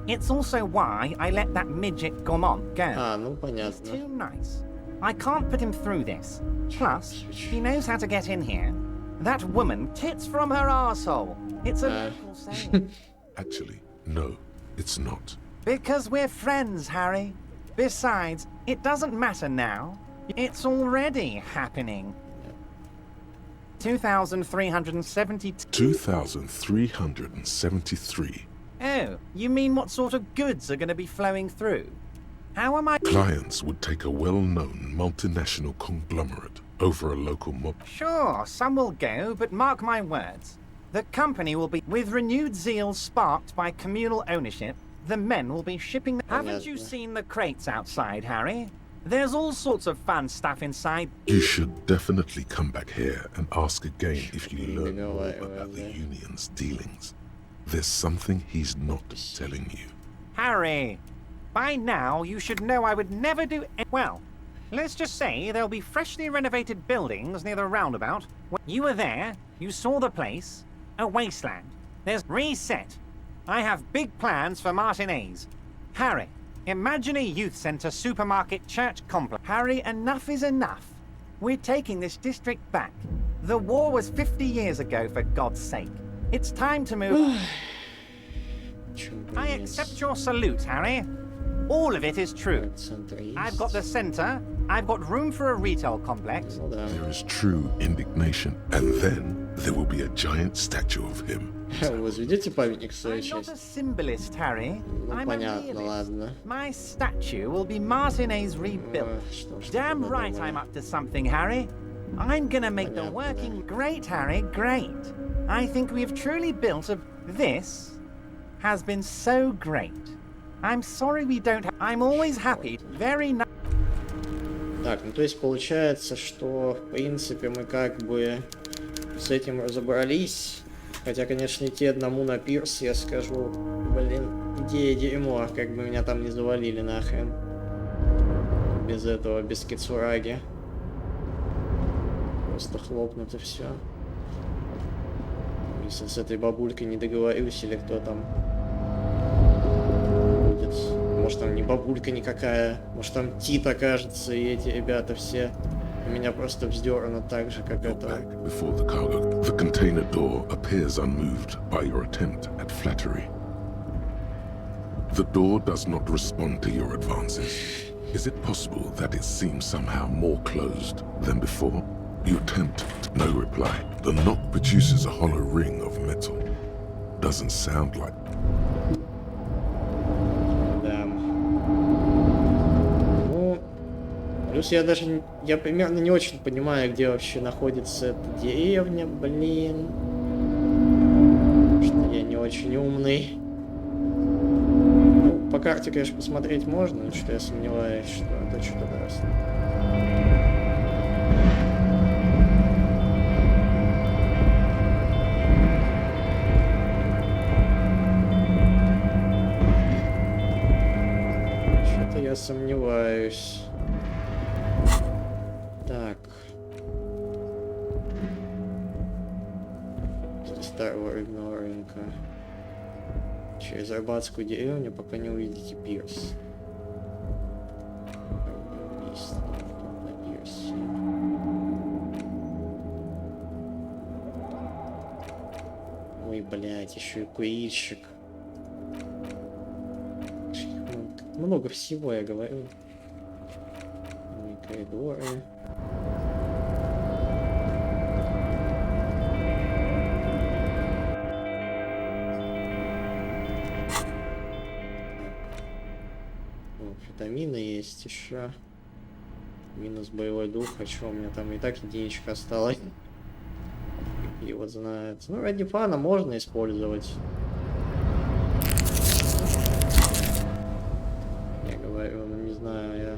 It's also why I let that midget Gaumont go. Ну понятно. He's too nice. I can't put him through this. Plus, he knows how to get in here. That woman tits from her arsehole. It's a local saying. Actually, no, it's not. Because we're friends, Harry. Besides, it doesn't matter now. It's already happening. 2,370... 2,373. Oh, you mean what sort of goods are going to be flowing through? How am I... Clients would take a well-known multinational conglomerate over a local mob. Sure, some will go, but mark my words. The company will be... With renewed zeal sparked by communal ownership, the men will be shipping... Haven't you seen the crates outside, Harry? There's all sorts of fun stuff inside. You should definitely come back here and ask again if you learn more about the union's dealings. There's something he's not telling you. Harry, by now you should know I would never do... Well, let's just say there'll be freshly renovated buildings near the roundabout. You were there, you saw the place, a wasteland. There's reset. I have big plans for Martinez. Harry, imagine a youth centre, supermarket, church complex. Harry, enough is enough. We're taking this district back. The war was 50 years ago, for God's sake. It's time to move. I accept your salute, Harry. All of it is true. I've got the centre, I've got room for a retail complex. There is true indignation, and then there will be a giant statue of him. Возведите памятник в свою I'm not честь. a symbolist, Harry. I'm a Понятно, realist. ладно. My statue will be Martinez rebuilt. Damn right I'm up to something, Harry. I'm gonna make the working great, Harry, great. I think we've truly built a... This has been so great. I'm sorry we don't... I'm always happy. Very nice. Так, ну то есть получается, что в принципе мы как бы с этим разобрались. Хотя, конечно, идти одному на пирс, я скажу, блин, идея дерьмо, как бы меня там не завалили нахрен. Без этого, без кицураги. Просто хлопнут и все. Если с этой бабулькой не договорюсь, или кто там будет. Может там не бабулька никакая, может там Тит окажется, и эти ребята все меня просто вздернут так же, как это. Before the cargo, the container door appears unmoved by your attempt at flattery. The door does not respond to your advances. Is it possible that it seems somehow more closed than before? You attempt, no reply. The knock produces a hollow ring of metal. Doesn't sound like... Да. Ну, плюс я примерно не очень понимаю, где вообще находится эта деревня, блин. Что я не очень умный. Ну, по карте, конечно, посмотреть можно, но что я сомневаюсь, что это что-то раз. Я сомневаюсь. Так. С старого рыбного рынка. Через рыбацкую деревню, пока не увидите пирс. На пирсе. Ой, блядь, еще и курильщик. Много всего, я говорю. Ну и коридоры. Витамины есть еще. Минус боевой дух. А что, у меня там и так единичка осталась. И вот знает. Ну, ради фана можно использовать. Ну, не знаю, я...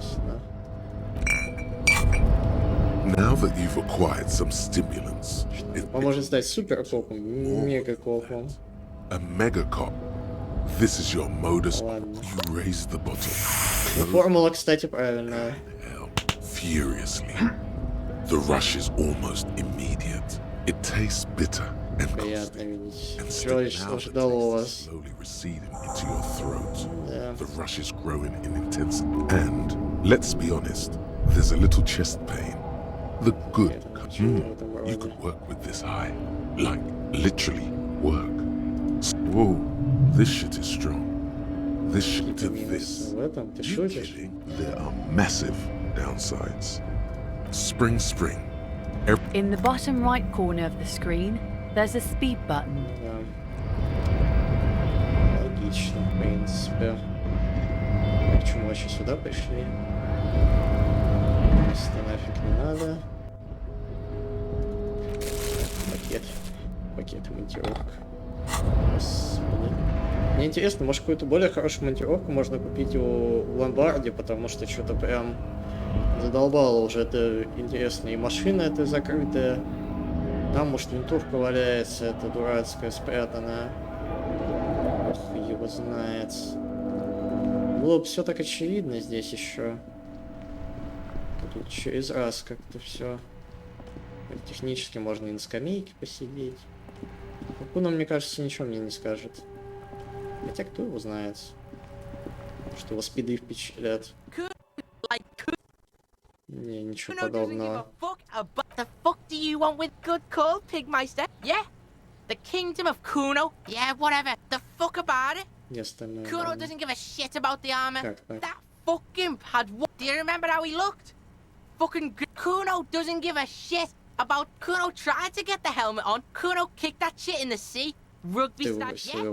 Честно. Now that you've acquired some stimulants, it поможет стать суперкопом, мегакопом. A megacop. This is your modus. You raise the bottle. Формула, кстати, правильная. Furiously. The rush is almost immediate. It tastes bitter and приятно видеть. Человечество ждало вас. Into your throat. The rush is growing in intensity. And let's be honest, there's a little chest pain. The good. You could work with this high. Like, literally work. Whoa, this shit is strong. This shit to this. You kidding? There are massive downsides. Spring. In the bottom right corner of the screen, there's a speed button. Логично, в принципе. Почему вообще сюда пришли? Это нафиг не надо. Пакет монтировок. Господи. Мне интересно, может какую-то более хорошую монтировку можно купить в ломбарде, потому что что-то прям задолбало уже. Это интересно. И машина эта закрытая. Там, может, винтовка валяется, это дурацкая, спрятанная. Ох, его знает. Было бы все так очевидно здесь еще. Тут через раз как-то все. Технически можно и на скамейке посидеть. Куно, мне кажется, ничего мне не скажет. Хотя кто его знает. Что его спиды впечатлят. Не, ничего подобного. The fuck do you want with good call, Pigmeister? Yeah? The kingdom of Kuno? Yeah, whatever. The fuck about it? Yes, Kuno doesn't give a shit about the armor. That fucking had what? Do you remember how he looked? Fucking Kuno doesn't give a shit about Kuno tried to get the helmet on. Kuno kicked that shit in the sea. Rugby stash, yeah?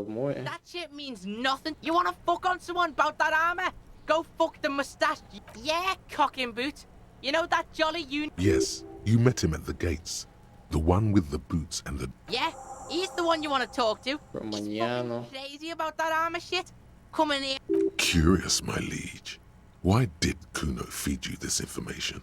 That shit means nothing. You wanna fuck on someone about that armor? Go fuck the mustache. Yeah, cock and boot. You know that jolly Yes, you met him at the gates. The one with the boots and the... Yeah, he's the one you want to talk to. He's fucking crazy about that armor shit. Come in here. Curious, my liege. Why did Kuno feed you this information?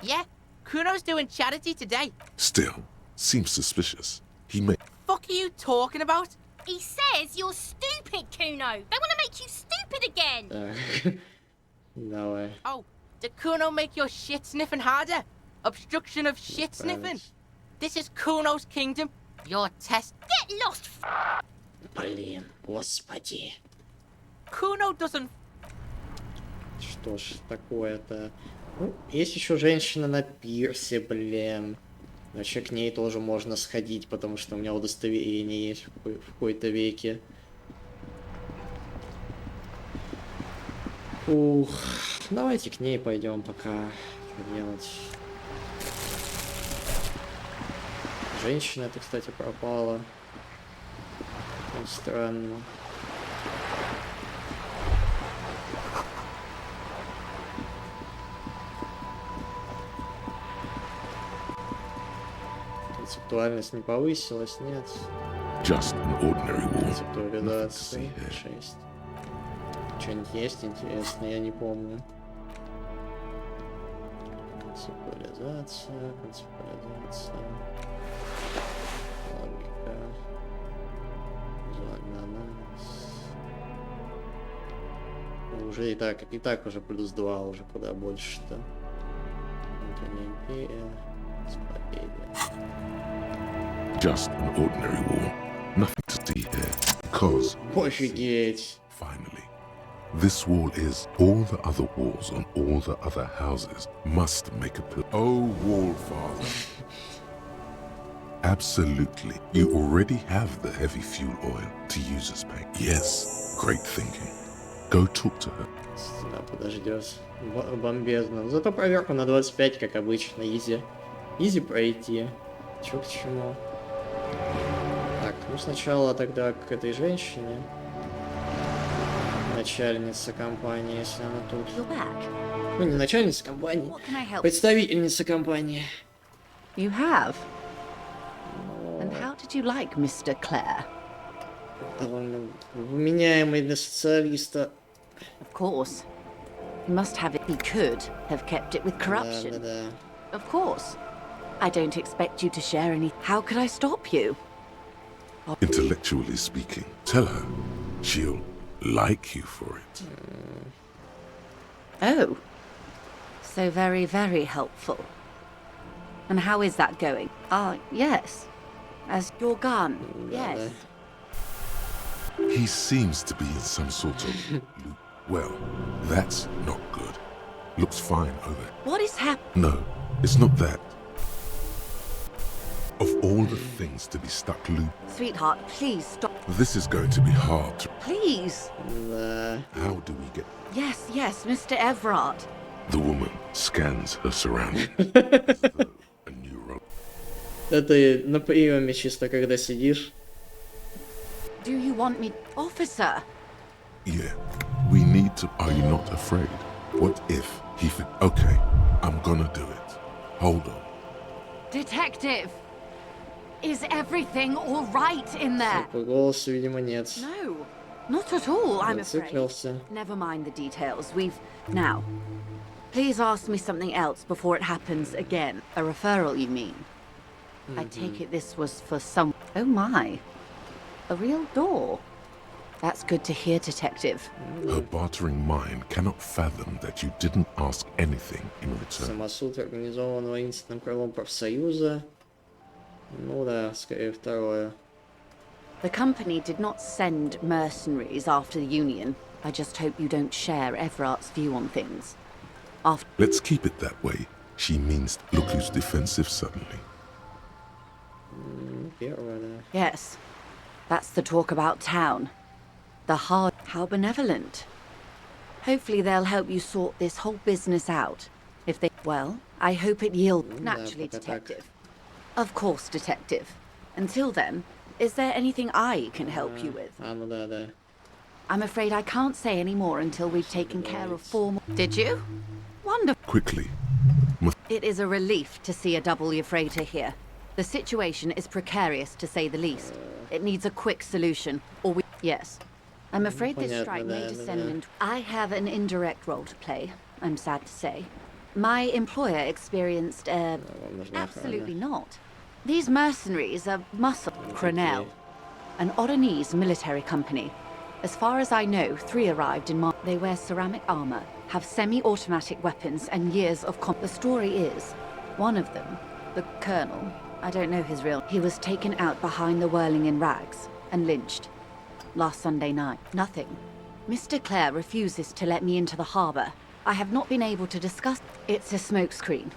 Yeah, Kuno's doing charity today. Still, seems suspicious. He may... Fuck are you talking about? He says you're stupid, Kuno. They want to make you stupid again. No way. Oh, did Kuno make your shit sniffing harder? Obstruction of shit sniffing. This is Kuno's kingdom. Your test. Get lost. Блин, господи. Kuno doesn't. Что ж такое-то? Ну, есть еще женщина на пирсе, блин. Вообще к ней тоже можно сходить, потому что у меня удостоверение есть в какой-то веке. Ух, давайте к ней пойдем пока. Что делать? Женщина эта, кстати, пропала. Очень странно. Концептуальность не повысилась, нет. Just an ordinary war. Концептуализация 6. Что-нибудь есть интересное, я не помню. Концептуализация. Логика. Визуальный анализ. Уже и так уже плюс 2, уже куда больше-то. Внутренняя империя. Just an ordinary war. Nothing to see here. Because... Офигеть. Finally. This wall is all the other walls on all the other houses must make a pill. Oh, wall father. Absolutely. You already have the heavy fuel oil to use as paint. Yes, great thinking. Go talk to her. Стена подождет. Бомбезно. Зато проверку на 25, как обычно. Изи. Изи пройти. Чё к чему. Так, ну сначала тогда к этой женщине. Начальница компании, если она тут. Ну, не начальница компании. Представительница компании. You have? And how did you like Mr. Clare? Довольно вменяемый для социалиста. Of course. He must have it. He could have kept it with corruption. Да. Of course. I don't expect you to share any. How could I stop you? Intellectually speaking, tell her she'll like you for it. Oh. So very, very helpful. And how is that going? Yes. As your gun, yes. He seems to be in some sort of loop. Well, that's not good. Looks fine over. What is happening? No, it's not that. Of all the things to be stuck loop... Sweetheart, please stop. This is going to be hard to... Please. How do we get... Yes, Mr. Everard. The woman scans her surroundings. Это на приеме чисто, когда сидишь. Do you want me... Officer! Yeah, we need to... Are you not afraid? What if he... Okay, I'm gonna do it. Hold on. Detective! Is everything all right in there? По голосу, видимо, нет. No, not at all, I'm afraid. Зациклился. Never mind the details. Now, please ask me something else before it happens again. A referral, you mean? I take it this was for some... Oh my. A real door. That's good to hear, Detective. Her bartering mind cannot fathom that you didn't ask anything in return. Самосуд организован воинственным крылом профсоюза. Ну да, скорее второе. The company did not send mercenaries after the Union. I just hope you don't share Everart's view on things. Let's keep it that way. She means look who's defensive suddenly. Первое, да. Yes. That's the talk about town. The hard... How benevolent. Hopefully they'll help you sort this whole business out. If they... Well, I hope it yields... Naturally, Detective. Of course, Detective. Until then, is there anything I can help you with? I'm afraid I can't say any more until we've taken care of formal... Did you? Wonderful. Quickly. It is a relief to see a W freighter here. The situation is precarious, to say the least. It needs a quick solution, or we... Yes. I'm afraid this strike may descend into... I have an indirect role to play, I'm sad to say. My employer experienced, absolutely not. These mercenaries are muscle... Cronel, an Oronese military company. As far as I know, 3 arrived in March. They wear ceramic armor, have semi-automatic weapons, and years of The story is, one of them, the colonel, I don't know his real... He was taken out behind the whirling in rags and lynched. Last Sunday night. Nothing. Mr. Clare refuses to let me into the harbor. I have not been able to discuss... It's a smokescreen.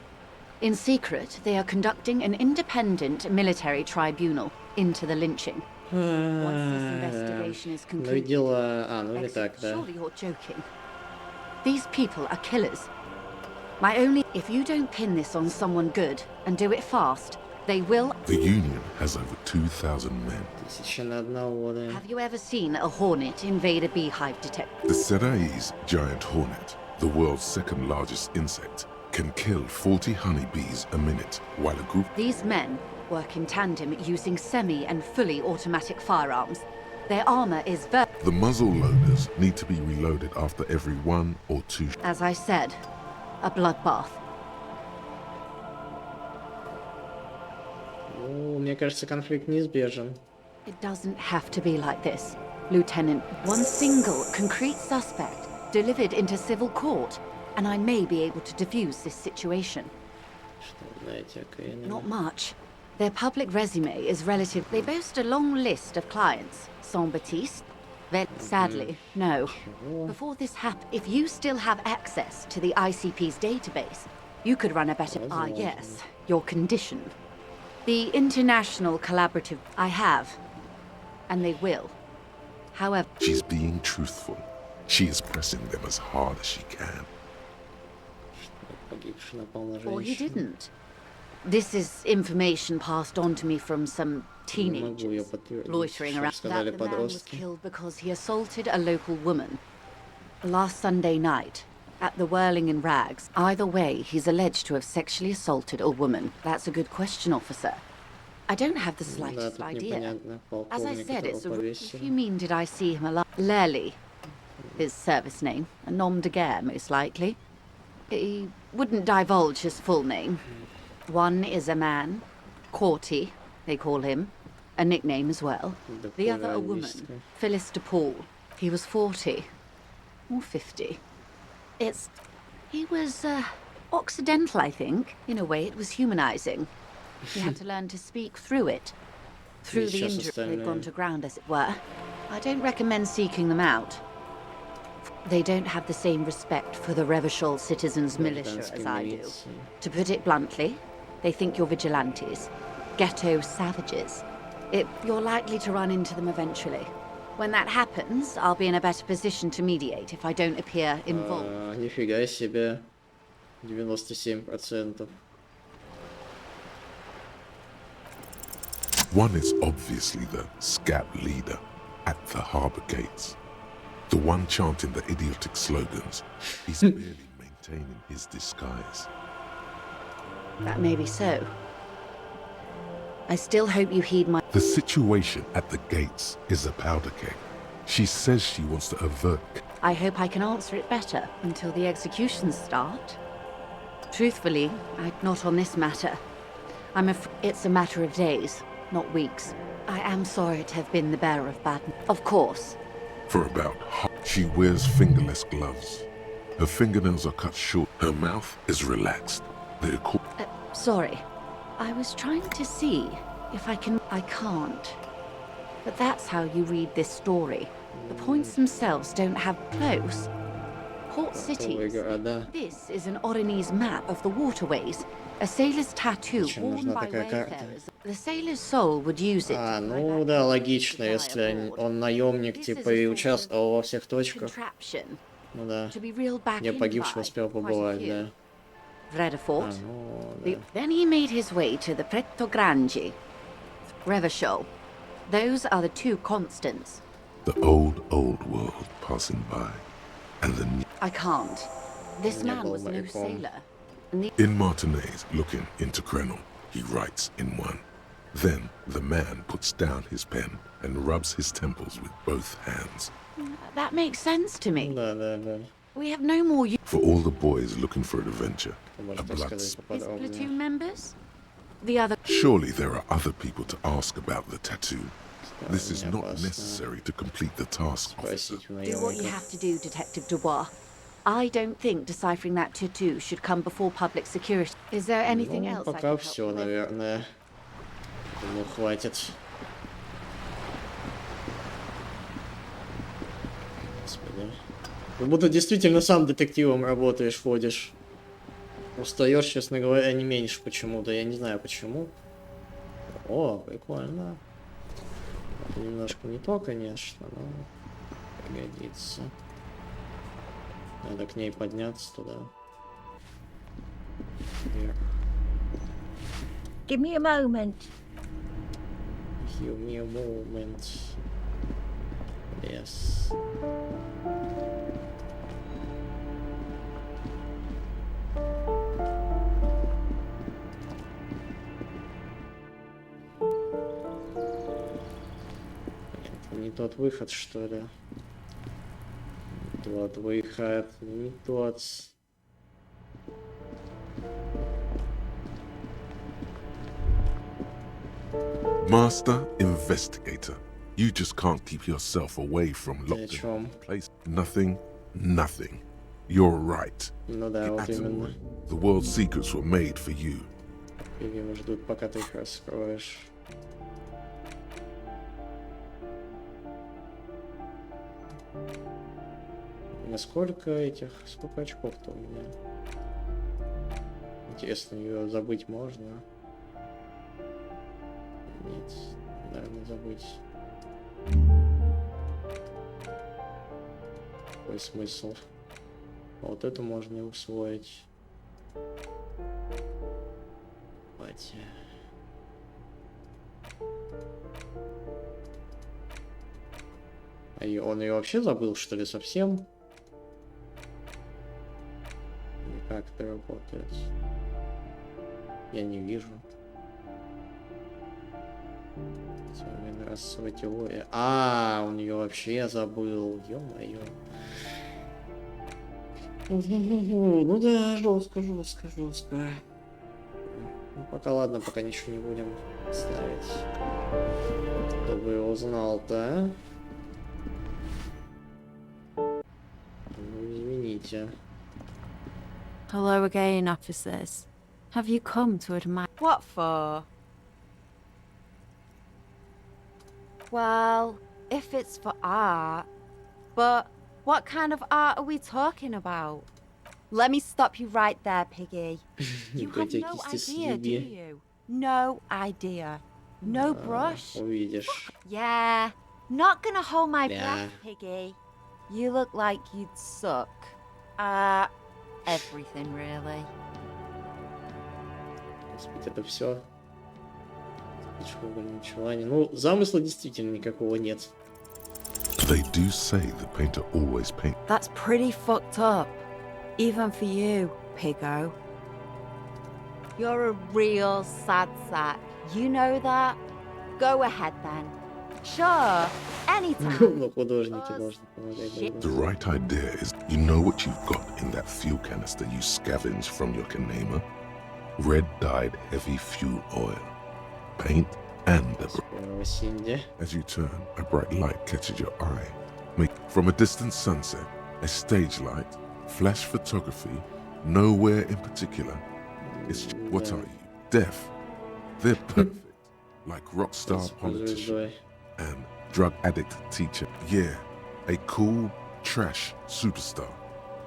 In secret, they are conducting an independent military tribunal into the lynching. Once this investigation is concluded... Surely you're joking. These people are killers. My only... If you don't pin this on someone good, and do it fast, they will... The Union has over 2,000 men. Have you ever seen a hornet invade a beehive, Detective? The Serae's giant hornet, the world's 2nd largest insect, can kill 40 honeybees a minute, while a group... These men work in tandem using semi and fully automatic firearms. Their armor is The muzzle loaders need to be reloaded after every 1 or 2... As I said, a bloodbath. Мне кажется, конфликт неизбежен. It doesn't have to be like this, Lieutenant. One single concrete suspect delivered into civil court, and I may be able to defuse this situation. Not much. Their public resume is relative. They boast a long list of clients. Saint-Baptiste? Sadly, no. Before this happened, if you still have access to the ICP's database, you could run a better... Ah, yes, your condition. The international collaborative... I have. And they will. However... She's being truthful. She is pressing them as hard as she can. Or he didn't. This is information passed on to me from some teenagers loitering around. That the man was killed because he assaulted a local woman. Last Sunday night, at the Whirling in Rags. Either way, he's alleged to have sexually assaulted a woman. That's a good question, officer. I don't have the slightest idea. As I said, it's a... If you mean, did I see him alive? Lely, his service name. A nom de guerre, most likely. He wouldn't divulge his full name. One is a man, Corty, they call him, a nickname as well. The other a woman, Phyllis DePaul. He was 40, or 50. He was, Occidental, I think. In a way, it was humanizing. He had to learn to speak through it. Through the injury they've gone to ground, as it were. I don't recommend seeking them out. They don't have the same respect for the Revachol citizens' militia as I do. To put it bluntly, they think you're vigilantes, ghetto savages. You're likely to run into them eventually. When that happens, I'll be in a better position to mediate if I don't appear involved. Нифига себе. 97%. One is obviously the scat leader at the harbor gates. The one chanting the idiotic slogans. He's barely maintaining his disguise. That may be so. I still hope you heed my... The situation at the gates is a powder keg. She says she wants to avert... I hope I can answer it better until the executions start. Truthfully, not on this matter. It's a matter of days, not weeks. I am sorry to have been the bearer of bad news. Of course. For about half, she wears fingerless gloves. Her fingernails are cut short. Her mouth is relaxed. Sorry. I was trying to see if I can... I can't. But that's how you read this story. The points themselves don't have close. Port cities. This is an Oronese map of the waterways. A sailor's tattoo worn by wayfarers. The sailor's soul would use it. Ну да, логично, если он наемник, типа, и участвовал во всех точках. Ну да. To be reeled back Я in погибший by успел quite a побывать, few. да. Vredefort. Ну, да. Then he made his way to the Pretto Grande, Revachol. Those are the two constants. The old world passing by, and the new. I can't. This man was no sailor. And the In Martinez, looking into Krenel, he writes in one. Then the man puts down his pen and rubs his temples with both hands. That makes sense to me. Да, да, да. We have no more For all the boys looking for adventure, a blood. His platoon members? The other. Surely there are other people to ask about the tattoo. This is not necessary to complete the task, officer. Do what you have to do, Detective Dubois. I don't think deciphering that tattoo should come before public security. Is there anything else I Пока can все, help you with? наверное. Думаю, хватит. Господи. Как будто действительно сам детективом работаешь, ходишь. Устаешь, честно говоря, не меньше почему-то. Я не знаю почему. О, прикольно. Это немножко не то, конечно, но пригодится. Надо к ней подняться туда. Вверх. Give me a moment. Give me a moment. Yes. Это не тот выход, что ли? Тот выход, не тот. Master Investigator, you just can't keep yourself away from locked in place. Nothing. You're right. Ну да, вот именно. The world's secrets were made for you. Его ждут, пока ты их раскроешь. Сколько очков-то у меня? Интересно, ее забыть можно? Нет, наверное, забыть. Какой смысл? Вот это можно и усвоить. Давайте. А он ее вообще забыл, что ли, совсем? Или как это работает? Я не вижу. Расовая теория. Он ее вообще забыл. Ё-моё. Ну да, жестко. Ну, пока ладно, пока ничего не будем ставить. Кто бы его знал-то, Ну, извините. Hello again, officers. Have you come to admire? What for? Well, if it's for art. But what kind of art are we talking about? Let me stop you right there, Piggy. You have no idea, do you? No idea. No brush? Увидишь. Yeah. Not gonna hold my Yeah. breath, Piggy. You look like you'd suck. Everything, really. Господи, это все. Ничего. Ну, замысла действительно никакого нет. They do say the painter always paints. That's pretty fucked up. Even for you, Piggo. You're a real sad sack. You know that? Go ahead then. Sure, anytime. Но художники должны помогать. The right idea is you know what you've got in that fuel canister you scavenged from your Kanema? Red dyed heavy fuel oil, paint, and the. As you turn, a bright light catches your eye. From a distant sunset, a stage light, flash photography, nowhere in particular. What are you? Deaf? They're perfect, like rock star politician and drug addict teacher. Yeah, a cool trash superstar.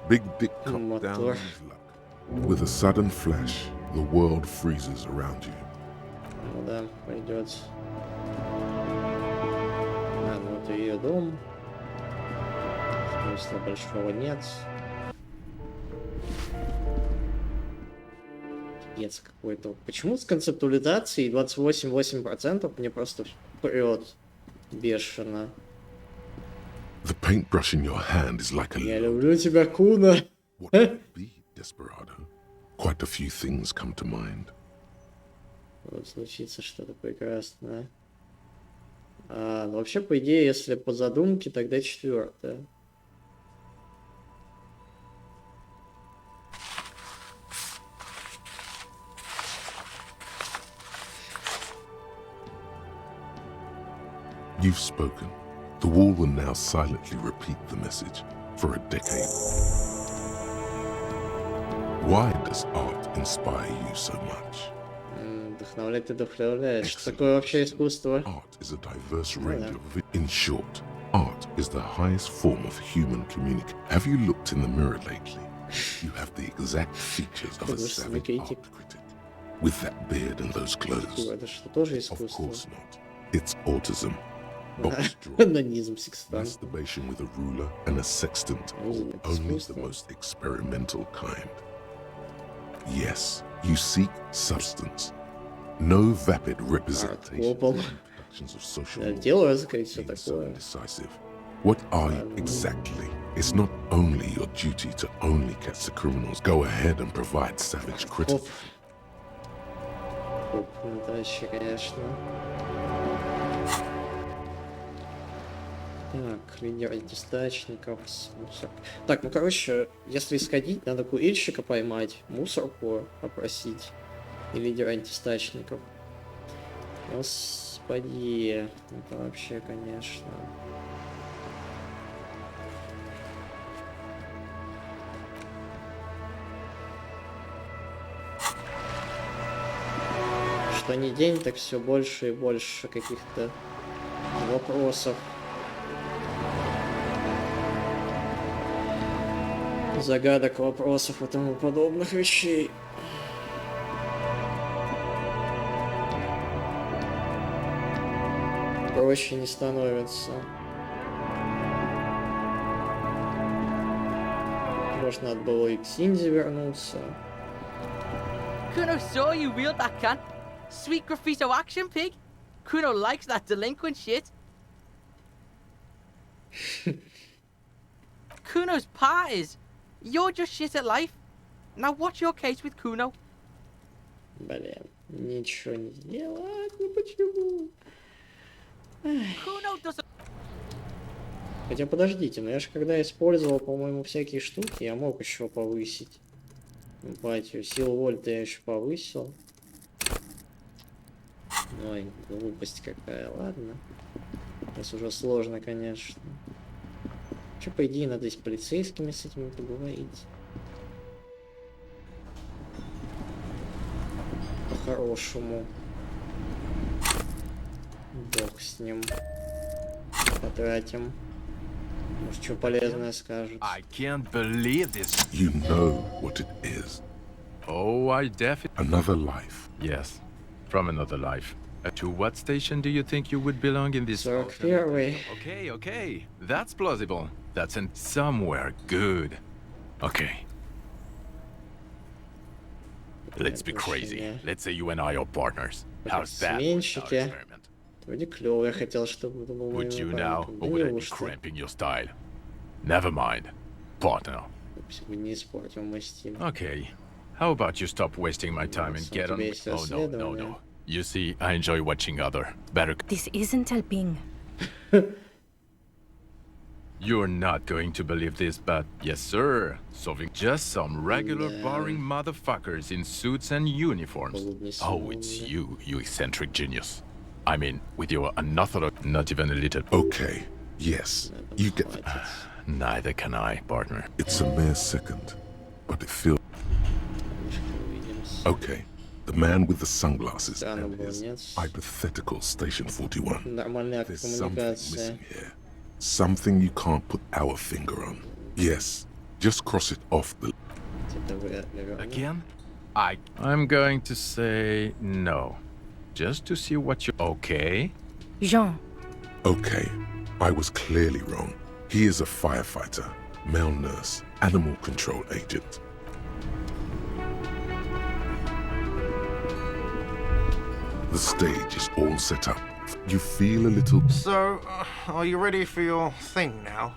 Big dick come down on his luck. With a sudden flash, the world freezes around you. Ну да, пойдет. Ну это ее дом. Смысла большого нет. Пипец какой-то. Почему с концептуализацией 28,8% мне просто прет бешено? The paintbrush in your hand is like a Я люблю тебя, Куно. What would be Desperado? Quite a few things come to mind. Вот случится что-то прекрасное. Ну вообще, по идее, если по задумке, тогда четвертая. You've spoken. The wall will now silently repeat the message for a decade. Why does art inspire you so much? Вдохновлять и вдохновляет. Что такое вообще искусство? Art is a diverse range of... In short, art is the highest form of human communication. Have you looked in the mirror lately? You have the exact features of a savage art critic. With that beard and those clothes. Of course not. It's autism. Masturbation with a ruler and a sextant, only the most experimental kind. Yes, you seek substance. No vapid representation productions of social indecisive. What are you exactly? It's not only your duty to only catch the criminals. Go ahead and provide savage criticism. Так, лидер антистачников, мусор. Так, ну короче, если исходить, надо курильщика поймать, мусорку попросить и лидера антистачников. Господи, это вообще, конечно. Что ни день, так все больше и больше каких-то вопросов. Загадок, вопросов и тому подобных вещей. Проще не становится. Может, надо было и к Синди вернуться. Kuno saw you wield that can. Sweet graffito action pig. Kuno likes that delinquent shit. Kuno's part is. You're just shit at life. Now what's your case with Kuno? Блин, ничего не сделать, ну почему? Kuno doesn't... Хотя подождите, но я же когда использовал, по-моему, всякие штуки, я мог еще повысить эмпатию. Силу вольта я еще повысил. Ой, глупость какая, ладно. Сейчас уже сложно, конечно. Че, по идее, надо с полицейскими с этими поговорить. По-хорошему. Бог с ним. Потратим. Может, что полезное скажет. I can't believe this. You know what it is. Oh, I definitely... Another life. Yes, from another life. To what station do you think you would belong in this? Okay, okay. That's plausible. That's in somewhere good. Okay. Let's be crazy. Let's say you and I are partners. How's that? Вроде клёво, я хотел, чтобы это был Would you now, or would I be cramping your style? Never mind. Partner. Не испортил мой стиль. Okay. How about you stop wasting my time and get on... Oh, no, no, no. You see, I enjoy watching other better... This isn't helping. You're not going to believe this, but yes, sir. Solving just some regular boring motherfuckers in suits and uniforms. Oh, it's you, you eccentric genius. I mean, with your unorthodox, not even a little... Okay, yes, you get... Neither can I, partner. It's a mere second, but it feels... Okay, the man with the sunglasses and his hypothetical Station 41. There's something missing here. Something you can't put our finger on. Yes, just cross it off the... Again? I'm going to say no. Just to see what you... Okay? Jean. Okay, I was clearly wrong. He is a firefighter, male nurse, animal control agent. The stage is all set up. You feel a little... So, are you ready for your thing now?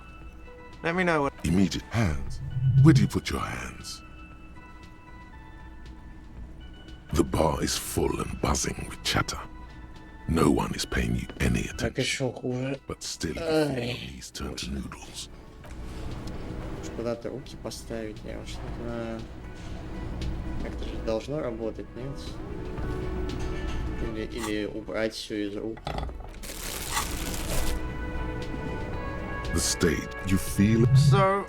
Let me know when... Immediate hands. Where do you put your hands? The bar is full and buzzing with chatter. No one is paying you any attention. But still, you feel your knees turn to noodles. Куда-то руки поставить, я уж не знаю. Как-то же должно работать, нет? Или убрать все из рук. The stage, you feel... So,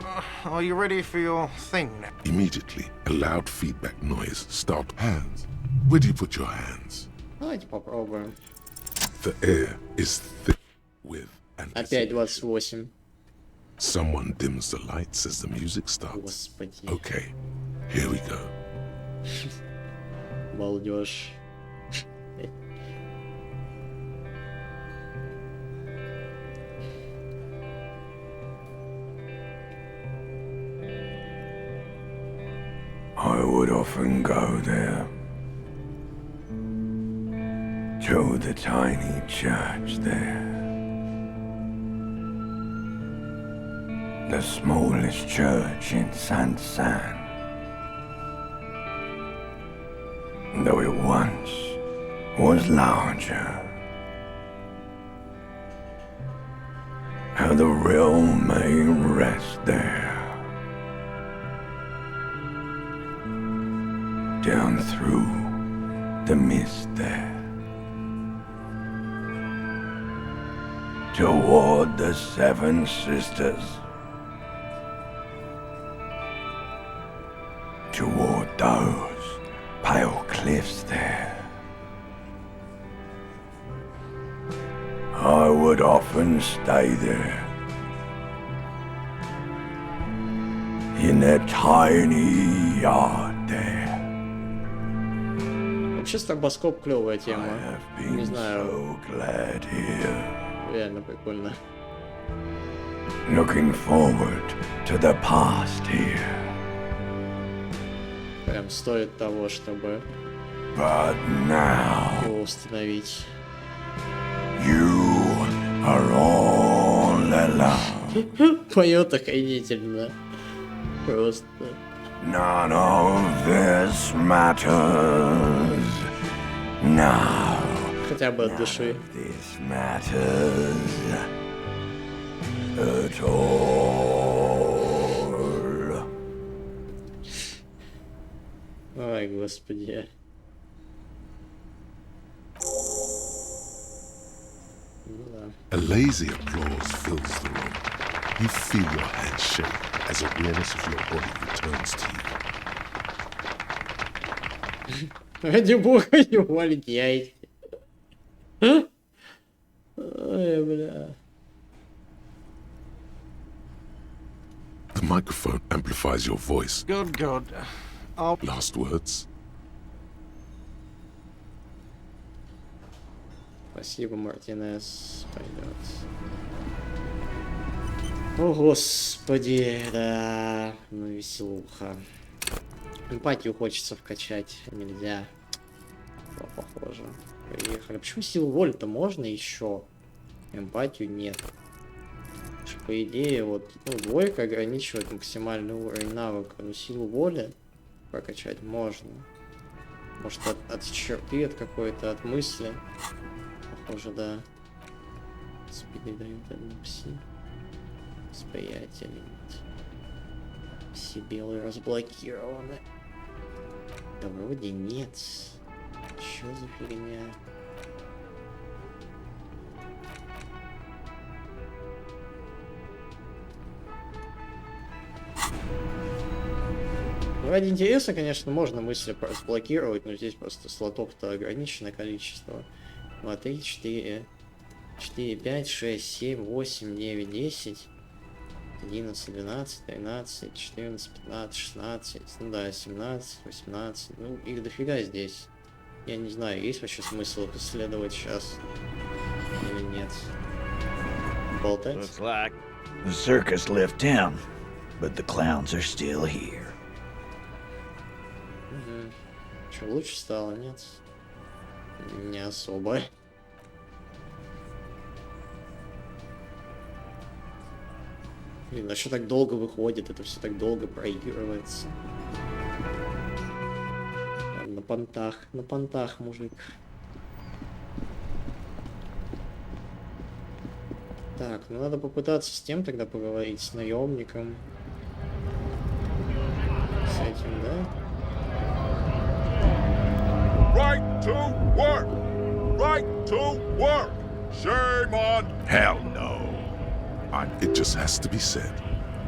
are you ready for your thing now? Immediately, a loud feedback noise starts. Hands. Where do you put your hands? Давайте попробуем. The air is thick with Опять 28. Someone dims the lights as the music starts. Господи. Okay, here we go. Балдеж. I would often go there, to the tiny church there, the smallest church in San, though it once was larger. How the realm may rest there. Down through the mist there, toward the Seven Sisters, toward those pale cliffs there. I would often stay there, in that tiny yard there. Вообще стробоскоп клевая тема. Не знаю. Реально прикольно. Looking forward to the past here. Прям стоит того, чтобы его установить. You are all alone. Поет охренительно. Просто. None of this matters now. Хотя бы от души. This matters at all. Ой, господи. A lazy applause fills the room. You feel your hands shake as awareness of your body returns to you. Ради бога, не увольняйте. Ой, бля. The microphone amplifies your voice. Good. Last words. Спасибо, Мартинес. Пойдет. О, господи, да. Ну, веселуха. Эмпатию хочется вкачать. Нельзя. Похоже. Поехали. Почему силу воли-то можно еще? Эмпатию нет. По идее, вот, ну, двойка ограничивает максимальный уровень навыка, но силу воли прокачать можно. Может, от черты, от какой-то, от мысли. Похоже, да. Спиды дают одну пси. Восприятие лимит. Пси белые разблокированы. Да вроде нет. Чё за фигня? Ради интереса, конечно, можно мысли разблокировать, но здесь просто слотов-то ограниченное количество. 2, 3, 4, 4, 5, 6, 7, 8, 9, 10, 11, 12, 13, 14, 15, 16, ну да, 17, 18, ну их дофига здесь. Я не знаю, есть вообще смысл их исследовать сейчас или нет. Болтать? Looks like the circus left town. but the clowns are still here. Что, лучше стало, нет? Не особо. Блин, а что так долго выходит? Это все так долго проигрывается. На понтах, мужик. Так, ну надо попытаться с тем тогда поговорить, с наемником. С этим, да? Right to work! Right to work! Shame on... Hell no. It just has to be said.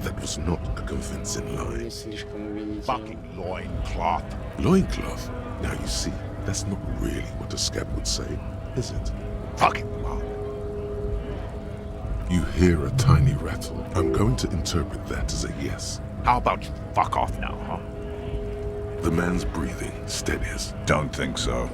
That was not a convincing line. Fucking loincloth. Loincloth? Now you see, that's not really what a scab would say, is it? Fucking mouth. You hear a tiny rattle. I'm going to interpret that as a yes. How about you fuck off now, huh? The man's breathing steadies. Don't think so.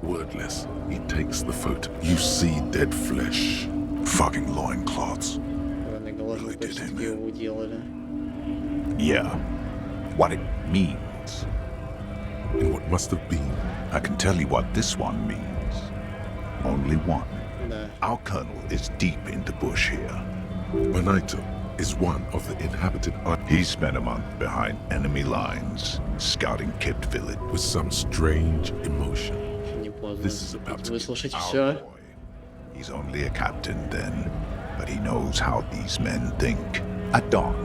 Wordless, he takes the photo. You see dead flesh. Fucking loincloths. Really did him in. Yeah. What it means. And what must have been. I can tell you what this one means. Only one. Our colonel is deep in the bush here. Benito is one of the inhabited... He spent a month behind enemy lines, scouting Kipped Village. With some strange emotion. This is about to be our boy. He's only a captain then, but he knows how these men think. At dawn,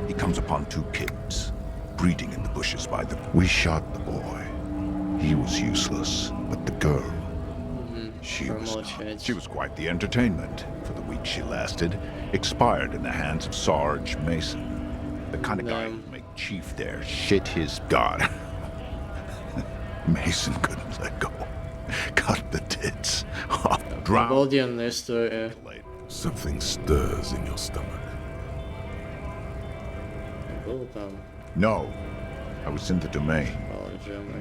he comes upon two kids, breeding in the bushes by the... We shot the boy. He was useless, but the girl... She was quite the entertainment. For the week she lasted, expired in the hands of Sarge Mason. The kind of guy who'd make chief there shit his god. Mason couldn't let go. Cut the tits off. Drowned. Something stirs in your stomach. No. I was in the domain.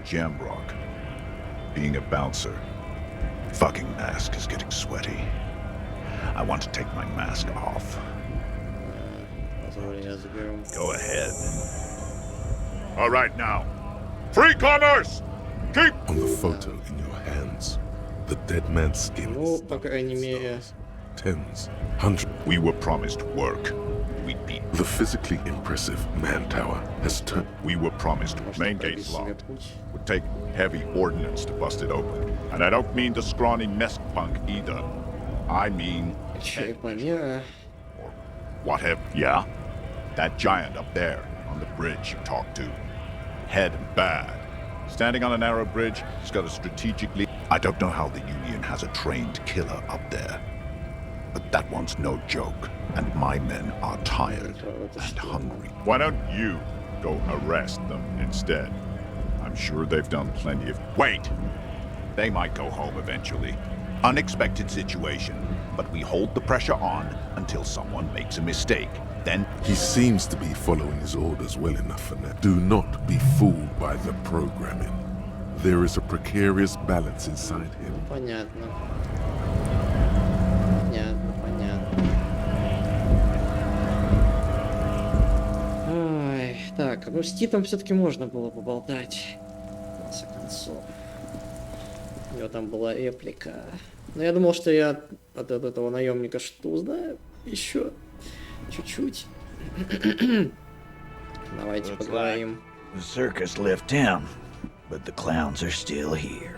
Jamrock. Being a bouncer. Fucking mask is getting sweaty. I want to take my mask off. Go ahead. All right now. Free commerce! Keep... On the photo in your hands, the dead man's skin is tens, hundreds. We were promised work. We'd be... The physically impressive man tower has turned... We were promised main gates locked. Would take heavy ordnance to bust it open. And I don't mean the scrawny mess punk either. I mean... Or whatever. Yeah? That giant up there on the bridge you talked to. Head bad. Standing on a narrow bridge, he's got a strategically... I don't know how the Union has a trained killer up there. But that one's no joke. And my men are tired and hungry. Why don't you go arrest them instead? I'm sure they've done plenty of... Wait! They might go home eventually. Unexpected situation, but we hold the pressure on until someone makes a mistake. Then... He seems to be following his orders well enough for that. Do not be fooled by the programming. There is a precarious balance inside him. Понятно. Ой, так, ну с Титом все-таки можно было поболтать. В конце концов. У него там была реплика. Но я думал, что я от этого наемника что узнаю еще чуть-чуть. Давайте поговорим. The circus left town, but the clowns are still here.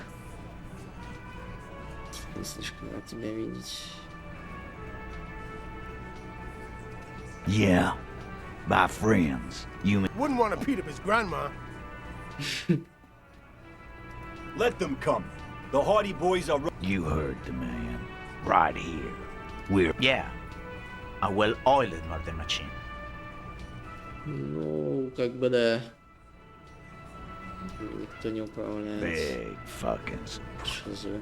Не слишком рад тебя видеть. Yeah, my friends. You wouldn't want to beat up his grandma. Let them come. The Hardy Boys are... You heard the man. Right here. We're... Yeah. A well-oiled modern machine. Ну, как бы да. Никто не управляет. Big fucking... Шизу.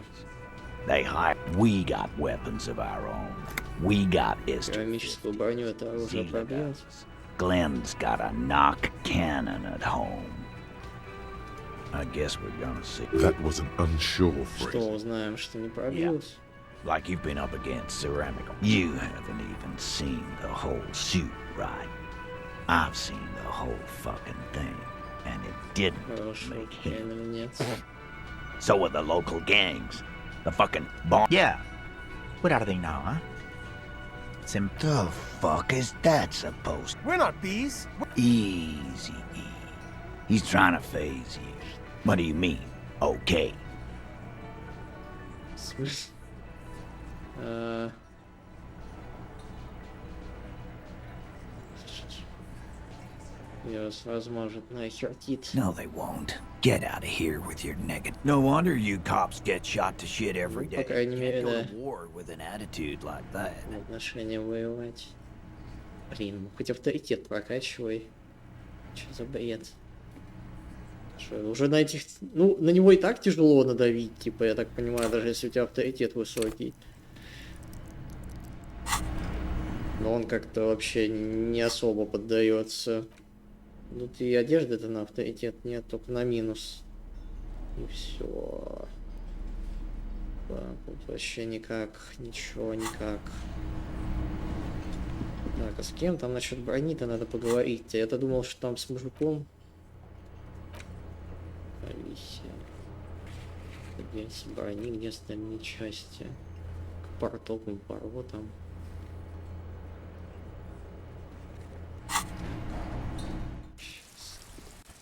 They hide. We got weapons of our own. We got Керамическую броню это оружие пробьет. Glenn's got a knock cannon at home. I guess we're gonna see. That was an unsure Что phrase. узнаем, что не пробьют. Like you've been up against ceramical. You haven't even seen the whole suit, right? I've seen the whole fucking thing, and it didn't make him. So are the local gangs. The fucking bomb. Yeah. What are they now, huh? The fuck is that supposed to? We're not bees. Easy, E. He's trying to phase you. What do you mean? Okay. Yes, возможно, нахер кит. No, they won't. Get out of here with your negative. No wonder you cops get shot to shit every day. По крайней мере, Go да. to war with an attitude like that. Отношения воевать. Блин, ну хоть авторитет прокачивай. Что за бред? Что, уже на этих... Ну, на него и так тяжело надавить, типа, я так понимаю, даже если у тебя авторитет высокий. Но он как-то вообще не особо поддается. Тут и одежды-то на авторитет нет, только на минус. И все. Так, тут вообще никак, ничего, никак. Так, а с кем там насчет брони-то надо поговорить? Я-то думал, что там с мужиком. Elysium. Где брони, где остальные части? К портовым поворотам.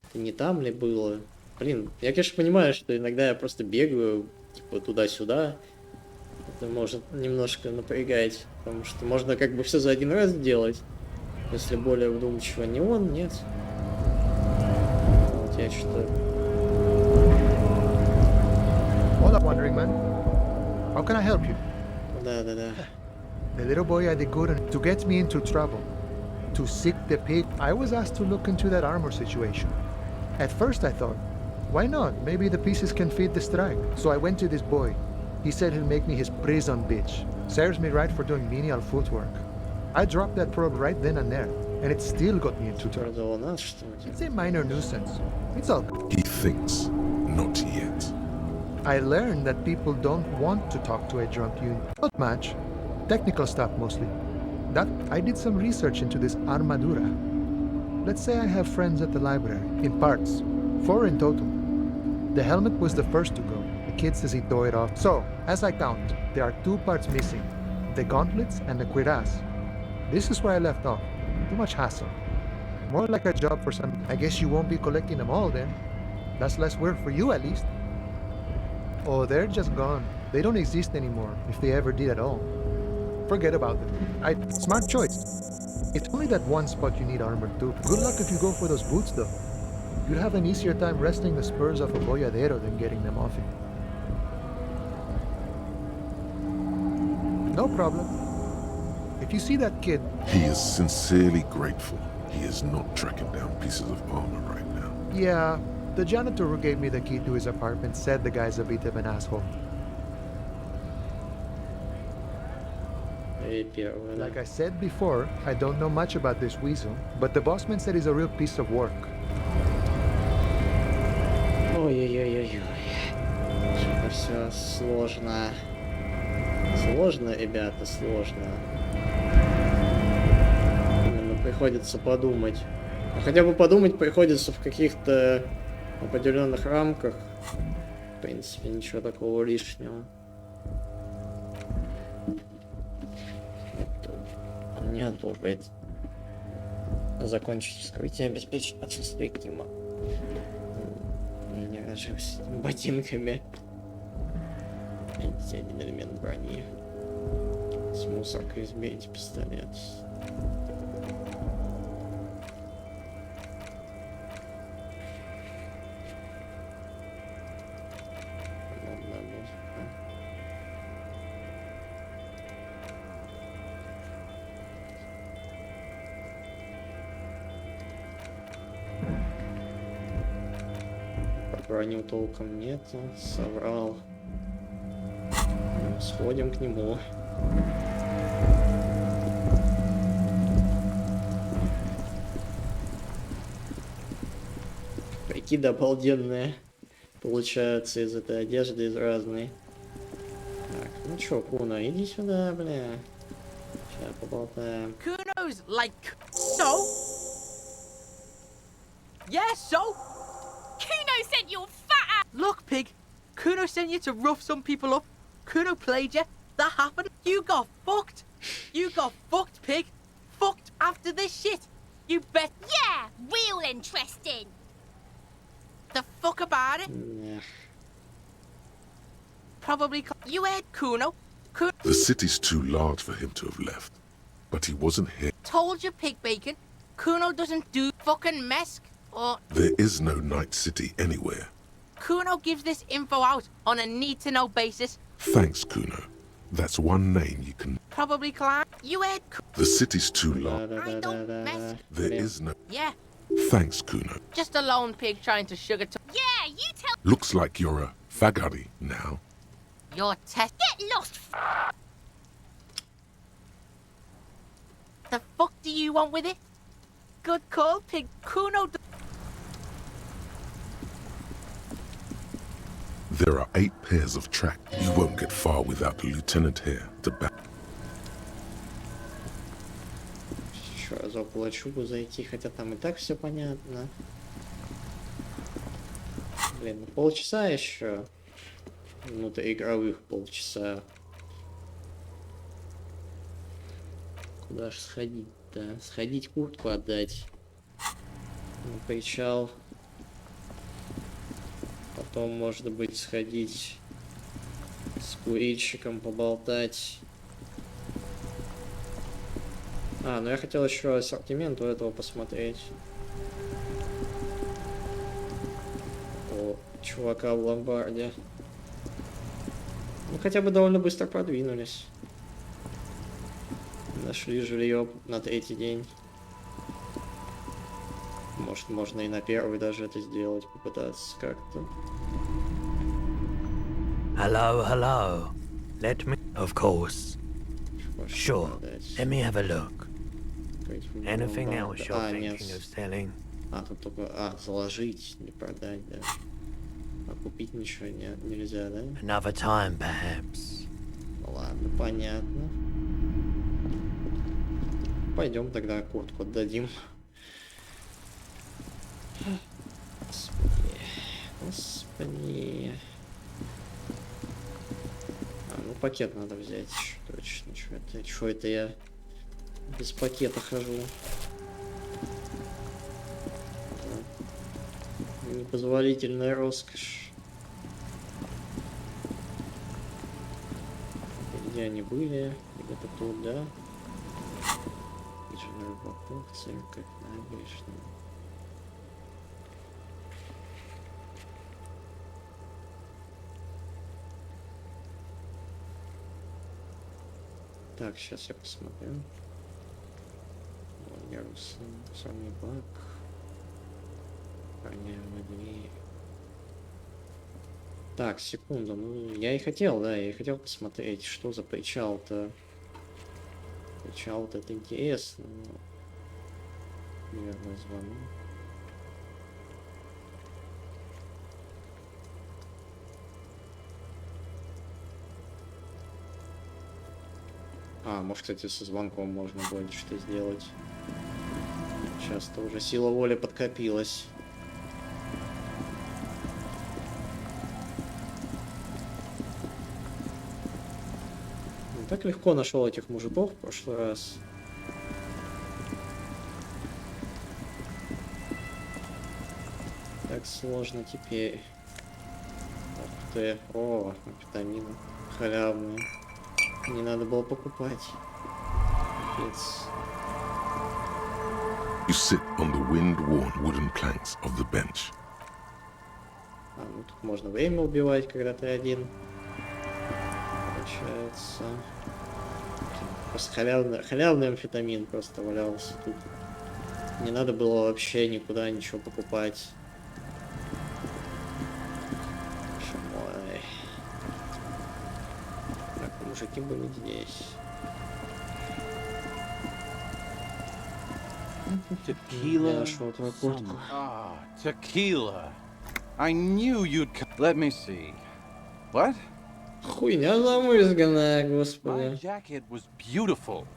Это не там ли было? Блин, я, конечно, понимаю, что иногда я просто бегаю, типа, туда-сюда. Это может немножко напрягать, потому что можно как бы все за один раз делать. Если более вдумчиво. Не он, нет. Вот я что-то... Hold up, wandering man. How can I help you? Да. The little boy I did good to get me into trouble. To seek the pig, I was asked to look into that armor situation. At first I thought, why not? Maybe the pieces can feed the strike. So I went to this boy. He said he'll make me his prison bitch. Serves me right for doing menial footwork. I dropped that probe right then and there, and it still got me into trouble. It's a minor nuisance. It's all good. He thinks, not yet. I learned that people don't want to talk to a drunk union. Not much. Technical stuff mostly. That I did some research into this armadura. Let's say I have friends at the library, in parts, 4 in total. The helmet was the first to go. The kid says he tore it off. So, as I count, there are 2 parts missing. The gauntlets and the cuirass. This is where I left off. Too much hassle. More like a job for some... I guess you won't be collecting them all then. That's less work for you at least. Oh, they're just gone. They don't exist anymore, if they ever did at all. Forget about them. Smart choice. It's only that one spot you need armor too. Good luck if you go for those boots though. You'd have an easier time wresting the spurs off a boyadero than getting them off it. No problem. If you see that kid... He is sincerely grateful he is not tracking down pieces of armor right now. Yeah, the janitor who gave me the key to his apartment said the guy's a bit of an asshole. Like I said before, I don't know much about this weasel, but the bossman said he's a real piece of work. Ой-ой-ой-ой-ой. Что-то все сложно. Сложно, ребята, сложно. Именно приходится подумать. А хотя бы подумать приходится в каких-то определенных рамках. В принципе, ничего такого лишнего. Не одобрит. Закончить вскрытие, обеспечить отсутствие Кима. Не разжился ботинками. Найти один элемент брони. С мусоркой измерить пистолет. Броню толком нету, соврал. Сходим к нему. Прикиды обалденные. получаются из этой одежды, из разной. Так, ну чё, Куно, иди сюда, бля. Сейчас поболтаем. Kuno's like... So? Yeah, so? Kuno sent your fat ass. Look, pig. Kuno sent you to rough some people up. Kuno played you. That happened. You got fucked. You got fucked, pig. Fucked after this shit. You bet. Yeah, real interesting. The fuck about it? Yeah. Probably. You heard Kuno. The city's too large for him to have left. But he wasn't here. Told you, pig bacon. Kuno doesn't do fucking mesk. Or There is no night city anywhere. Kuno gives this info out on a need-to-know basis. Thanks, Kuno. That's one name you can... Probably climb. You heard The city's too large. I don't mess. There is no... Yeah, Thanks, Kuno. just a lone pig trying to sugar to Yeah, you tell. Looks like you're a fagari now. your test. Get lost. The fuck do you want with it? Good call, pig. Kuno. There are 8 pairs of track. You won't get far without the lieutenant here to back. Еще разок в лачугу зайти, хотя там и так все понятно. Блин, ну полчаса еще. Минута игровых полчаса. Куда ж сходить-то? Сходить куртку отдать. На причал. Потом, может быть, сходить с курильщиком поболтать. А, ну я хотел еще ассортимент у этого посмотреть. У чувака в ломбарде. Ну хотя бы довольно быстро продвинулись. Нашли жилье на 3-й день. Может, можно и на 1-й даже это сделать, попытаться как-то. Hello, hello. Let me... Of course. Sure. Let me have a look. Anything else you're thinking of selling? А, тут только... заложить, не продать, да. А купить ничего нельзя, да? Another time, perhaps. Ладно, понятно. Пойдем тогда куртку отдадим. Господи. Господи. Ну пакет надо взять. Точно. Что это я без пакета хожу? Непозволительная роскошь. Где они были? Где-то тут, да? Рыбаков, церковь, набережная. Так, сейчас я посмотрю. Ярусы, сорный бак. Роняю на дверь. Так, секунду. Ну, я и хотел посмотреть, что за причал-то. Причал-то это интересно. Но... Наверное, звонок. А, может, кстати, со звонком можно будет что-то сделать. Сейчас-то уже сила воли подкопилась. Так легко нашел этих мужиков в прошлый раз. Так сложно теперь. Ух ты. О, амфетамины. Халявные. Не надо было покупать. Капец. You sit on the wind-worn wooden planks of the bench. А, ну тут можно время убивать, когда ты один. Получается. Просто халявный амфетамин просто валялся тут. Не надо было вообще никуда ничего покупать. Мой. Так, мужики были здесь. Tequila. Я нашел твою куртку. Tequila. I knew you'd come. Let me see. What? Хуйня замызганная, My господи. jacket was beautiful.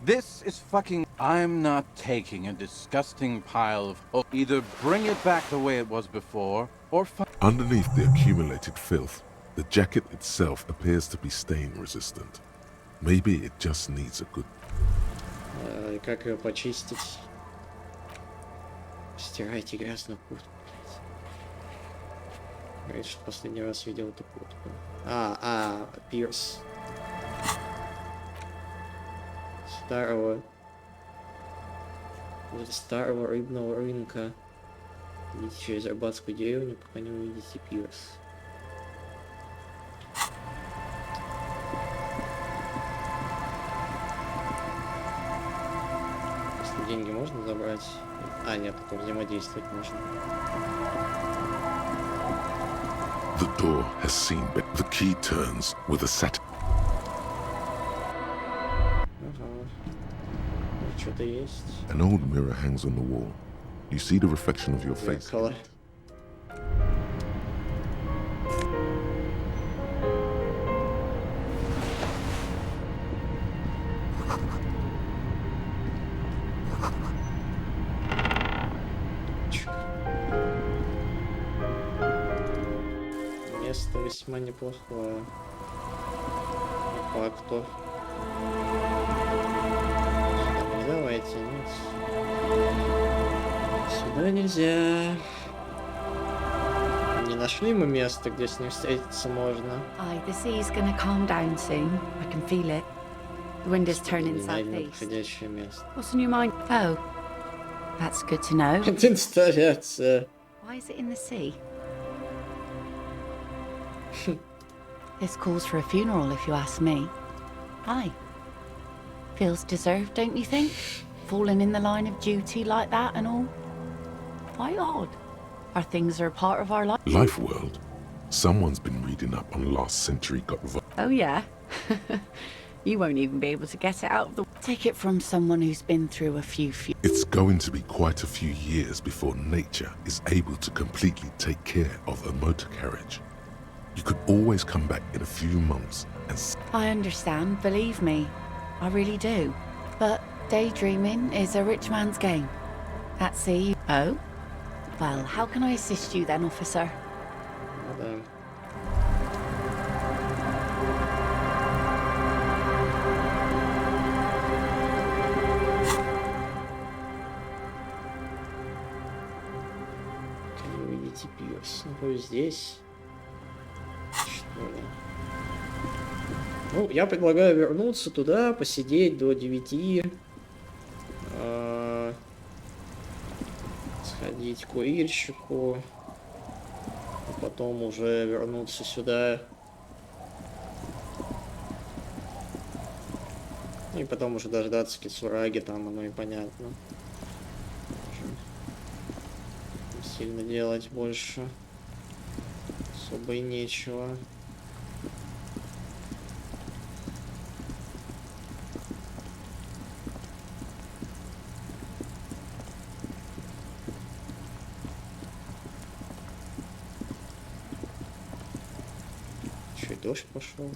This is fucking... I'm not taking a disgusting pile of... Oh, either bring it back the way it was before, or... Underneath the accumulated filth, the jacket itself appears to be stain resistant. Maybe it just needs a good... И как ее почистить? Стирайте грязную куртку, блядь. Говорит, что последний раз видел эту куртку. Пирс. Старого рыбного рынка. Идите через рыбацкую деревню, пока не увидите пирс. Если деньги можно забрать? Нет, только взаимодействовать можно. The door has seen, but the key turns with a set. Что-то есть. An old mirror hangs on the wall. You see the reflection of your face. Color. Место весьма неплохое. По факту. Давайте, нет. Сюда нельзя. Не нашли мы место, где с ним встретиться можно. Aye, the sea's gonna calm down soon. I can feel it. The wind is turning southeast. Подходящее место. What's on your mind? Oh, that's good to know. Инсталляция. Why is it in the sea? This calls for a funeral, if you ask me. Aye. Feels deserved, don't you think? Falling in the line of duty like that and all. Quite odd. Our things are a part of our life. Life world. Someone's been reading up on last century Oh yeah? You won't even be able to get it out of the... Take it from someone who's been through a few... It's going to be quite a few years before nature is able to completely take care of a motor carriage. You could always come back in a few months and... I understand, believe me. I really do. But daydreaming is a rich man's game. At sea... Oh? Well, how can I assist you then, officer? Как вы видите пирс? Ну, здесь. Что ли? Ну, я предлагаю вернуться туда, посидеть до 9. Сходить к курильщику. А потом уже вернуться сюда. И потом уже дождаться Кицураги, там оно и понятно. Сильно делать больше особо и нечего. Чё, и дождь пошел?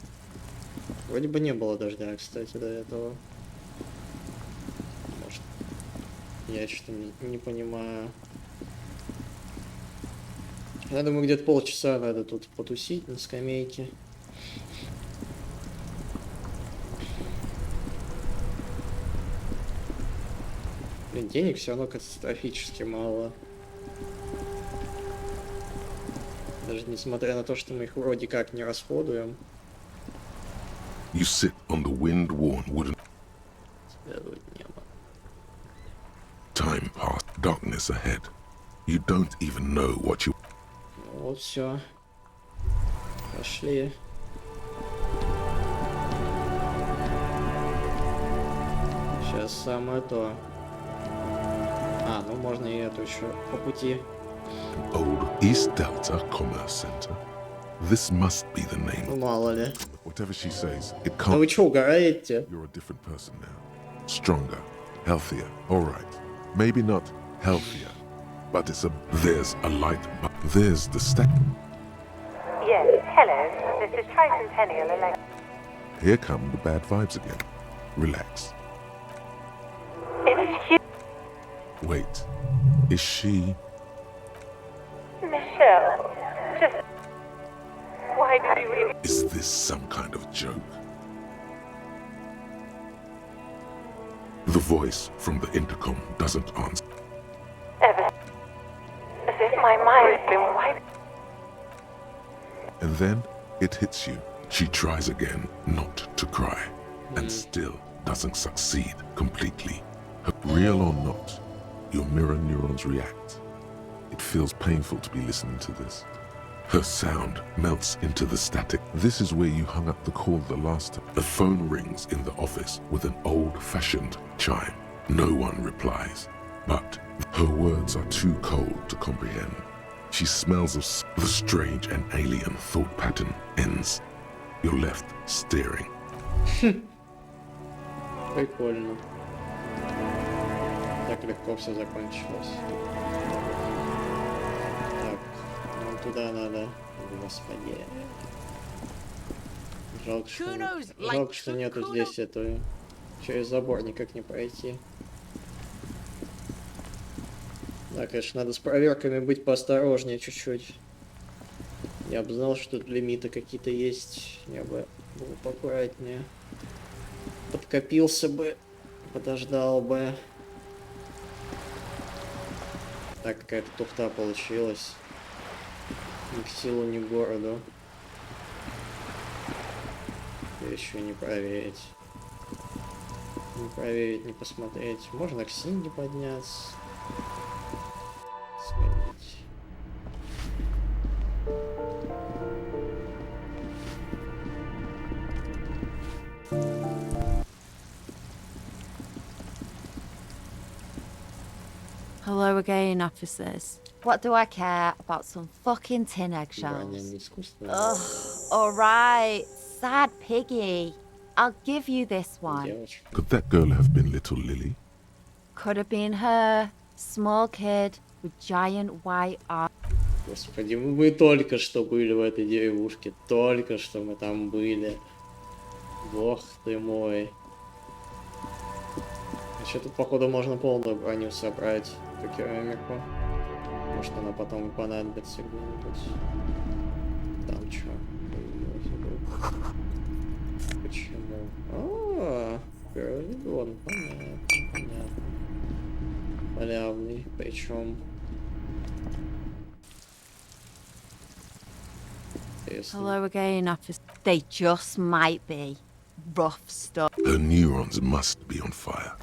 Вроде бы не было дождя, кстати, до этого. Может, я что-то не понимаю. Я думаю, где-то полчаса надо тут потусить на скамейке. Блин, денег все равно катастрофически мало. Даже несмотря на то, что мы их вроде как не расходуем. You sit on the wind-worn wooden... Time passed, darkness ahead. You don't even know what you... Вот все. Пошли. Сейчас самое то. Ну можно и эту еще по пути. Old East Delta Commerce Center. This must be the name. Ну мало ли. Whatever she says, it can't... Да вы что, угораете? You're a different person now. Stronger, healthier, all right. Maybe not healthier, but there's a light, but there's the stack. Yes, hello. This is Tricentennial Elect. Here come the bad vibes again. Relax. It's you, Wait, is she? Michelle. Just... Why did you leave? Is this some kind of joke? The voice from the intercom doesn't answer. Ever. As if my mind's been wiped. And then it hits you. She tries again not to cry, and still doesn't succeed completely. Real or not, your mirror neurons react. It feels painful to be listening to this. Her sound melts into the static. This is where you hung up the call the last time. The phone rings in the office with an old-fashioned chime. No one replies, but her words are too cold to comprehend. She smells of the strange and alien thought pattern ends. You're left staring. Прикольно. Так легко все закончилось. Так, нам туда надо. Господи. Жалко, что нету здесь этого. Через забор никак не пройти. Да, конечно, надо с проверками быть поосторожнее чуть-чуть. Я бы знал, что тут лимиты какие-то есть. Я бы был поаккуратнее. Подкопился бы, подождал бы. Так, какая-то тухта получилась. Ни к силу, ни к городу. Еще не проверить. Не проверить, не посмотреть. Можно к Синди подняться. Сходить. Hello again, officers. What do I care about some fucking tin eggshells? Ugh, alright, sad piggy. I'll give you this one. Could that girl have been little Lily? Could have been her. Small kid with giant white eyes. Господи, мы только что были в этой деревушке. Только что мы там были. Бог ты мой. Еще тут, походу, можно полную броню собрать. Эту керамику. Может, она потом и понадобится где-нибудь. Там что? Почему? Пиролидон. Понятно, понятно. Халявный, причем. Hello again, officer. They just might be. Rough stuff. Her neurons must be on fire.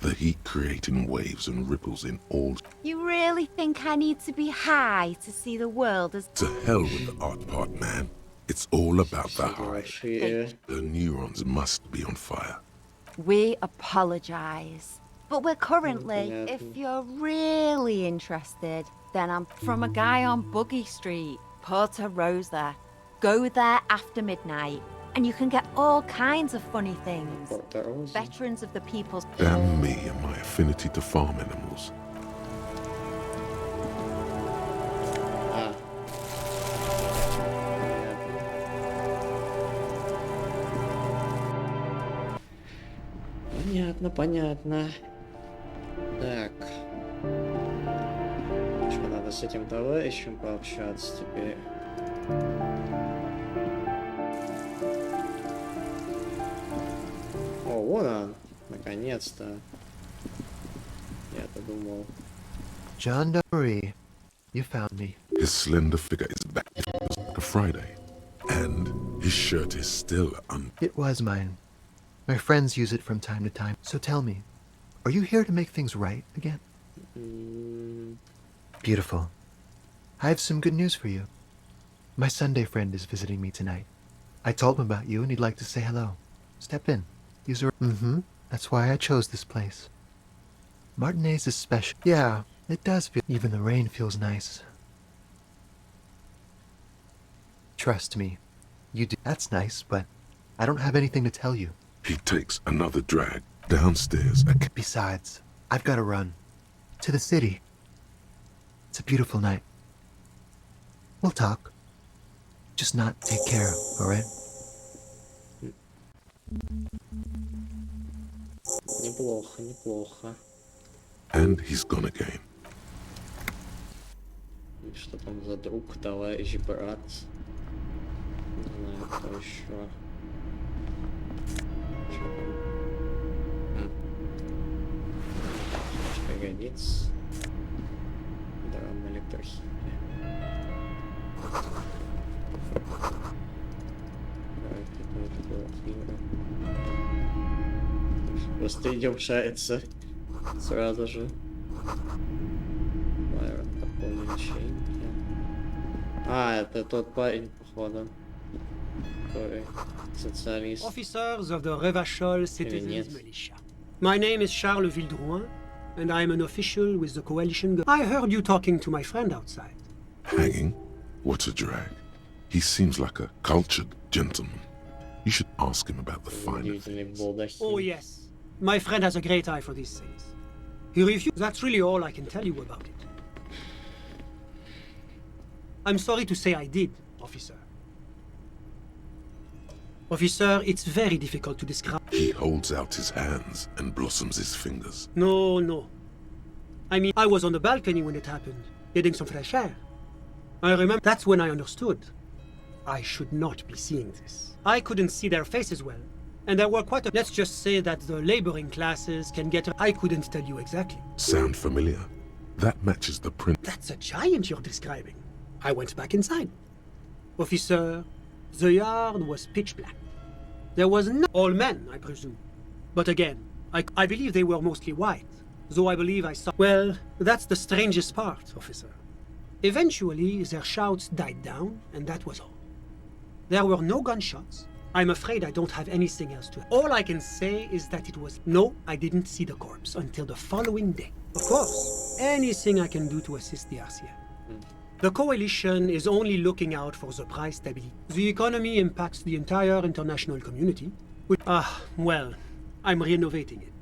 The heat creating waves and ripples in all. You really think I need to be high to see the world as... To hell with the art part, man. It's all about the high. Her neurons must be on fire. We apologize. But we're currently, if you're really interested, then I'm from a guy on Buggy Street, Porta Rosa. Go there after midnight, and you can get all kinds of funny things. Veterans of the people's... Damn me and my affinity to farm animals. Понятно, понятно. Так. Что, надо с этим товарищем пообщаться теперь. О, вон он. Наконец-то. Я-то думал. John Dory, you found me. His slender figure is back. It was like a Friday. And his shirt is still It was mine. My friends use it from time to time. So tell me, are you here to make things right again? Beautiful. I have some good news for you. My Sunday friend is visiting me tonight. I told him about you and he'd like to say hello. Step in. Use a... That's why I chose this place. Martinez is special. Yeah, it does feel... Even the rain feels nice. Trust me. You do... That's nice, but I don't have anything to tell you. He takes another drag downstairs. Besides, I've got to run. To the city. It's a beautiful night. We'll talk. Just not take care of, alright? Неплохо, неплохо. And he's gone again. И что там за друг, товарищ, брат? Не знаю, кто еще. Что там? Прогресс. Драма, электрохимия. Просто идем шариться сразу же. А, это тот парень, походу, который социалист. Officers of the Revachol Citizens Militia. My name is Charles Vildrouin, and I am an official with the coalition. I heard you talking to my friend outside. Hanging? What a drag. He seems like a cultured gentleman. You should ask him about the finer things. Oh yes, my friend has a great eye for these things. He refused. That's really all I can tell you about it. I'm sorry to say I did, officer. Officer, it's very difficult to describe. He holds out his hands and blossoms his fingers. No, no. I mean, I was on the balcony when it happened, getting some fresh air. I remember that's when I understood. I should not be seeing this. I couldn't see their faces well, and there were quite a... Let's just say that the laboring classes can get... I couldn't tell you exactly. Sound familiar? That matches the print. That's a giant you're describing. I went back inside. Officer, the yard was pitch black. There was no... All men, I presume. But again, I believe they were mostly white, though I believe I saw... Well, that's the strangest part, officer. Eventually, their shouts died down, and that was all. There were no gunshots. I'm afraid I don't have anything else to... All I can say is that it was... No, I didn't see the corpse until the following day. Of course, anything I can do to assist the RCM. The coalition is only looking out for the price stability. The economy impacts the entire international community. Well, I'm renovating it.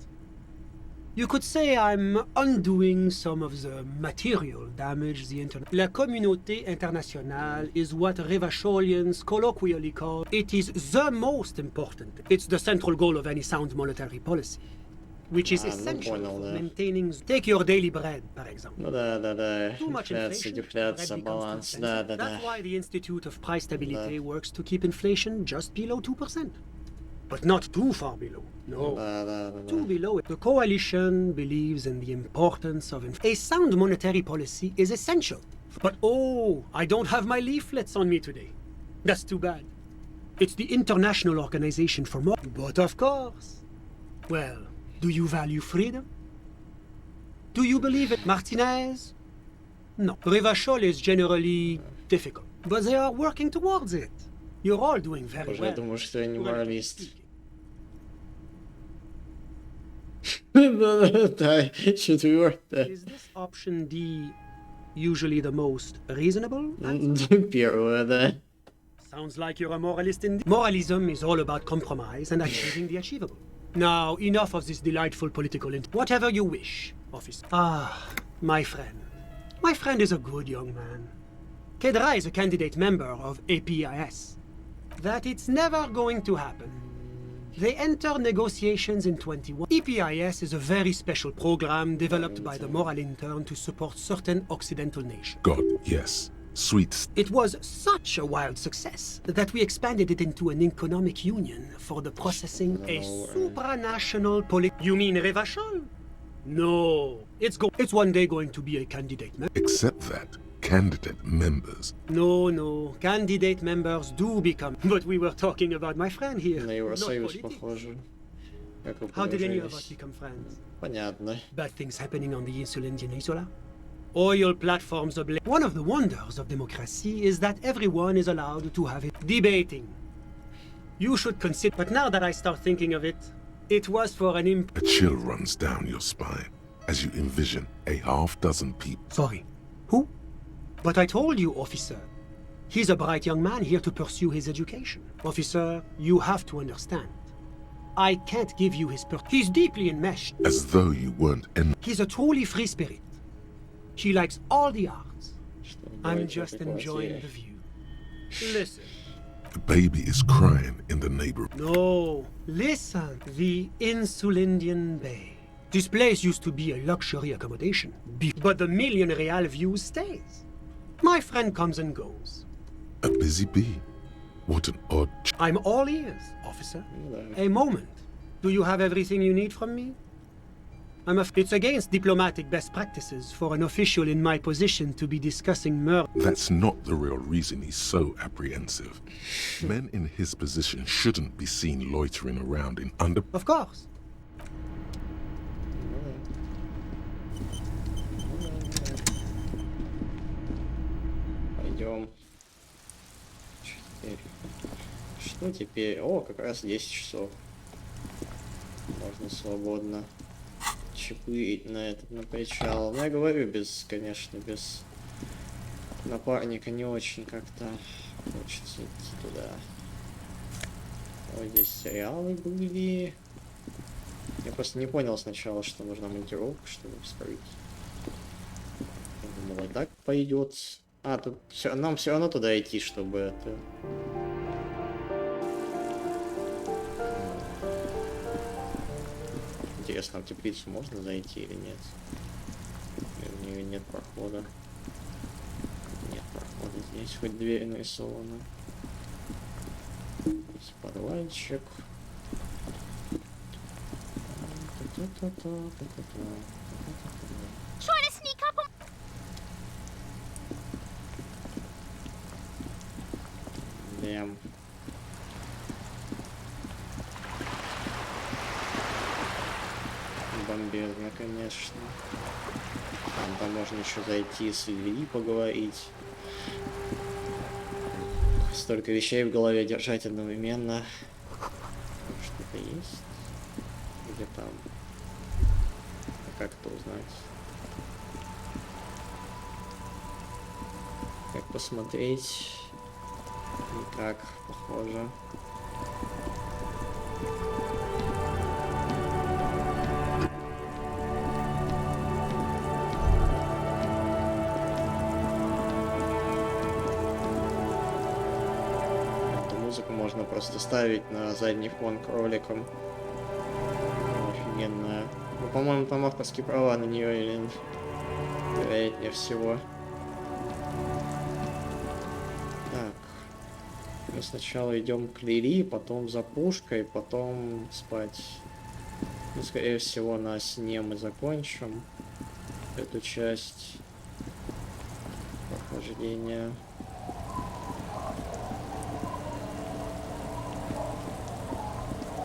You could say I'm undoing some of the material damage the La communauté internationale is what Revacholians colloquially call... It is the most important. It's the central goal of any sound monetary policy, which is essential for maintaining... Take your daily bread, for example. Too much inflation, баланс, That's why the Institute of Price Stability works to keep inflation just below 2%. But not too far below. No. Too below it. The coalition believes in the importance of... A sound monetary policy is essential. But oh, I don't have my leaflets on me today. That's too bad. It's the International Organization for More... But of course. Well, do you value freedom? Do you believe it, Martinez? No. Revachol is generally difficult. But they are working towards it. You're all doing very well. Я думаю, что я не моралист. Да, четвертая. Is this option D usually the most reasonable? Первая, да. Sounds like you're a moralist indeed. Moralism is all about compromise and achieving the achievable. Now, enough of this delightful political whatever you wish, officer. My friend. My friend is a good young man. Kedra is a candidate member of APIS. That it's never going to happen. They enter negotiations in 21. EPIS is a very special program developed by the Moral Intern to support certain Occidental nations. God, yes. Sweet. It was such a wild success that we expanded it into an economic union for the processing a supranational You mean Revachol? No. It's one day going to be a candidate member. Except that candidate members. No. Candidate members do become... But we were talking about my friend here. Евросоюз, похоже. How did any of us become friends? Понятно. Bad things happening on the Insulindian Isola? Oil platforms are One of the wonders of democracy is that everyone is allowed to have it. Debating. You should consider... But now that I start thinking of it, it was for an A chill runs down your spine as you envision a half-dozen people. Sorry. Who? But I told you, officer. He's a bright young man here to pursue his education. Officer, you have to understand. I can't give you his He's deeply enmeshed. As though you weren't He's a truly free spirit. She likes all the arts. I'm just enjoying the view. Listen. A baby is crying in the neighborhood. No, listen. The Insulindian Bay. This place used to be a luxury accommodation, but the million real view stays. My friend comes and goes. A busy bee? What an odd... I'm all ears, officer. A moment. Do you have everything you need from me? It's against diplomatic best practices for an official in my position to be discussing murder. That's not the real reason he's so apprehensive. Men in his position shouldn't be seen loitering around in under... Of course. Пойдем. Что теперь? О, как раз 10 часов. Можно свободно чипырить на причал. Но я говорю, конечно, без напарника не очень как-то хочется идти туда. Вот здесь сериалы были. Я просто не понял сначала, что нужна монтировка, чтобы вскрыть. Я думал, так пойдет. А, тут нам все равно туда идти, чтобы это... Интересно, в теплицу можно зайти или нет? Или в нее нет прохода? Нет прохода здесь, хоть дверь нарисована. Здесь подвальчик. Damn. Бомбезно, конечно. Там можно еще зайти с Ильей поговорить. Столько вещей в голове держать одновременно. Что-то есть? Где там? А как это узнать? Как посмотреть? Никак, похоже. Эту музыку можно просто ставить на задний фон к роликам. Офигенная. Ну, по-моему, там авторские права на нее или вероятнее всего. Мы сначала идем к Лили, потом за пушкой, потом спать. Ну, скорее всего, на сне мы закончим эту часть прохождения.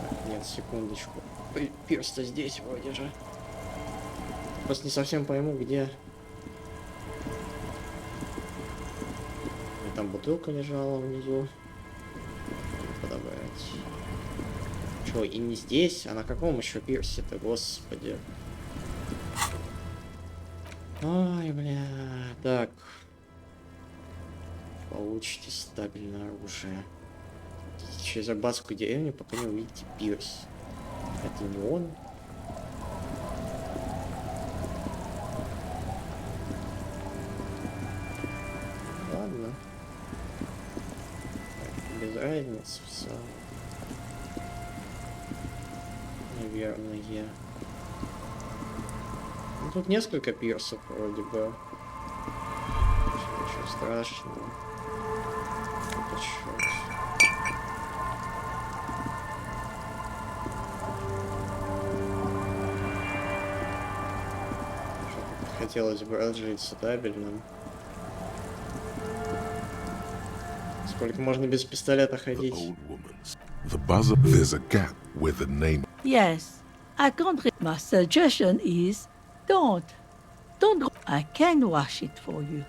Так, нет, секундочку. Пирс-то здесь вроде же. Просто не совсем пойму, где. Там бутылка лежала внизу. Подобрать. Чё, и не здесь? А на каком еще пирсе-то, господи? Ой, бля. Так. Получите стабильное оружие. Через рыбацкую деревню, пока не увидите пирс. Это не он? Ладно. Без разницы все. Наверное. Ну, тут несколько пирсов вроде бы. Ничего страшного. Это черт. Хотелось бы разжить стабильным. Сколько можно без пистолета ходить? The buzzer, there's a gap where the name... Yes, I can't read. My suggestion is, don't. I can wash it for you.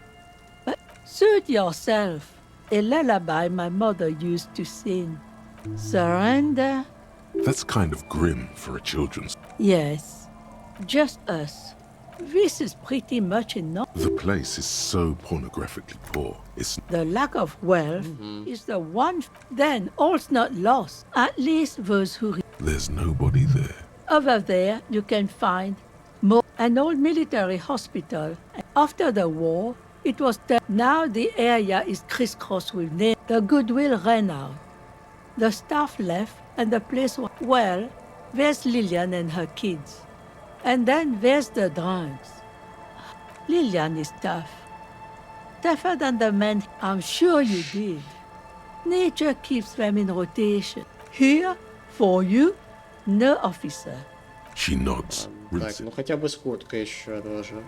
But suit yourself. A lullaby my mother used to sing. Surrender. That's kind of grim for a children's... Yes, just us. This is pretty much enough. The place is so pornographically poor. It's... The lack of wealth is the one. Then all's not lost. At least those who... There's nobody there. Over there, you can find An old military hospital. After the war, it was now the area is crisscrossed with names. The goodwill ran out. The staff left, and the place was, well, there's Lillian and her kids. And then there's the drugs. Lillian is tough. Tougher than the men, I'm sure you did. Nature keeps them in rotation. Here, for you, no officer. She nods. Так, ну хотя бы с курткой еще тоже.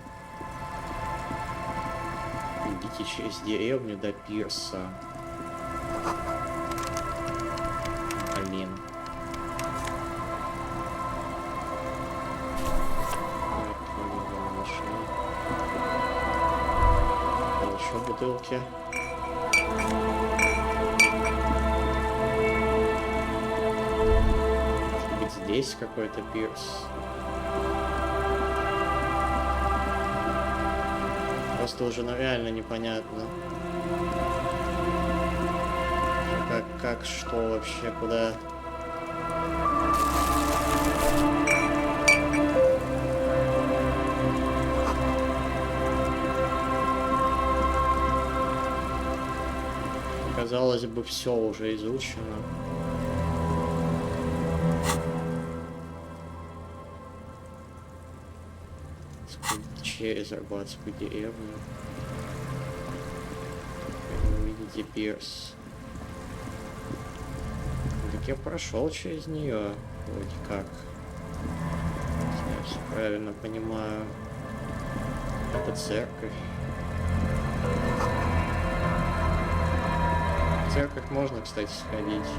Идите через деревню до пирса. Блин. Еще бутылки. Может быть, здесь какой-то пирс. Просто уже реально непонятно. Как, что вообще, куда? Казалось бы, все уже изучено. Через рыбацкую деревню. Вы видите пирс. Так я прошел через нее, вроде как. Если я все правильно понимаю. Это церковь. В церковь можно, кстати, сходить.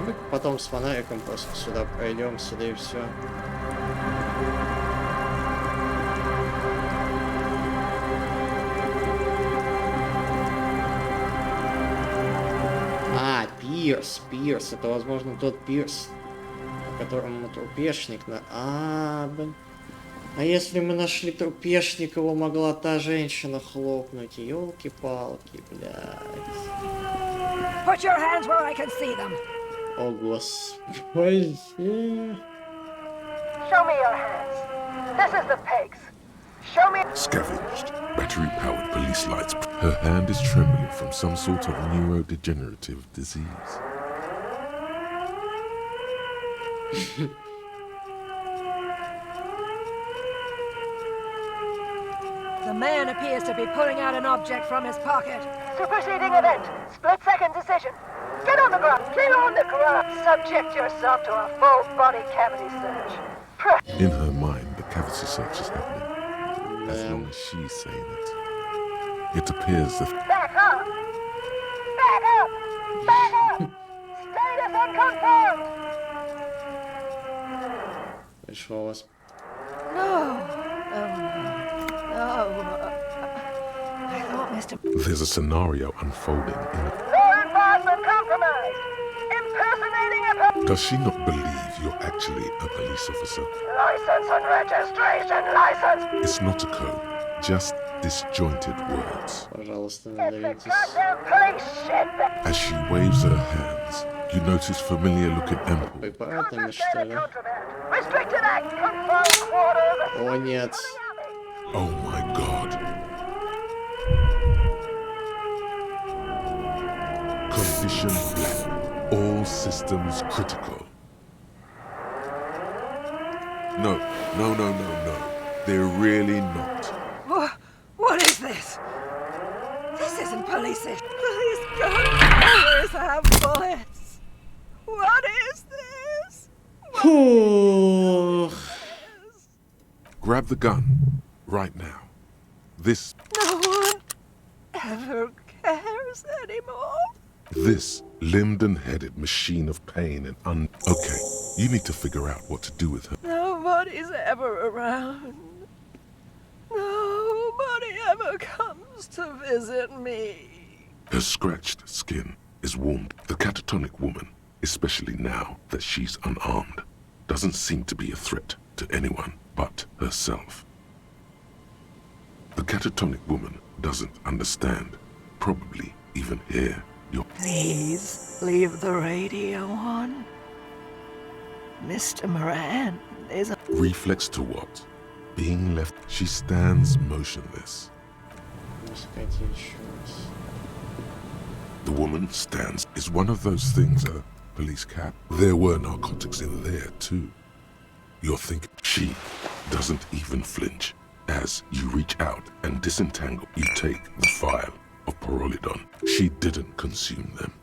Ну, потом с фонариком просто сюда пройдем, сюда и все. А, пирс. Это, возможно, тот пирс, по которому трупешник на... блин. А если мы нашли трупешник, его могла та женщина хлопнуть. Ёлки-палки, блядь. Put your hands where I can see them. О, господи. Show me your hands. This is the pigs. Show me. Scavenged, battery-powered police lights. Her hand is trembling from some sort of neurodegenerative disease. The man appears to be pulling out an object from his pocket. Superseding event. Split-second decision. Get on the ground. Get on the ground. Subject yourself to a full body cavity search. In her mind, the cavity search is happening. As long as she's saying it. It appears that... Back up! Back up! Back up! Status unconfirmed! Пришло вас. No. I thought Mr. There's a scenario unfolding in it. Law enforcement compromised. Impersonating a... Does she not believe you're actually a police officer? License and registration license. It's not a code, just disjointed words. Пожалуйста, It's the goddamn police shit. As she waves her hands, you notice familiar-looking ample. Препаратами, что ли? Restricted act. Confined quarters. О, нет. Oh my god. Condition black. All systems critical. No. They're really not. What is this? This isn't police-ish. Police guns always have bullets. What is this? Grab the gun. Right now. This... No one ever cares anymore. This limbed and headed machine of pain and Okay, you need to figure out what to do with her. Nobody's ever around. Nobody ever comes to visit me. Her scratched skin is warmed. The catatonic woman, especially now that she's unarmed, doesn't seem to be a threat to anyone but herself. The catatonic woman doesn't understand, probably even hear your... Please leave the radio on. Mr. Moran, there's a... Reflex to what? Being left. She stands motionless. The woman stands. Is one of those things a police cap? There were narcotics in there too. You're thinking. She doesn't even flinch. As you reach out and disentangle, you take the vial of Pyrrolidon. She didn't consume them.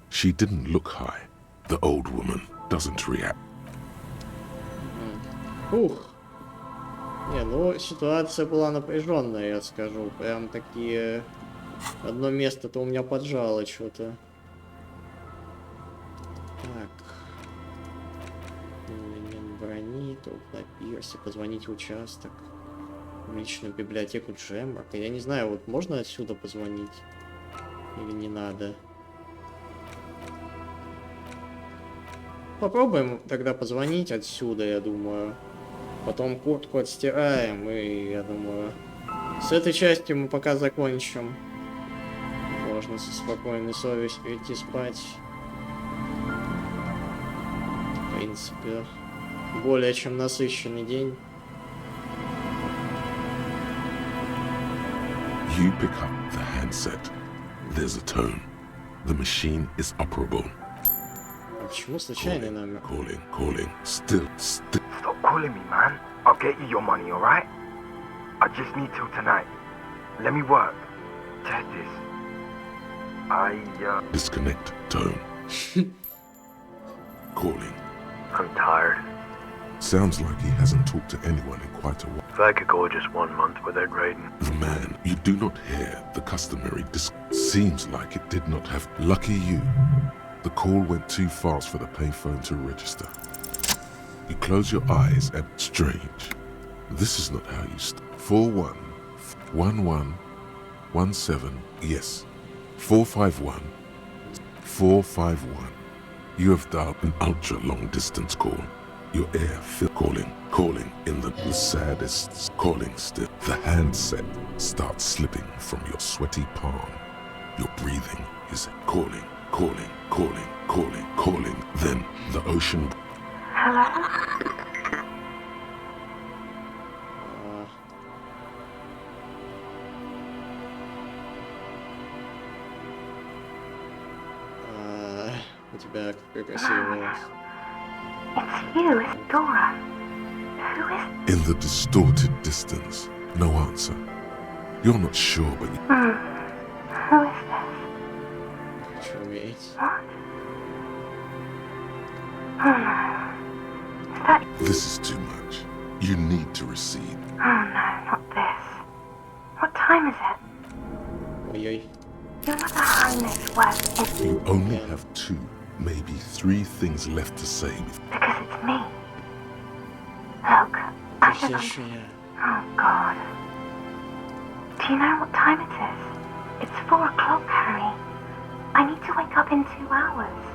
She didn't look high. The old woman doesn't react. Ух. Не, ну ситуация была напряженная, я скажу. Прям такие... Одно место-то у меня поджало что-то. Так. Элемент брони, труп на пирсе, позвонить в участок. В личную библиотеку Джембрака. Я не знаю, вот можно отсюда позвонить? Или не надо? Попробуем тогда позвонить отсюда, я думаю. Потом куртку отстираем, и, я думаю, с этой частью мы пока закончим. Можно со спокойной совестью идти спать. В принципе, более чем насыщенный день. You pick up the handset. There's a tone. The machine is operable. Почему случайный номер? Calling. Still. Stop calling me, man. I'll get you your money, alright? I just need till tonight. Let me work. Test this. Disconnect tone. Calling. I'm tired. Sounds like he hasn't talked to anyone in quite a while. If I could go just 1 month without raiding. The man, you do not hear the customary Seems like it did not have. Lucky you. The call went too fast for the payphone to register. You close your eyes and... Strange. This is not how you... 411117. Yes. 451. 451. You have dialed an ultra-long distance call. Your ear calling in the saddest calling still. The handset starts slipping from your sweaty palm. Your breathing is calling. Then the ocean. Hello? У тебя какой красивый голос. It's you, it's Dora. Who is... In the distorted distance, no answer. You're not sure, but... Who is this? What? Oh no. Is that... This is too much. You need to recede. Oh no, not this. What time is it? Oi. You're not the Highness West. You only have 2, maybe 3 things left to say. Because it's me. Look, I should... Oh God. Do you know what time it is? It's 4 o'clock, Harry. I need to wake up in 2 hours.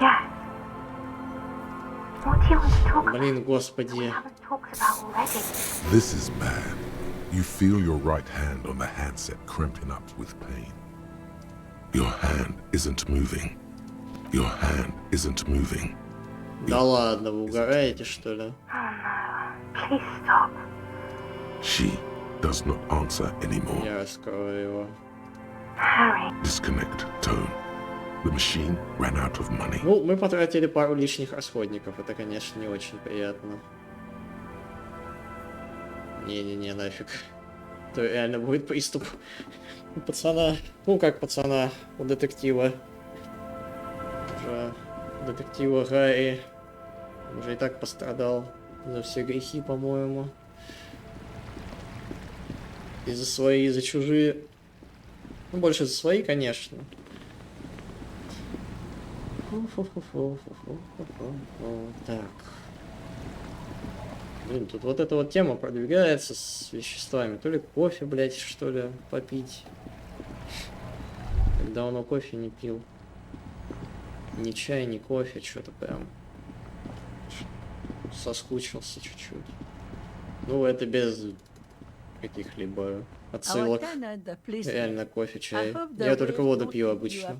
Yes. What do you want to talk about? Блин, господи. We haven't talked about already. This is bad. You feel your right hand on the handset cramping up with pain. Your hand isn't moving. Да ладно, вы угораете, что ли? Oh no. Please stop. She does not answer anymore. Я раскрою его. Harry. Disconnect tone. The machine ran out of money. Ну, мы потратили пару лишних расходников. Это, конечно, не очень приятно. Не-не-не, нафиг. Это реально будет приступ у пацана. Ну, как пацана, у детектива. Уже у детектива Гарри уже и так пострадал за все грехи, по-моему. И за свои, и за чужие. Ну, больше за свои, конечно. Так. Блин, тут вот эта вот тема продвигается с веществами. То ли кофе, блядь, что ли, попить. Когда он кофе не пил. Ни чай, ни кофе, что-то прям соскучился чуть-чуть. Ну, это без каких-либо отсылок. Реально кофе, чай. Я только воду пью обычно.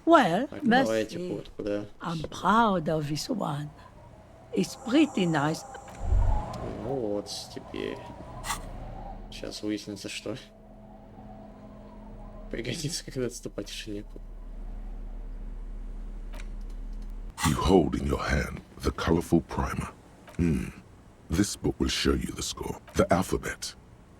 Well, Так, давайте merci. вот куда. I'm proud of this one. It's pretty nice. Ну вот, теперь. Сейчас выяснится, что пригодится, когда отступать в шелепу. You hold in your hand the colorful primer. This book will show you the score. The alphabet.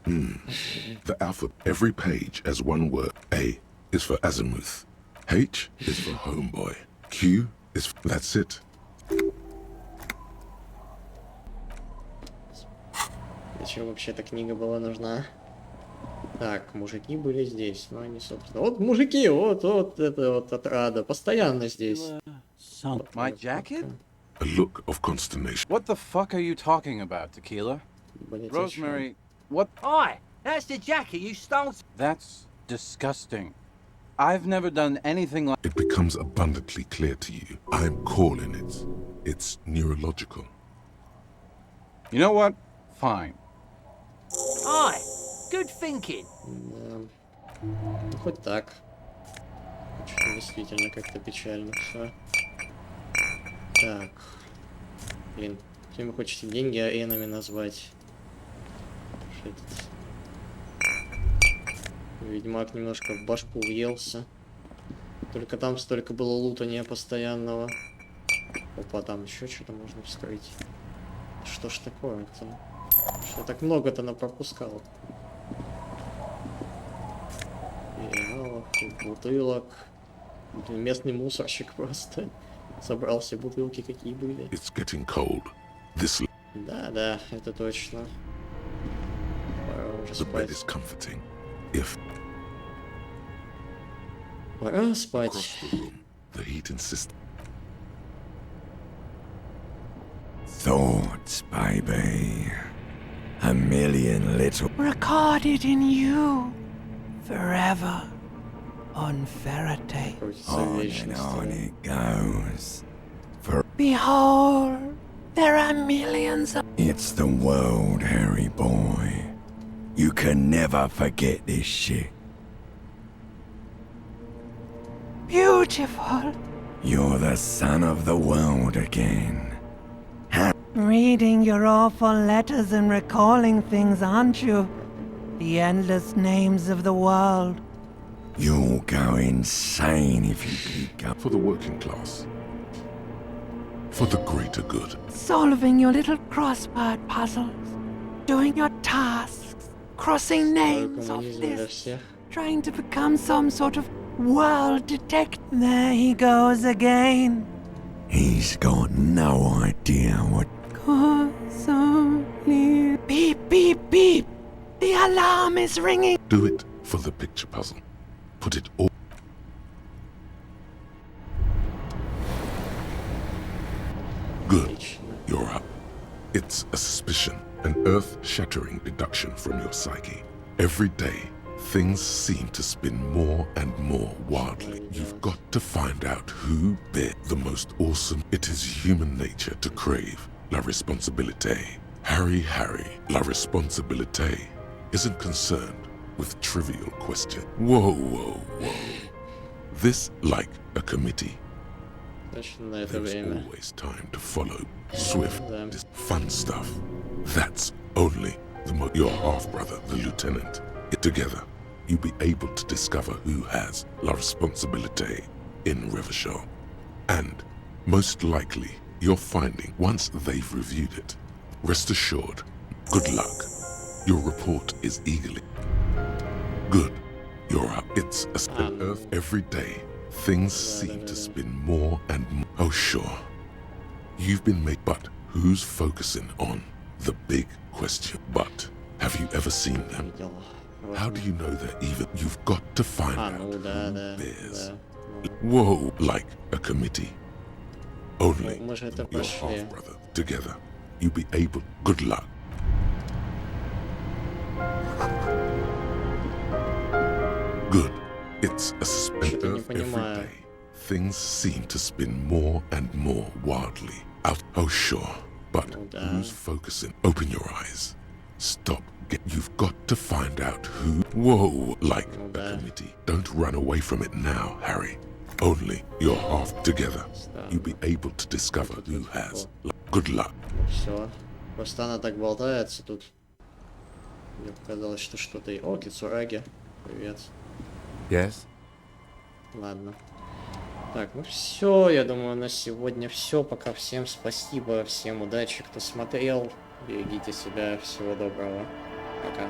The alphabet. Every page has one word. A is for azimuth. H is for homeboy. Q is for... That's it. Зачем вообще эта книга была нужна? Так, мужики были здесь, но они, собственно... Вот мужики, вот это вот отрада, постоянно здесь. My jacket? A look of consternation. What the fuck are you talking about, Tequila? Rosemary, what? Oi, that's the jacket you stole. That's disgusting. I've never done anything like... It becomes abundantly clear to you. I'm calling it. It's neurological. You know what? Fine. Oi, good thinking. Ну, хоть так. Что действительно как-то печально все. Так. Блин, если вы хотите деньги аэнами назвать. Что этот ведьмак немножко в башку въелся. Только там столько было лутания постоянного. Опа, там еще что-то можно вскрыть. Что ж такое-то? Что так много-то напропускал? Переналов, бутылок. Местный мусорщик просто собрал все бутылки, какие были. It's getting cold. This... Да, это точно. Пора уже The bed is спать. comforting. If... Пора спать. Across the room, the heating system. Thoughts, baby. A million little... Recorded in you. Forever. On Faraday. On and on it goes. For... Behold, there are millions of... It's the world, Harry boy. You can never forget this shit. Beautiful. You're the son of the world again. Reading your awful letters and recalling things, aren't you? The endless names of the world. You'll go insane if you keep going. For the working class. For the greater good. Solving your little crossword puzzles. Doing your tasks. Crossing names off lists. Trying to become some sort of world detective. There he goes again. He's got no idea what... Beep, beep, beep. The alarm is ringing. Do it for the picture puzzle. Put it all... Good. You're up. It's a suspicion, an earth-shattering deduction from your psyche. Every day, things seem to spin more and more wildly. You've got to find out who bit the most awesome. It is human nature to crave la responsabilité. Harry, la responsabilité isn't concerned with trivial questions. Whoa. This like a committee. There's always time to follow. Swift, fun stuff. That's only your half-brother, the lieutenant. Together, you'll be able to discover who has la responsabilité in Rivershaw. And, most likely, you're finding once they've reviewed it. Rest assured, good luck. Your report is eagerly. Good. You're up. It's a spin earth every day. Things seem to spin more and more. Oh, sure. You've been made, but who's focusing on the big question? But have you ever seen them? How do you know they're even? You've got to find out who bears. Whoa, like a committee. Only your half-brother. Together, you'll be able. Good luck. Good. It's a suspense every day. Things seem to spin more and more wildly. Out. Oh, sure. But who's focusing? Open your eyes. Stop. You've got to find out who. Whoa, like a committee. Don't run away from it now, Harry. Only you're half together, you'll be able to discover who has. Good luck. Все. Просто она так болтается тут. Мне показалось, что что-то... О, Кицураги. Привет. Yes? Ладно. Так, ну все, я думаю, на сегодня все. Пока всем спасибо, всем удачи, кто смотрел. Берегите себя, всего доброго. Пока.